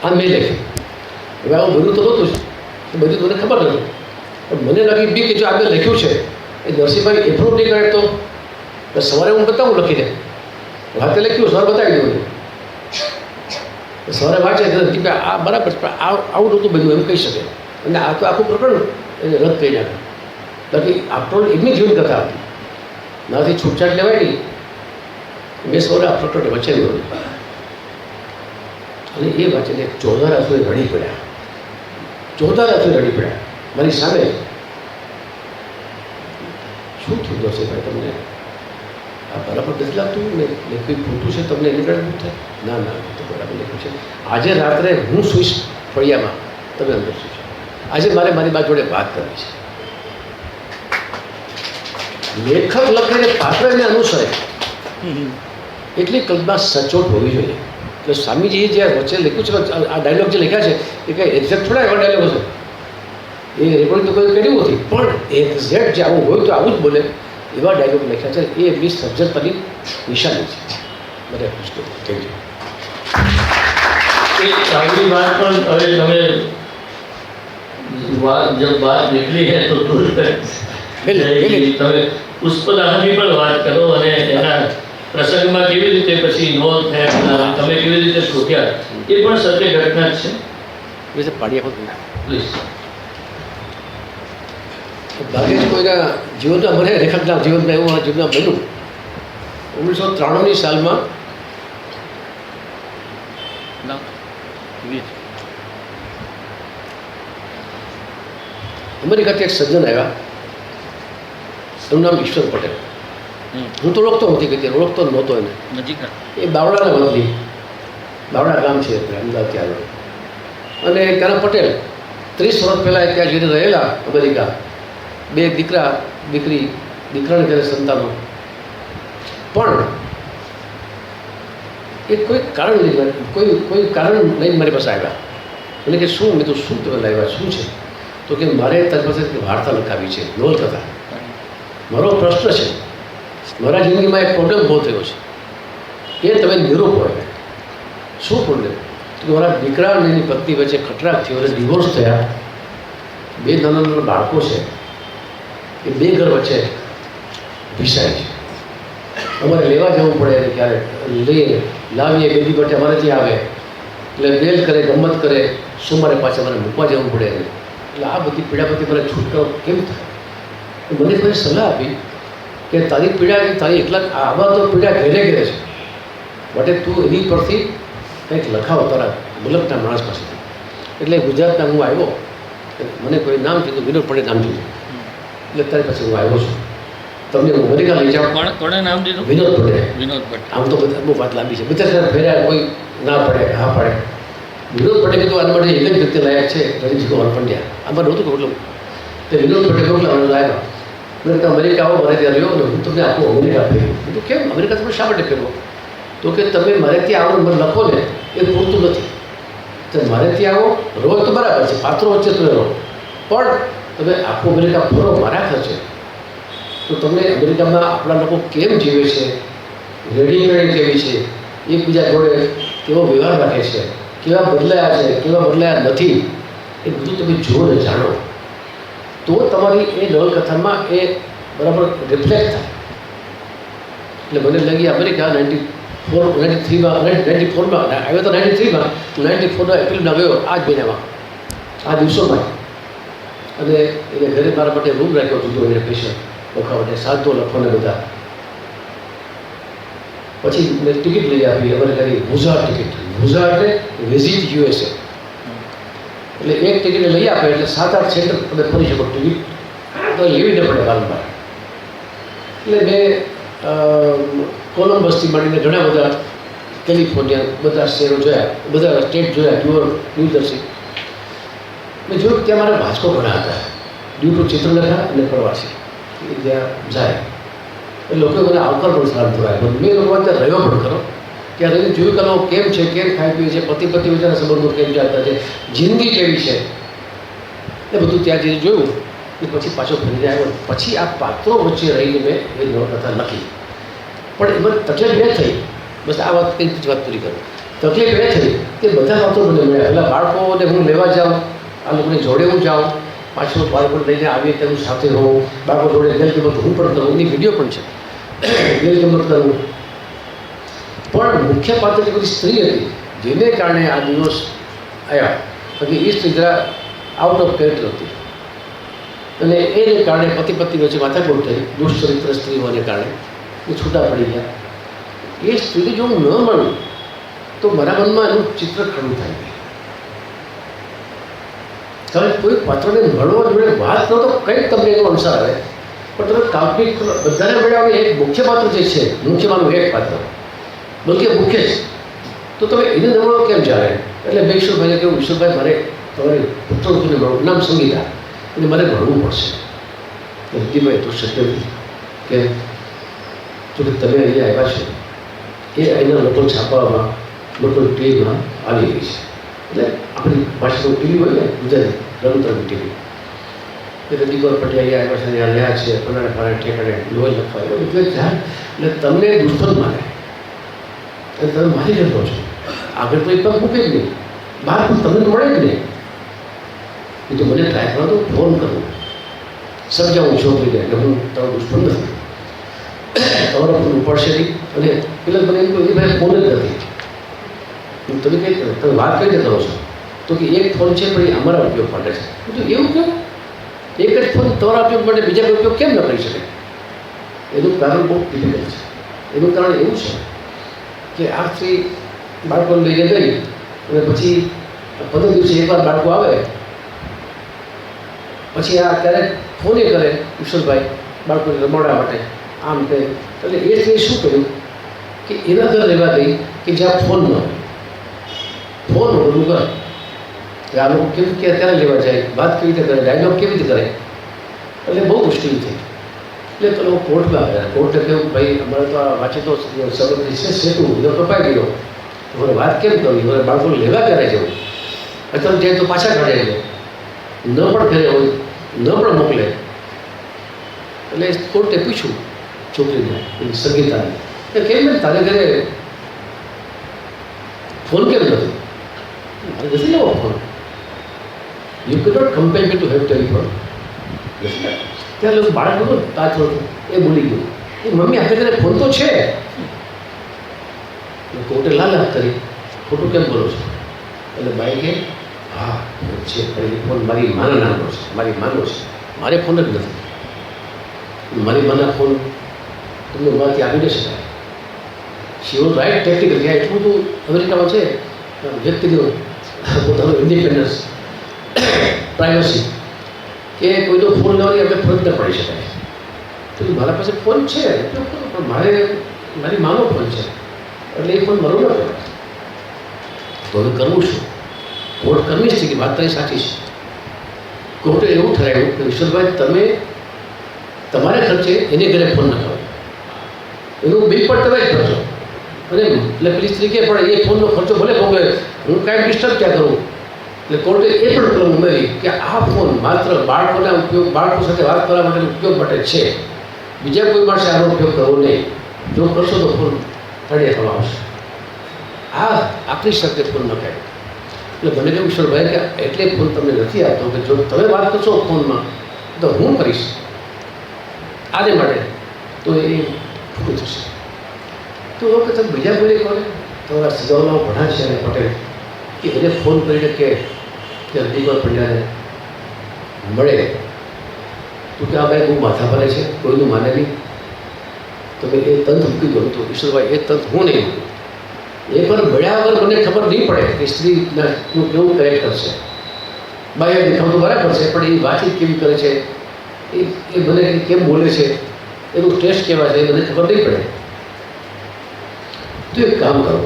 આ મેં લખ્યું. હવે આવું બધું તો નહોતું જ, બધું મને ખબર નથી. પણ મને લાગી બી કે જો આગળ લખ્યું છે એ નરસિંહભાઈ એપ્રુવ નહીં કરે તો સવારે હું બતાવું લખીને. રાતે લખ્યું, સવારે બતાવી દઉં. સવારે વાંચે કે આ બરાબર છે, આવું નહોતું બધું એમ કહી શકે. અને આ તો આખું પ્રકરણ એને રદ કરી નાખે. બાકી આપણો એમની જીવન કથા હતી, નાથી છૂટછાટ લેવાય નહીં. મેં સવારે આ પ્રકરણ વચાવ્યું અને એ વાંચીને ચોધાર આંસુએ રડી પડ્યા. ચોધાર આંસુએ રડી પડ્યા મારી સામે. શું થયું દોશીભાઈ તમને? આ બરાબર નથી લાગતું ને કોઈ ખોટું છે તમને એની કારણે થાય? ના ના, તો બરાબર લખ્યું છે. આજે રાત્રે હું સુઈશ ફળિયામાં, તમે અંદર સુઈશ. આજે મારે મારી બા જોડે વાત કરવી છે. લેખક લખીને પાત્રને અનુસરે એટલી કલ્પના સચોટ હોવી જોઈએ. એટલે સ્વામીજીએ જે વચ્ચે લખ્યું છે, આ ડાયલોગ જે લખ્યા છે એ કંઈ એક્ઝેક્ટ થોડા એવા ડાયલોગ છે. એ રેકોર્ડિંગ તો કોઈ કર્યું નથી, પણ એક્ઝેક્ટ જે આવું હોય તો આવું જ બોલે એવા ડાયલોગ લખ્યા છે. એ એમની સર્જનતાની નિશાની છે. મને ખુશ કરું. Thank you. एक आखिरी बात पर अरे हमें बात जब बात निकली है तो तुरंत તમે પુષ્પદાનની પણ વાત કરો અને એના પ્રસંગમાં કેવી રીતે પછી ઇન્વોલ્વ થયા, તમે કેવી રીતે શોધ્યા, એ પણ સત્ય ઘટના જ છે. પ્લીઝ. ભાગ્યે જ કોઈના જીવનમાં મને લેખકના જીવનમાં એવું મારા જીવનમાં બન્યું. 1993ની સાલમાં અમેરિકાથી એક સજ્જન આવ્યા. એનું નામ ઈશ્વર પટેલ. હું તો ઓળખતો નથી, કે ઓળખતો નહોતો એને. એ બાવડાના વતની, બાવડા ગામ છે અમદાવાદ ત્યાં. અને ત્યાંના પટેલ 30 વર્ષ પહેલાં ત્યાં જઈને રહેલા અમેરિકા. 2 દીકરા દીકરી, દીકરાને ઘરે સંતાનો. પણ એ કોઈ કારણ નહીં, કોઈ કારણ નહીં મારી પાસે આવ્યા. મને કે શું? મેં તો શું તમે લાવ્યા, શું છે? તો કે મારે તારી પાસે વાર્તા લખાવી છે, નવલકથા. મારો પ્રશ્ન છે, મારા જિંદગીમાં એક પ્રોબ્લેમ બહુ થયો છે, એ તમે નિરૂપો. શું પ્રોબ્લેમ? તો મારા દીકરા અને એની પત્ની વચ્ચે ખટરાક થયો અને ડિવોર્સ થયા. 2 નાના નાના બાળકો છે. એ 2 ઘર વચ્ચે ભીસાય છે. અમારે લેવા જવું પડે એને, ક્યારેક લઈએ લાવીએ, 2 દી માટે અમારે ત્યાં આવે એટલે બેલ કરે, ગમત કરે. સોમવારે પાછા મારે મૂકવા જવું પડે એને. એટલે આ બધી પીડામાંથી મારે છુટકારો કેમ થાય? મને કોઈ સલાહ આપી કે તારી પીડા તારી એકલા આવા તો પીડા ઘેરે ઘેરે છે, માટે તું એની પરથી કંઈક લખાવો તારા મુલકના માણસ પાસેથી. એટલે ગુજરાતના હું આવ્યો. મને કોઈ નામ કીધું, વિનોદ પટેલ નામ કીધું. એટલે તારી પાસે હું આવ્યો છું, તમને હું અમેરિકા લઈ જાઉં. કોણે નામ દીધું? વિનોદ પટેલ. વિનોદ પટેલ. આમ તો બહુ વાત લાંબી છે, બધા ફેર્યા, કોઈ ના પડે, હા પડે. વિનોદ પટેલ કીધું આના માટે એક જ વ્યક્તિ લાયક છે, રણજીતકુમાર પંડ્યા. આમાં નહોતું કેટલું. તે વિનોદ પટેલ કેટલા લાવ્યા. મેં કહ્યું અમેરિકા આવો, મારે ત્યાં રહ્યો ને હું તમને આખું અમેરિકા ફેરવું. કીધું કેમ અમેરિકા તમે શા માટે ફેરવો? તો કે તમે મારે ત્યાં આવો મને લખો ને એ પૂરતું નથી. તો મારે ત્યાં આવો, રહો તો બરાબર છે, પાત્રો વચ્ચે તમે રહો, પણ તમે આખું અમેરિકા ફરો મારા ખર્ચે. તો તમને અમેરિકામાં આપણા લોકો કેમ જીવે છે, રેડીમેડ કેવી છે, એકબીજા જોડે કેવો વ્યવહાર રાખે છે, કેવા બદલાયા છે, કેવા બદલાયા નથી, એ બધું તમે જુઓ ને જાણો, તો તમારી એ નવલકથામાં એ બરાબર રિફ્લેક્ટ થાય. એટલે મને લાગી અમેરિકા 94 93માં 94માં આવ્યો તો 93માં, 94ના એપ્રિલમાં ગયો આ જ મહિનામાં, આ દિવસોમાં. અને એને ઘરે મારા માટે રૂમ રાખ્યો હતો એને સ્પેશિયલ લખવા માટે, સાધો લખવાને બધા. પછી મેં ટિકિટ લઈ આપી અમેરિકાની વિઝા ટિકિટ. વિઝા એટલે વિઝિટ USA. એટલે એક ટિકિટ લઈ આપે એટલે 7-8 સેન્ટર તમે ફરી શકો. ટિકિટ તો લેવી ન પડે વારંવાર. એટલે મેં કોલમ્બસથી માંડીને ઘણા બધા કેલિફોર્નિયા બધા શહેરો જોયા, બધા સ્ટેટ જોયા, ન્યૂજર્સી. મેં જોયું કે ત્યાં મારા વાચકો ઘણા હતા, ડ્યુ ટુ ચિત્રલેખા અને પ્રવાસી એ ત્યાં જાય. એ લોકોએ મને આવકાર પણ સારું થવાય. મેં લોકો ત્યાં રહ્યો પણ ખરો. ત્યાં રહીને જોયું કે લોકો કેમ છે, કેમ ખાઈ પીએ છે, પતિ વચ્ચેના સંબંધો કેમ ચાલતા છે, જિંદગી કેવી છે, એ બધું ત્યાં જઈને જોયું. એ પછી પાછો ફરીને આવ્યો. પછી આ પાત્રો વચ્ચે રહીને મેં એ નવલકથા લખી. પણ એમાં તકલીફ એ થઈ, બસ આ વાત કંઈ જ વાત પૂરી કરું. તકલીફ એ થઈ કે બધા પાત્રો મને મળ્યા. પહેલાં બાળકોને હું લેવા જાઉં, આ લોકોને જોડે હું જાઉં, પાછું બાળકો લઈને આવીએ તેનું સાથે હોઉં, બાળકો જોડે ગેલગમત હું પણ કરું, એની વિડીયો પણ છે, ગેલગમત કરું. પણ મુખ્ય પાત્ર જે બધી સ્ત્રી હતી, જેને કારણે આ દિવસ આવ્યા, બાકી એ સ્ત્રી જરા આઉટ ઓફ કેરેક્ટર હતી. અને એને કારણે પતિ પત્ની વચ્ચે માથાકૂટ થઈ, દુષ્ચરિત્ર સ્ત્રી હોવાને કારણે એ છૂટા પડી ગયા. એ સ્ત્રીને જો હું ન મળું તો મારા મનમાં એનું ચિત્ર ખડું થાય. કારણ કોઈ પાત્રને મળવા જોડે વાત કરો તો કંઈક તમને એનો અનુસાર આવે. પણ તમે કાલ્પનિક બધાને મળ્યા હોય, એક મુખ્ય પાત્ર જે છે, મુખ્યમાંનું એક પાત્ર, બલકે મુખ્ય છે, તો તમે એને ન મળો કેમ ચાલે? એટલે મેં ઈશ્વરભાઈને કહ્યું, ઈશ્વરભાઈ મારે તમારી પુત્રવધુને મળવું, નામ સંગીતા, અને મારે ભણવું પડશે. રીતિભાઈ તો શક્ય નથી કે જો કે તમે અહીંયા આવ્યા છો, એ અહીંના લોકો છાપવામાં, લોકો ટીવીમાં આવી ગઈ છે. એટલે આપણી ભાષાનું ટીવી હોય ને, ગુજરાતી રંગતરંગ ટીવી, એ રતિકર પટેલ અહીંયા આવ્યા છે, અહીંયા રહ્યા છે, પનારા ફાળે ઠેકાણે લોહી લખવા એવું એટલે ધ્યાન. એટલે તમને દુશ્મન માને અને તમે મારી લેતો છો. આગળ તો એક પગ મૂકે જ નહીં, બહાર પણ તમને મળે જ નહીં. એ તો મને ટ્રાય કરો તો ફોન કરવો, સમજાવું છોકરીને કે હું તારો દુશ્મન નથી, તમારો ફોન ઉપાડશે નહીં. અને પેલા મને એમ કહ્યું, ભાઈ ફોન જ નથી. તમે કઈ તમે વાત કઈ રીતે કરો છો? તો કે એક ફોન છે પણ એ અમારા ઉપયોગ માટે છે. તો એવું કેમ? એક જ ફોન તમારા ઉપયોગ માટે બીજા કોઈ ઉપયોગ કેમ ન કરી શકે? એનું કારણ બહુ ડિફિકલ્ટ છે. એનું કારણ એવું છે કે આ સ્ત્રી બાળકોને લઈને ગઈ અને પછી 15 દિવસે એકવાર બાળકો આવે, પછી આ ક્યારેક ફોને કરે ઈશ્વરભાઈ બાળકોને રમાડવા માટે, આમ કે. એટલે એ સ્ત્રીએ શું કર્યું કે એના ઘર રહેવા દઈ કે જ્યાં ફોન ન હોય. ફોન ઓલું કર કે આ લોકો કેવી રીતે અત્યારે લેવા જાય, વાત કેવી રીતે કરે, ડાયલોગ કેવી રીતે કરે. એટલે બહુ મુશ્કેલ થઈ. એટલે તો લોકો કોર્ટમાં આવ્યા. કોર્ટે કહ્યું, ભાઈ અમારે તો આ વાંચીતો સંબંધ છે, સેતું બધો કપાઈ ગયો, તમારે વાત કેમ કરવી, તમારે બાળકોને લેવા ક્યારે જવું, અત્યારે જાય તો પાછા કાઢે છે, ન પણ ઘરે હોય, ન પણ મોકલે. એટલે કોર્ટે પૂછ્યું છોકરીને, સંગીતાને, કે કેમ ને તારે ઘરે ફોન કેમ નથી? મારે નથી લેવો phone. You can not compare me to have telephone. ત્યાં લોકો બાળક હતો તાજ હતું, એ બોલી ગયું, એ મમ્મી આપણે ઘરે ફોન તો છે. કોર્ટે લાલાત કરી, ખોટું કેમ બોલો છો? એટલે બાઈ કે હા છે, પણ એ ફોન મારી માના નામનો છે, મારી માનો છે, મારે ફોન જ નથી. મારી માના ફોન તમને મારાથી આપી ન શકાય. She was right technical. ત્યાં એટલું બધું અમેરિકામાં છે વ્યક્તિનું પોતાનું ઇન્ડિપેન્ડન્સ, પ્રાઇવસી, કે કોઈનો ફોન લેવાની આપણે ફરજ ન પડી શકાય. તો મારા પાસે ફોન છે પણ મારી માનો ફોન છે, એટલે એ ફોન મારો ન કહેવાય. તો હવે કરવું શું? કોર્ટ કરવી જ છે કે વાત તારી સાચી છે. કોર્ટે એવું ઠરાવ્યું કે ઈશ્વરભાઈ તમે તમારા ખર્ચે એને ઘરે ફોન ન કરો, એનું બિલ પણ તમે જ ભરજો. અને એટલે પેલી સ્ત્રી કે પણ એ ફોનનો ખર્ચો ભલે ભોગવે, હું કાંઈ ડિસ્ટર્બ ક્યાં કરું. એટલે કોર્ટે એ પણ કહ્યું ઉમેરી કે આ ફોન માત્ર બાળકોના ઉપયોગ, બાળકો સાથે વાત કરવા માટે ઉપયોગ માટે છે, બીજા કોઈ માણસે આનો ઉપયોગ કરવો નહીં. જો કરશો તો ફોન તળિયે થવા આવશે. આ આખરી શબ્દે ફોન ન કહે. એટલે મને કહ્યું ઈશ્વરભાઈ કે એટલે ફોન તમને નથી આપતો કે જો તમે વાત કરશો ફોનમાં તો હું કરીશ આને માટે, તો એ ખોટું થશે. તો વખત બીજા કોઈ કોને તો આ સગાઓના ભણા છે અને પટેલ કે એને ફોન કરીને કે દીકર પંડ્યાને મળે તો કે આ ભાઈ બહુ માથા ભરે છે, કોઈનું માને નહીં. તો મેં એ તંત મૂકી દઉં તો ઈશ્વરભાઈ એ તંત હું નહીં મૂકું. એ પણ મળ્યા વગર મને ખબર નહીં પડે કે સ્ત્રીનું કેવું કેરેક્ટર છે. બાહ્ય દેખાવ તો બરાબર છે, પણ એ વાતચીત કેવી કરે છે, એ મને કેમ બોલે છે, એનું ટેસ્ટ કેવા છે એ મને ખબર નહીં પડે. તો એક કામ કરો,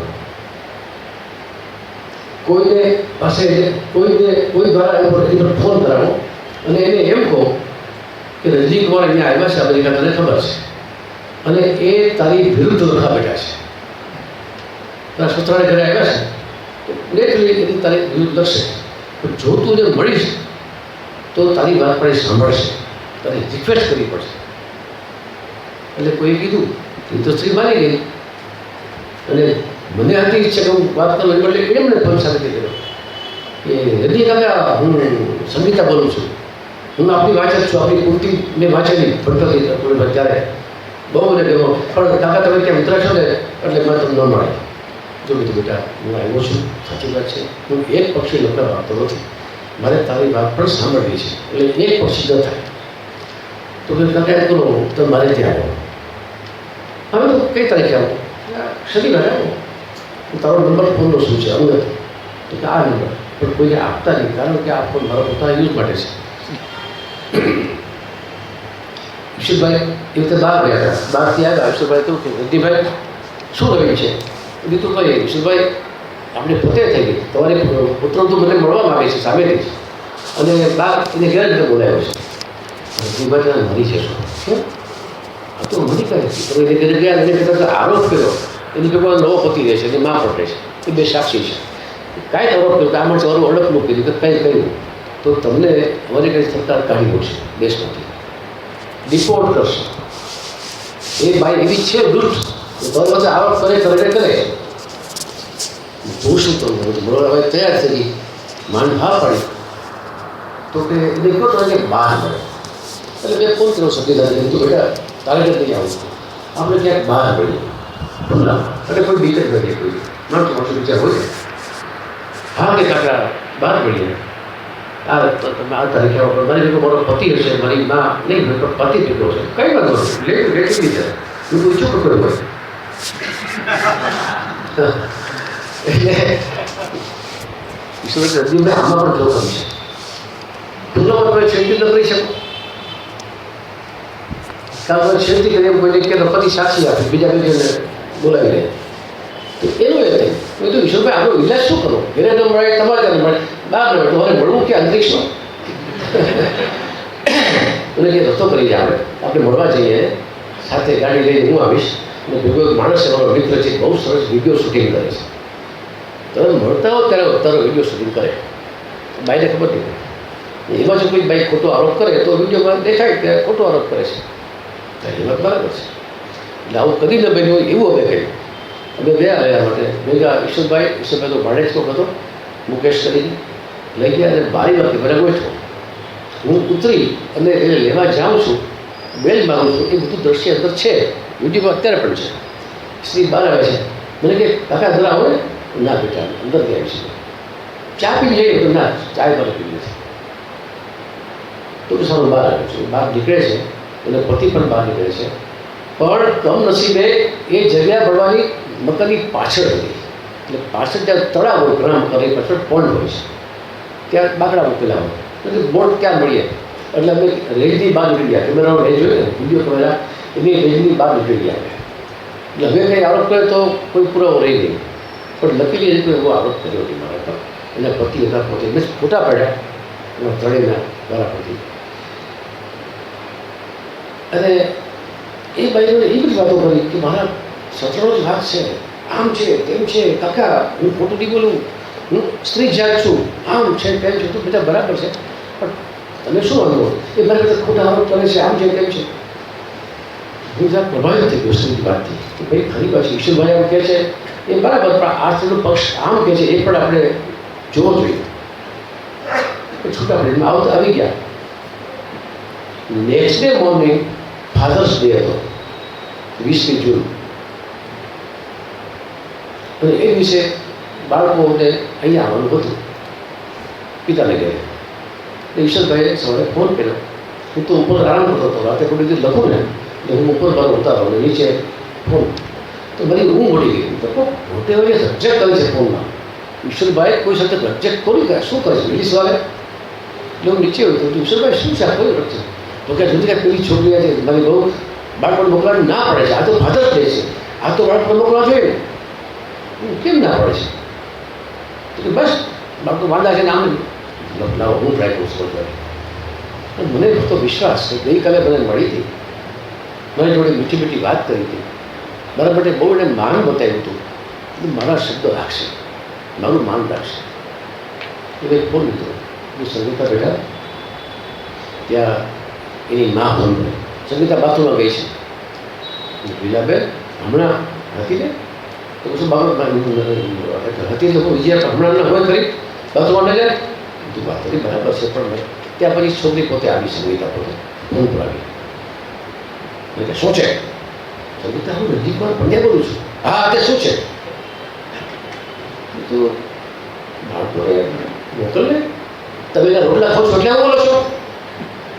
કોઈને પાસે કોઈ દ્વારા એની પર ફોન કરાવો અને એને એમ કહો કે રજની કુમાર અહીંયા આવ્યા છે અમેરિકા, તને ખબર છે, અને એ તારી વિરુદ્ધ લખા બેઠા છે, તારા સસરાને ઘરે આવ્યા છે, તો નેચરલી એની તારી વિરુદ્ધ લખશે. પણ જો તું એને મળીશ તો તારી વાત પણ એ સાંભળશે, તારે રિક્વેસ્ટ કરવી પડશે. એટલે કોઈએ કીધું એ તો સ્ત્રી માની ગઈ અને મને હતી ઈચ્છા કે હું વાત કરું એટલે એમને ફોન સાથે કીધું કે રજની કાકા હું સંગીતા બોલું છું, હું આપણી વાંચક છું, આપણી પૂરતી મેં વાંચેલી ભણતો ત્યારે બહુ મને ગયો, પણ કાકા તમે ક્યાં ઉતરાશો ને એટલે મને તમને ન મળે. જો કીધું બેટા હું આવ્યો છું, સાચી વાત છે, હું એક પક્ષી લગ્ન વાગતો નથી, મારે તારી વાત પણ સાંભળવી છે, એટલે એક પક્ષી ન થાય. તો કે કાકા એમ કરો તો મારે ત્યાં આવો. હવે તો કઈ તારીખે આવો? શનિવારે આવો. તારો નંબર ફોનનો શું છે? અંગત. તો કે આ નંબર પણ કોઈને આપતા નહીં, કારણ કે આ ફોન મારા પોતાના યુઝ માટે છે. ઈશ્વરભાઈ એ રીતે બહાર ગયા હતા, બહારથી આવ્યા. ઈશ્વરભાઈ કહ્યું કે રજનીભાઈ શું રહ્યું છે? કીધું ભાઈ ઈશ્વરભાઈ આપણે પોતે થઈ ગઈ, તમારી પુત્ર તો મને મળવા માગે છે સામેથી જ, અને બહાર એને ઘેર રીતે બોલાવ્યો છે. રજનીભાઈ તને મરી છે શું? કેમ? આ તો મરી કરે છે, તમે એને ઘરે ગયા, એને કદાચ આરોપ કર્યો એની ભેગો નવો પતિ રહે છે, એની મા પણ રહે છે, એ બે સાક્ષી છે. કાંઈ આરોપ કર્યો કે આમાં તમારું અડકનું કીધું કે કંઈ કર્યું તો તમને અમારી કઈ સરકાર કાઢી મૂકશે, દેશમાંથી ડિપોર્ટ કરશે. એ ભાઈ એવી છે દુષ્ટ, તો પછી આરોપ કરે હું શું કરું? હવે તૈયાર થઈ માંડ હા પાડી તો કે એને કહો તો કે બહાર મળે. એટલે મેં ફોન કર્યો સગીદાને, કીધું બેટા તારે ઘર નહીં આવું, આપણે ક્યાંક બહાર મળીએ. અને કોઈ બીજે કરીએ, કોઈ માણસો માણસો વિચાર હોય. હા કે કાકા બહાર મળીએ. તમે આ તારીખે આવો, મારી ભેગો મારો પતિ હશે, મારી મા નહીં હોય પણ પતિ ભેગો હશે, કઈ વાંધો નહીં, લેતી દીધા હું પૂછું કે કોઈ હોય. એટલે ઈશ્વર રજનીભાઈ આમાં પણ જોખમ છે. પૂર્ણમાં તમે છેડતી ન કરી શકો, કારણ કે છેડતી કરી એમ કોઈને કે પતિ સાક્ષી આપે, બીજા બીજાને બોલાવી લે તો એનું એ થાય. મેં તો ઈશ્વરભાઈ આપણો ઇલાજ શું કરો? ઘરે ન મળે, તમારે ત્યાં મળે, બહાર મળે, તમારે મળવું કે અંતરિક્ષમાં? મને કે રસ્તો કરી જાય, આપણે મળવા જઈએ, સાથે ગાડી લઈને હું આવીશ, અને ભેગો એક માણસ અમારો મિત્ર છે, બહુ સરસ વિડીયો શૂટિંગ કરે છે. તમે મળતા હો ત્યારે તારો વિડીયો શૂટિંગ કરે, બાઈને ખબર નહીં. એમાં જો કોઈ બાઈ ખોટો આરોપ કરે તો વિડીયોમાં દેખાય કે ખોટો આરોપ કરે છે, એ વાત બરાબર છે. એટલે આવું કદી ન બન્યું હોય એવું અમે કર્યું. અમે ગયા રહ્યા માટે મેં ગયા ઈશ્વરભાઈ તો ભાડે જ કોક હતો, મુકેશ કરીને લઈ ગયા અને બારીમાંથી મને ગોઠવો. હું ઉતરી અને એને લેવા જાઉં છું, બેલ માગું છું, એ બધું દ્રશ્ય અંદર છે, વિડીયોમાં અત્યારે પણ છે. સ્ત્રી બહાર આવે છે, મને કે કાકા જરા આવો ને. ના બેટા અંદર ગયા છે, ચા પી જઈએ તો ના ચાય પર પી નથી. તો સારું બહાર આવ્યું છે, બહાર નીકળે છે, અને પતિ પણ બહાર નીકળે છે. પણ કમનસીબે એ જગ્યા ભરવાની મકાનની પાછળ હતી, એટલે પાછળ ત્યાં તળાવ હોય, ગ્રામ કરે પાછળ પોન્ડ હોય છે, ત્યાં બાકડા મૂકેલા હોય, એટલે બોટ ક્યાં મળીએ. એટલે અમે રેજની બહાર નીકળી ગયા, કેમેરાનો રેજ હોય ને, વિડીયો કેમેરા, એની રેજની બહાર નીકળી ગયા. એટલે હવે કંઈ આરોપ કરે તો કોઈ પુરાવો રહી નહીં, પણ લખેલી રીતે એવો આરોપ કર્યો હતી મારા પર. એના પતિ હતા પોતે, મેં ફોટા પાડ્યા એના ત્રણેયના મારા પતિ. અને એ બાઈને એ બધી વાતો કરી કે મારા સસરાનો જ હાથ છે, આમ છે, તેમ છે, કાકા હું ખોટું નહીં બોલું, હું સ્ત્રી જાત છું, આમ છે, તેમ છે, તો બધા બરાબર છે, પણ તમે શું વાંધો? એ મારી બધા ખોટા આરોપ કરે છે, આમ છે, તેમ છે. હું જરા પ્રભાવિત થઈ ગયો સ્ત્રીની વાતથી કે ભાઈ ખરી વાત છે, ઈશ્વરભાઈ આમ કહે છે એ બરાબર, પણ આ સ્ત્રીનો પક્ષ આમ કહે છે એ પણ આપણે જોવો જોઈએ. છૂટા પડીને આવી ગયા. Next day morning Father's Day હતો, 20મી જૂન. અને એ દિવસે બાળકોને અહીંયા આવવાનું હતું પિતાને ઘરે. ઈશ્વરભાઈએ સવારે ફોન કર્યો. હું તો ઉપર આરામ કરતો હતો, રાતે કોઈ રીતે લખું ને એટલે હું ઉપર મારો ઉતારો અને નીચે ફોન. તો મારી ઊંઘ મોટી ગઈ. તો મોટે વાગે સબ્જેક્ટ કરે છે ફોનમાં. ઈશ્વરભાઈ કોઈ સાથે સબ્જેક્ટ ખોલી ગયા, શું કરે છે ઇંગ્લિશ વાળે? એટલે હું નીચે હોય તો ઈશ્વરભાઈ શું છે આ કોઈ છે? તો કે જુદી કાંઈ પેલી છોકરી છે મારી બહુ બાળકોને મોકલવાની ના પડે છે. આ તો ફાધર ડે છે, આ તો બાળકોને મોકલવા જોઈએ ને. કેમ ના પડે છે? તો બસ બાળકો વાંધા છે ને આમ લાવો હું ટ્રાય કરું છું. પણ મને તો વિશ્વાસ છે. ગઈકાલે મને મળી હતી, મારી જોડે મીઠી મીઠી વાત કરી હતી, મારા માટે બહુ એને માન બતાવ્યું હતું. મારા શબ્દો રાખશે, મારું માન રાખશે. એટલે ફોન લીધો. હું સંગીતા બેઠા ત્યાં એની મા ભણ સંગીતા બાથરૂમમાં ગઈ છે. વિલાબેન હમણાં હતી ને તો પછી બાબત હતી લોકો વિજયા હમણાં હોય ખરી બાથરૂમમાં લે તું વાત કરી બરાબર છે. પણ ત્યાં પછી છોકરી પોતે આવી, સંગીતા પોતે ફોન પર આવી. એટલે શું છે સંગીતા? હું નજીકમાં પંડ્યા બોલું છું. હા તે શું છે? તો બાળકોને મોકલને, તમે એના રોટલા ખાવ છો એટલે બોલો છો?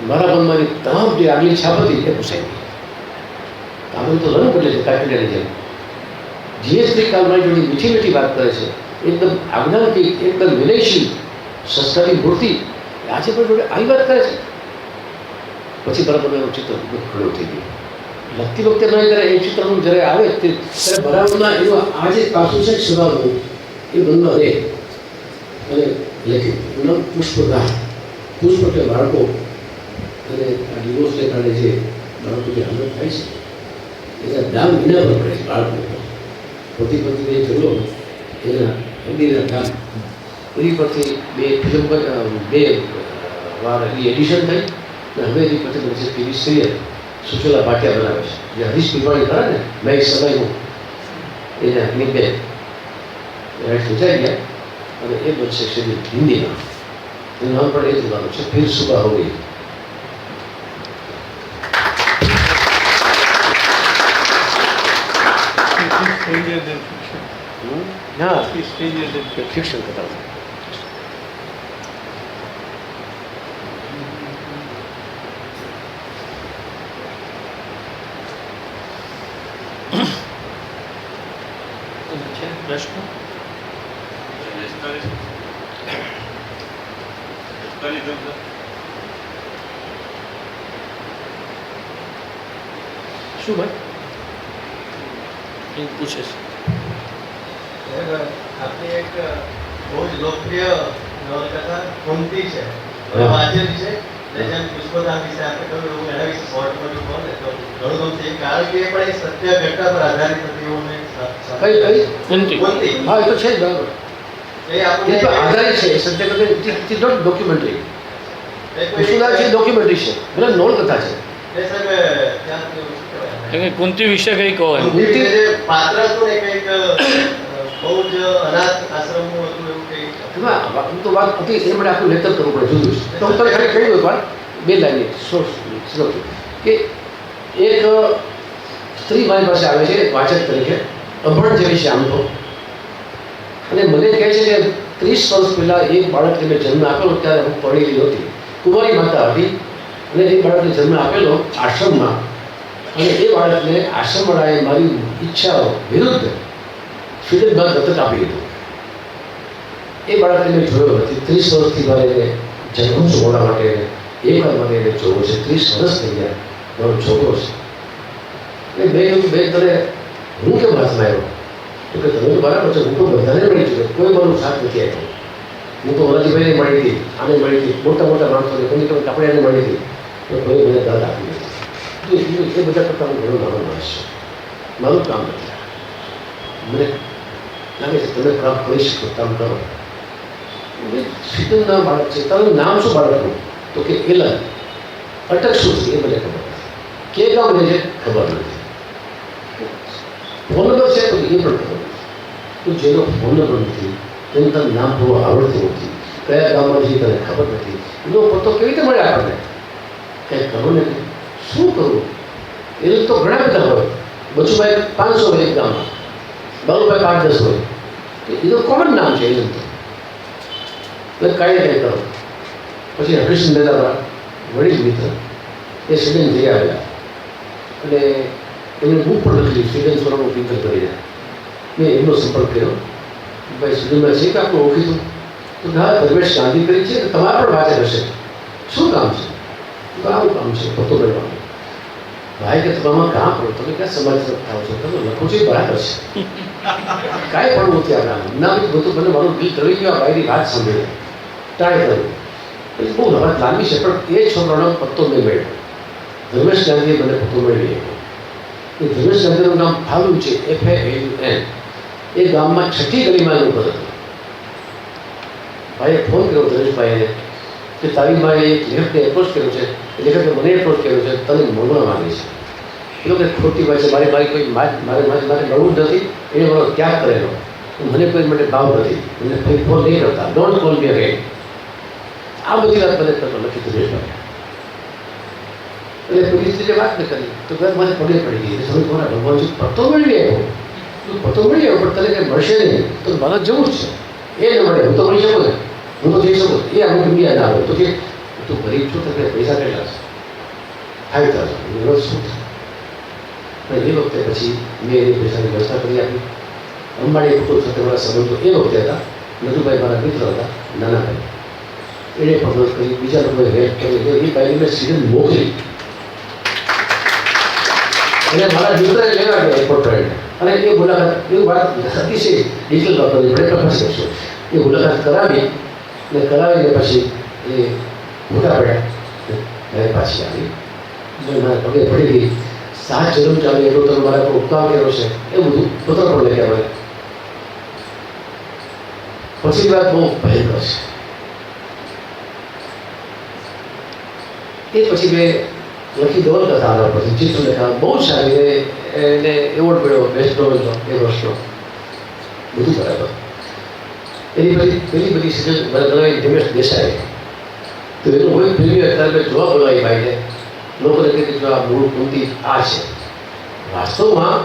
મારા મનમાંની તમામ જે આગલી છાપ હતી એ પૂછાઈ ગઈ. કામ તો લડવું બદલે છે કાપીડાની જેમ. જીએસટી કાલ મારી જોડે મીઠી મીઠી વાત કરે છે, એકદમ આજ્ઞાનથી, એકદમ વિનયશીલ સંસ્કારની મૂર્તિ આજે પણ જોડે આવી વાત કરે છે. પછી બરાબર એનું ચિત્ર ખડું થઈ ગયું. લખતી વખતે મને ત્યારે એ ચિત્રનું જ્યારે આવે ત્યારે બરાબરના એનું આ જે પાસું છે સ્વભાવનું એ મનમાં રહે. અને લખ્યું પુષ્પરાહ. પુષ્પ એટલે બાળકો અને આ ડિવોર્સને કારણે જે બાળકોની હાલત થાય છે એના દામ વિના પર પડે છે. બાળકો પતિ પત્નીને ઝઘડો એના મંદિરના દામ એની પરથી બે વાર એની એડિશન થઈ અને હવે એની પરથી પછી ટીવી સિરિયલ સુચોલા પાટિયા બનાવે છે, જે હરીશ પીપાણી કરે ને મેં સમયનું એના નિમિત્તે રાઈટ સુચાઈ ગયા અને એ બનશે છે હિન્દીમાં. એનું નામ પણ એ જ નામ છે, ફિર સુબહ હો ગઈ. હા ફિક્શન કથા છે. પ્રશ્ન શું ભાઈ એ પૂછે છે? આપની એક બહુ જ લોકપ્રિય નવલકથા કુંતી છે, વાંચેલી છે. જેમ પુષ્પરાહ વિશે આપણે કહ્યું એવું એના વિશે શોર્ટમાં જો કહો ને તો ઘણું ગમશે. કારણ કે એ પણ એક સત્ય ઘટના પર આધારિત હતી એવું મેં કુંતી. હા એ તો છે જ બરાબર. એ આપણે તો આધારિત છે, એ સત્ય ઘટના. It is not documentary. પુષ્પરાહ છે ડોક્યુમેન્ટરી છે, એટલે નવલકથા છે. એ સાહેબ ત્યાં શું કહેવાય કુંતી વિશે કઈ કહો એમ? કુંતી જે પાત્ર હતું ને કંઈક બહુ જ અનાથ આશ્રમનું હતું એવું કંઈક. હું તો વાત હતી એ માટે આખું લેક્ચર કરવું પડે જુદું છે. તો હું તને ખાલી કહી દઉં વાત બે લાઈન શ્લોક કે એક સ્ત્રી મારી પાસે આવે છે વાચક તરીકે, અભણ જેવી છે આમ તો, અને મને કહે છે કે 30 વર્ષ પહેલાં એક બાળકને મેં જન્મ આપેલો ત્યારે હું પડેલી હતી, કુંવારી માતા હતી, અને એ બાળકને જન્મ આપેલો આશ્રમમાં, અને એ બાળકને આશ્રમવાળાએ મારી ઈચ્છાઓ વિરુદ્ધ ફિલ્મમાં દત્તક આપી દીધું. એ બાળકને મેં જોયો નથી. 30 વર્ષથી મારે એને જન્મ જોવા માટે એક વાર મારે એને જોવો છે. 30 વર્ષ થઈ ગયા મારો છોકરો છે. એટલે બે તને હું કેમ હાથમાં આવ્યો? તો કે તમે બરાબર છે, હું તો બધાને મળી છું, કોઈ મારું સાથ નથી આવ્યો. હું તો વરાજીભાઈને મળી હતી, આને મળી હતી, મોટા મોટા માણસોને કોઈ આપણે એને મળી હતી, તો કોઈ મને દાદ આપી દીધી. એ બધા કરતાં હું ઘણો નાનો માણસ છું, મારું કામ નથી. મને લાગે છે તમે પ્રાપ્ત કરી શકો, કામ કરો. શીતલના બાળક છે, તારું નામ શું બાળકનું? તો કે એલન. અટક શું છે એ મને ખબર નથી, કે ગામ રહે છે ખબર નથી, ફોન નંબર છે તો એ પણ ખબર નથી. તો જેનો ફોન નંબર નથી, તેનું તારું નામ થોડું આવડતું નથી, કયા ગામમાં છે તને ખબર નથી, એનો પત્તો કેવી રીતે મળે આપણને? કંઈ કરવું નથી, શું કરવું? એ તો ઘણા બધા હોય. બચુભાઈ 500 એક ગામમાં, બાલુભાઈ 5-10 હોય એ તો કોમન નામ છે એનું તો કાંઈ કંઈ કરો. પછી હરીશ મહેતા વડીલ મિત્ર એ સ્વીડન જઈ આવેલા અને એમણે બુક પણ લખેલી સ્વીડન સ્વરનો પિંકર કરીને. મેં એમનો સંપર્ક કર્યો, ભાઈ સ્વીડનમાં છે કે આપણે ઓળખીશું? તો હા, ધર્મેશ ગાંધી કરી છે, તમારા પણ વાંચે હશે. શું કામ છે? તો આવું કામ છે પતો મેળવાનું. ભાઈ કે તમારા કામ કરો, તમે ક્યાં સમાજ તરફ થાવ છો? તમે લખો છો એ બરાબર છે, કાંઈ પણ નથી આપણા ના બધું. મને મારું દિલ કરી ગયું આ ભાઈની વાત સાંભળીને ટ્રાય કર્યું. પછી બહુ વાત લાંબી છે પણ એ છોકરાનો પત્તો મેં મેળવ્યો. ધર્મેશ ગાંધીએ મને પત્તો મેળવી આપ્યો. એ ધર્મેશ ગાંધીનું નામ ફાલુન છે, FALUN. એ ગામમાં 6ઠી ગલીમાં એનું ઘર હતું. ભાઈએ ફોન કર્યો ધર્મેશભાઈને કે તારી માએ એક લેખકને એપ્રોચ કર્યો છે, એ લેખકે મને એપ્રોચ કર્યો છે, તને મળવા માંગે છે. એ લોકો ખોટી વાત છે, મારી કોઈ મારે મળવું જ નથી, એને મારો ત્યાગ કરેલો, મને કોઈ માટે ભાવ નથી, મને કોઈ ફોન નહીં કરતા, ડોન્ટ કોલ મી અગેન. આ બધી વાત મને કરતો લખી ધર્મેશભાઈ. એટલે પોલીસ જે વાત ન કરી તો ઘર મારે પગે પડી ગઈ. એટલે સમજ મારા ભગવાનજી પત્તો મેળવી આવ્યો, પત્તો મળી આવ્યો, પણ તને કંઈ મળશે નહીં તો મારે જવું જ છે. એ ન મળે હું તો મળી શકું ને, હું તો જઈ શકું. એ અમુક ઇન્ડિયા ના આવે તો કે તું ગરીબ છું, તને પૈસા કેટલા છે? 5,000. રોજ શું થાય? અને એ વખતે પછી મેં એની પૈસાની વ્યવસ્થા કરી આપી. અંબાણી કુટુંબ સાથે મારા સંબંધો એ વખતે હતા. નદુભાઈ મારા મિત્ર હતા, નાના ભાઈ, એણે પણ મદદ કરી. બીજા લોકોએ હેલ્પ કરી. એ ભાઈને મેં સ્વીડન મોકલી. એને મારા મિત્રએ લેવા ગયા એરપોર્ટ પર, અને એ મુલાકાત એ વાત અતિશય ડિટેલ વાપરવી પડે પ્રકાશ કરશો. એ મુલાકાત કરાવી અને કરાવીને પછી એ મોટા પડ્યા ત્યારે પાછી આવી. મેં મારા પગે પડી ગઈ. 7 જન્મ ચાલી એટલો તમે મારા પર ઉપકાર કર્યો છે એ બધું પત્ર પણ લખ્યા મને. પછી વાત બહુ ભયંકર છે. એ પછી મેં લખી નવલકથા આના પરથી ચિત્રલેખા બહુ સારી. એને એવોર્ડ મળ્યો બેસ્ટ નોવેલનો એ વર્ષનો. બધું બરાબર. એની પછી પેલી બધી સિઝન મને બનાવી ધીમેશ દેસાઈ. તો એનું કોઈ ફિલ્મ અત્યારે મેં જોવા બોલાવી ભાઈને. લોકોને કહે કે જો આ મૂળ કુંતી આ છે. વાસ્તવમાં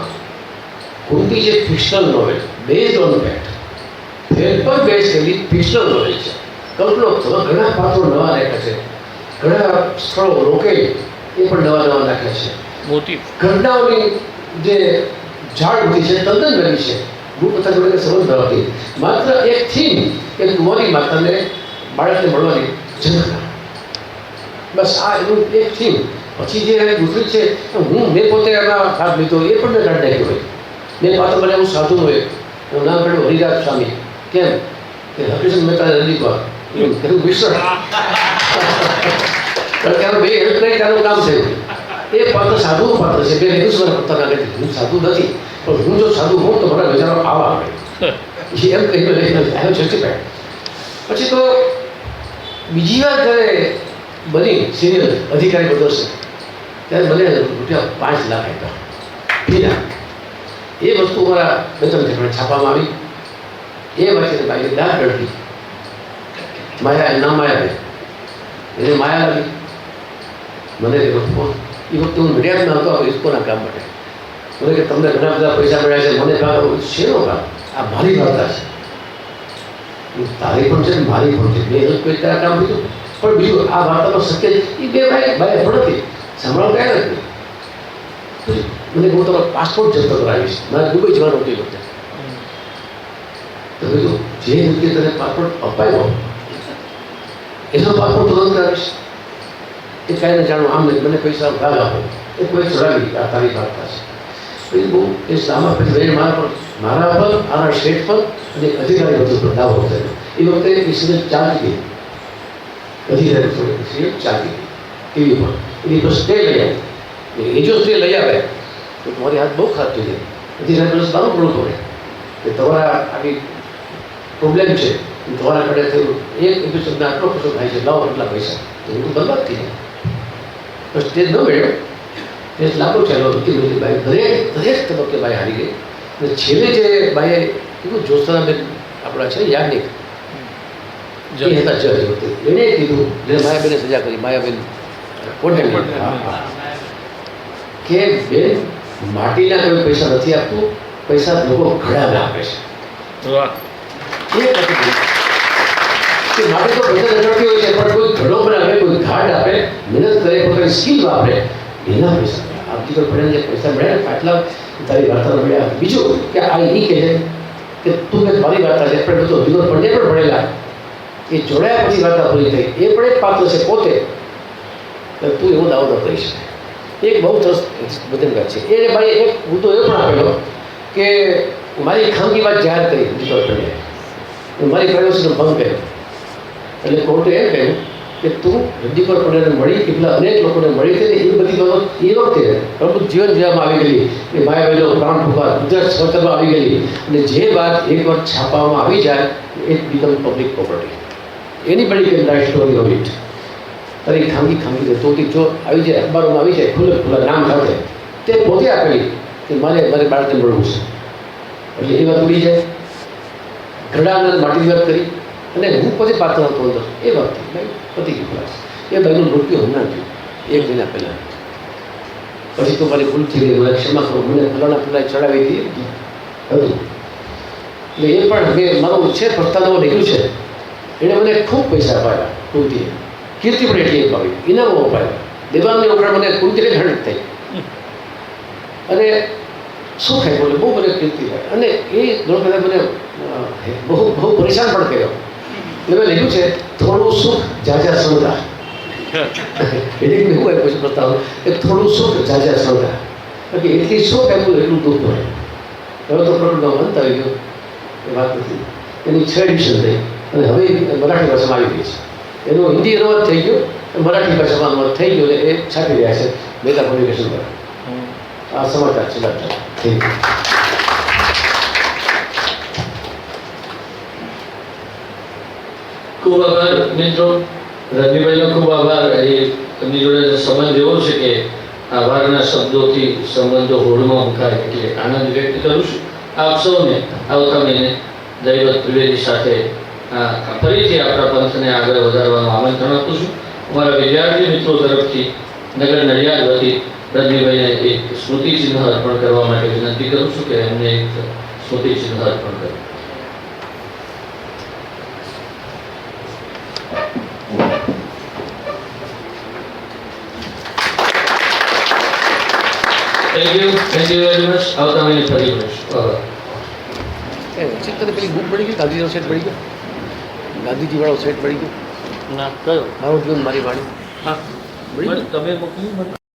કુંતી છે fictional novel, based on fact, fact પર બેઝ કરેલી ફિક્શનલ નોવેલ છે. કલ્પનો ઘણા પાત્રો નવા રાખ્યા છે, ઘણા સ્થળો રોકેલી એ પણ નવા નાખ્યા છે. મોટી ઘટનાઓની જે ઝાડ ઉઠી છે તદ્દન નવી છે. ભૂકથા જોડે સંબંધ ધરાવતી. માત્ર એક થીમ કે કુંવરી માતાને બાળકને મળવાની ઝંખના, બસ આ એનું એક થીમ. પછી જે દૂસરી છે મેં પોતે એમાં ભાગ લીધો એ પણ મેં કાઢી નાખ્યો હોય. મેં પાત્ર મને એવું સાધુ હોય, એનું નામ પડ્યું હરિરાજ સ્વામી. કેમ કે હકીકત મહેતા નદીમાં એવું વિશ્વ કારણ કે બે હેલ્પ કરી ત્યાંનું કામ થયું. એ પાત્ર સાધુનું પાત્ર છે. બે હિન્દુસ્વર પોતાના કહે હું સાધુ નથી, પણ હું જો સાધુ હોઉં તો મારા વિચારો આવા આવે એમ કહીને લઈને જસ્ટિફાઈડ. પછી તો બીજી વાર જ્યારે બની સિરિયલ અધિકારી બદલશે ત્યારે મને ₹5 લાખ આપ્યા ફીના. એ વસ્તુ મારા 2-3 ઠેકાણે છાપવામાં આવી. એ વાંચીને ભાઈ દાંત રડતી. માયા નામ માયાભાઈ, એને માયા લાગી. મને એ વખતે હું મીડિયામાં હતો આ ઇસ્કોના કામ માટે. મને કે તમને ઘણા બધા પૈસા મળ્યા છે, મને કામ શેનો કામ? આ મારી વાર્તા છે. તારી પણ છે ને મારી પણ છે. મેં કોઈ ત્યાં કામ લીધું પણ બીજું આ વાર્તામાં શક્ય એ બે ભાઈ પણ નથી સાંભળવા ગયા નથી. મને હું તમારો પાસપોર્ટ જપ્ત કરાવીશ. મારે દુબઈ જવાનું હતું એ વખતે. તો બીજું જે રીતે તને પાસપોર્ટ અપાયો એનો પાસપોર્ટ તુરંત કરાવીશ. એ કાંઈ ન જાણવું આમ નહીં, મને પૈસા ભાગ આપો. એ કોઈ ચડાવી આ તારી વાર્તા છે. પછી બહુ એ સામા પછી રહીને મારા પર આના શેઠ પર અને અધિકારી બધું પર દાવો થયો. એ વખતે એ સિરિયલ ચાલતી હતી. અધિકારી થોડી સિરિયલ ચાલતી હતી ટીવી પર. એની પર સ્ટે લઈ આવે. એ જો સ્ટે લઈ આવે તો તમારી હાથ બહુ ખરાબ થઈ જાય. અધિકારી બસ મારું પડવું પડે કે તમારા આવી પ્રોબ્લેમ છે, તમારા કડે થયું એક એપિસોડને આટલો ખર્ચો થાય છે, લાવો કેટલા પૈસા, તો હું બરબાદ થઈ જાય. બસ તે ન મળ્યો. એ લાંબો ચાલો હતી બાઈ દરેક તબક્કે બાઈ હારી ગઈ. અને છેલ્લે જે બાઈએ કીધું જોશનાબેન આપણા છે યાજ્ઞિક એ હતા જજ વખતે, એણે કીધું જેને માયાબેને સજા કરી, માયાબેન કોટે કે બેન માટીના કોઈ પૈસા નથી આપતું, પૈસા લોકો ઘડાને આપે છે. વાહ. એ નથી કે માટે તો પૈસા રખડતી હોય છે, પણ કોઈ ઘડો બનાવે, કોઈ ઘાટ આપે, મહેનત કરે, પોતાની સ્કિલ વાપરે, એના પૈસા મળે. આવતી તો પડે જે પૈસા મળ્યા ને આટલા તારી વાર્તા મળ્યા. બીજું કે આ એ કહે છે કે તું મેં મારી વાર્તા છે પણ બધો વિનોદ પંડ્યા પણ ભણેલા, એ જોડાયા પછી વાર્તા પૂરી થઈ. એ પણ એક પાત્ર છે પોતે. તું એવો દાવો ન કરી શકે. એક બહુ સરસ બદનગર છે. એ ભાઈ એક મુદ્દો એ પણ આપેલો કે મારી ખાનગી વાત જાહેર કરી વિનોદ પંડ્યાએ, મારી પ્રાઇવસીનો ભંગ કર્યો. એટલે કોર્ટે એમ કહ્યું કે તું રણજીતભાઈ પંડ્યાને મળી, કેટલા અનેક લોકોને મળી હતી, એ બધી બાબત એ વખતે પ્રબુદ્ધ જીવન જીવવામાં આવી ગયેલી, એ માયા બહેનો પ્રાણ પુકાર ગુજરાત સમાચારમાં આવી ગયેલી, અને જે વાત એકવાર છાપવામાં આવી જાય એ બીકમ પબ્લિક પ્રોપર્ટી. એની બધી કેમ રાઇટ સ્ટોરી ઓફ ઇટ. તારી ખાનગી તો જો આવી જાય, અખબારોમાં આવી જાય ખુલ્લા નામ સાથે, તે પોતે આપેલી કે મારે બાળકને મળવું છે. એટલે એ વાત ઉડી જાય. ઘરડાને માટીની વાત કરી, અને હું પોતે પાત્ર હતો અંદર. એ વાત ભાઈ પતી ગયું ખલાસ. એ ભાઈનું મૃત્યુ હમણાં થયું 1 મહિના પહેલાં. પછી તો મારી ભૂલ થઈ ગઈ, મને ક્ષમા કરો, મને ફલાણા ચડાવી હતી હતું. એટલે એ પણ હવે મારું છે પ્રસ્તાવ નીકળ્યું છે. એણે મને ખૂબ પૈસા અપાયા કુંતીએ, કીર્તિ પણ એટલી અપાવી, ઇનામો અપાયા. દેવાંગની ઓગણ મને કુંતીને ઘણી થઈ, અને શું ખાય બોલે બહુ મને કીર્તિ થાય. અને એ દોડ મને બહુ પરેશાન પણ કર્યો. એટલે મેં લીધું છે થોડું સુખ જાજા શ્રદ્ધા. એટલે એવું હોય પછી બતાવો કે થોડું સુખ જાજા શ્રદ્ધા, કારણ કે એટલી સુખ આપ્યું એટલું દુઃખ હોય. હવે તો પ્રકૃતિમાં અંત આવી ગયો, એ વાત નથી. એની 6 એડિશન થઈ, અને હવે મરાઠી ભાષામાં આવી ગઈ છે. એનો હિન્દી અનુવાદ થઈ ગયો, મરાઠી ભાષામાં અનુવાદ થઈ ગયો, એટલે એ છાપી રહ્યા છે મેગા પબ્લિકેશન પર. આ સમાચાર છે ડૉક્ટર. Thank you. ખૂબ આભાર મિત્રો. રજનીભાઈનો ખૂબ આભાર. એમની જોડે સંબંધ એવો છે કે આભારના શબ્દોથી સંબંધો હોડમાં મુકાય, એટલે આનંદ વ્યક્ત કરું છું. આપ સૌને આવતા મહિને દૈવત ત્રિવેદી સાથે ફરીથી આપણા પંથને આગળ વધારવાનું આમંત્રણ આપું છું. અમારા વિદ્યાર્થી મિત્રો તરફથી નગર નડિયાદ વતી રજનીભાઈને એક સ્મૃતિચિહ્ન અર્પણ કરવા માટે વિનંતી કરું છું કે એમને એક સ્મૃતિચિહ્ન અર્પણ કરો. Thank you very much. આવતા મહિને ફરી મળીશું. તને પેલી બુક મળી ગઈ, ગાંધીજીનો સેટ મળી ગયો, ગાંધીજીવાળો સેટ મળી ગયો. ના કયો? મારું જીવન મારી વાણી. હા, તમે મોકલ્યું મને.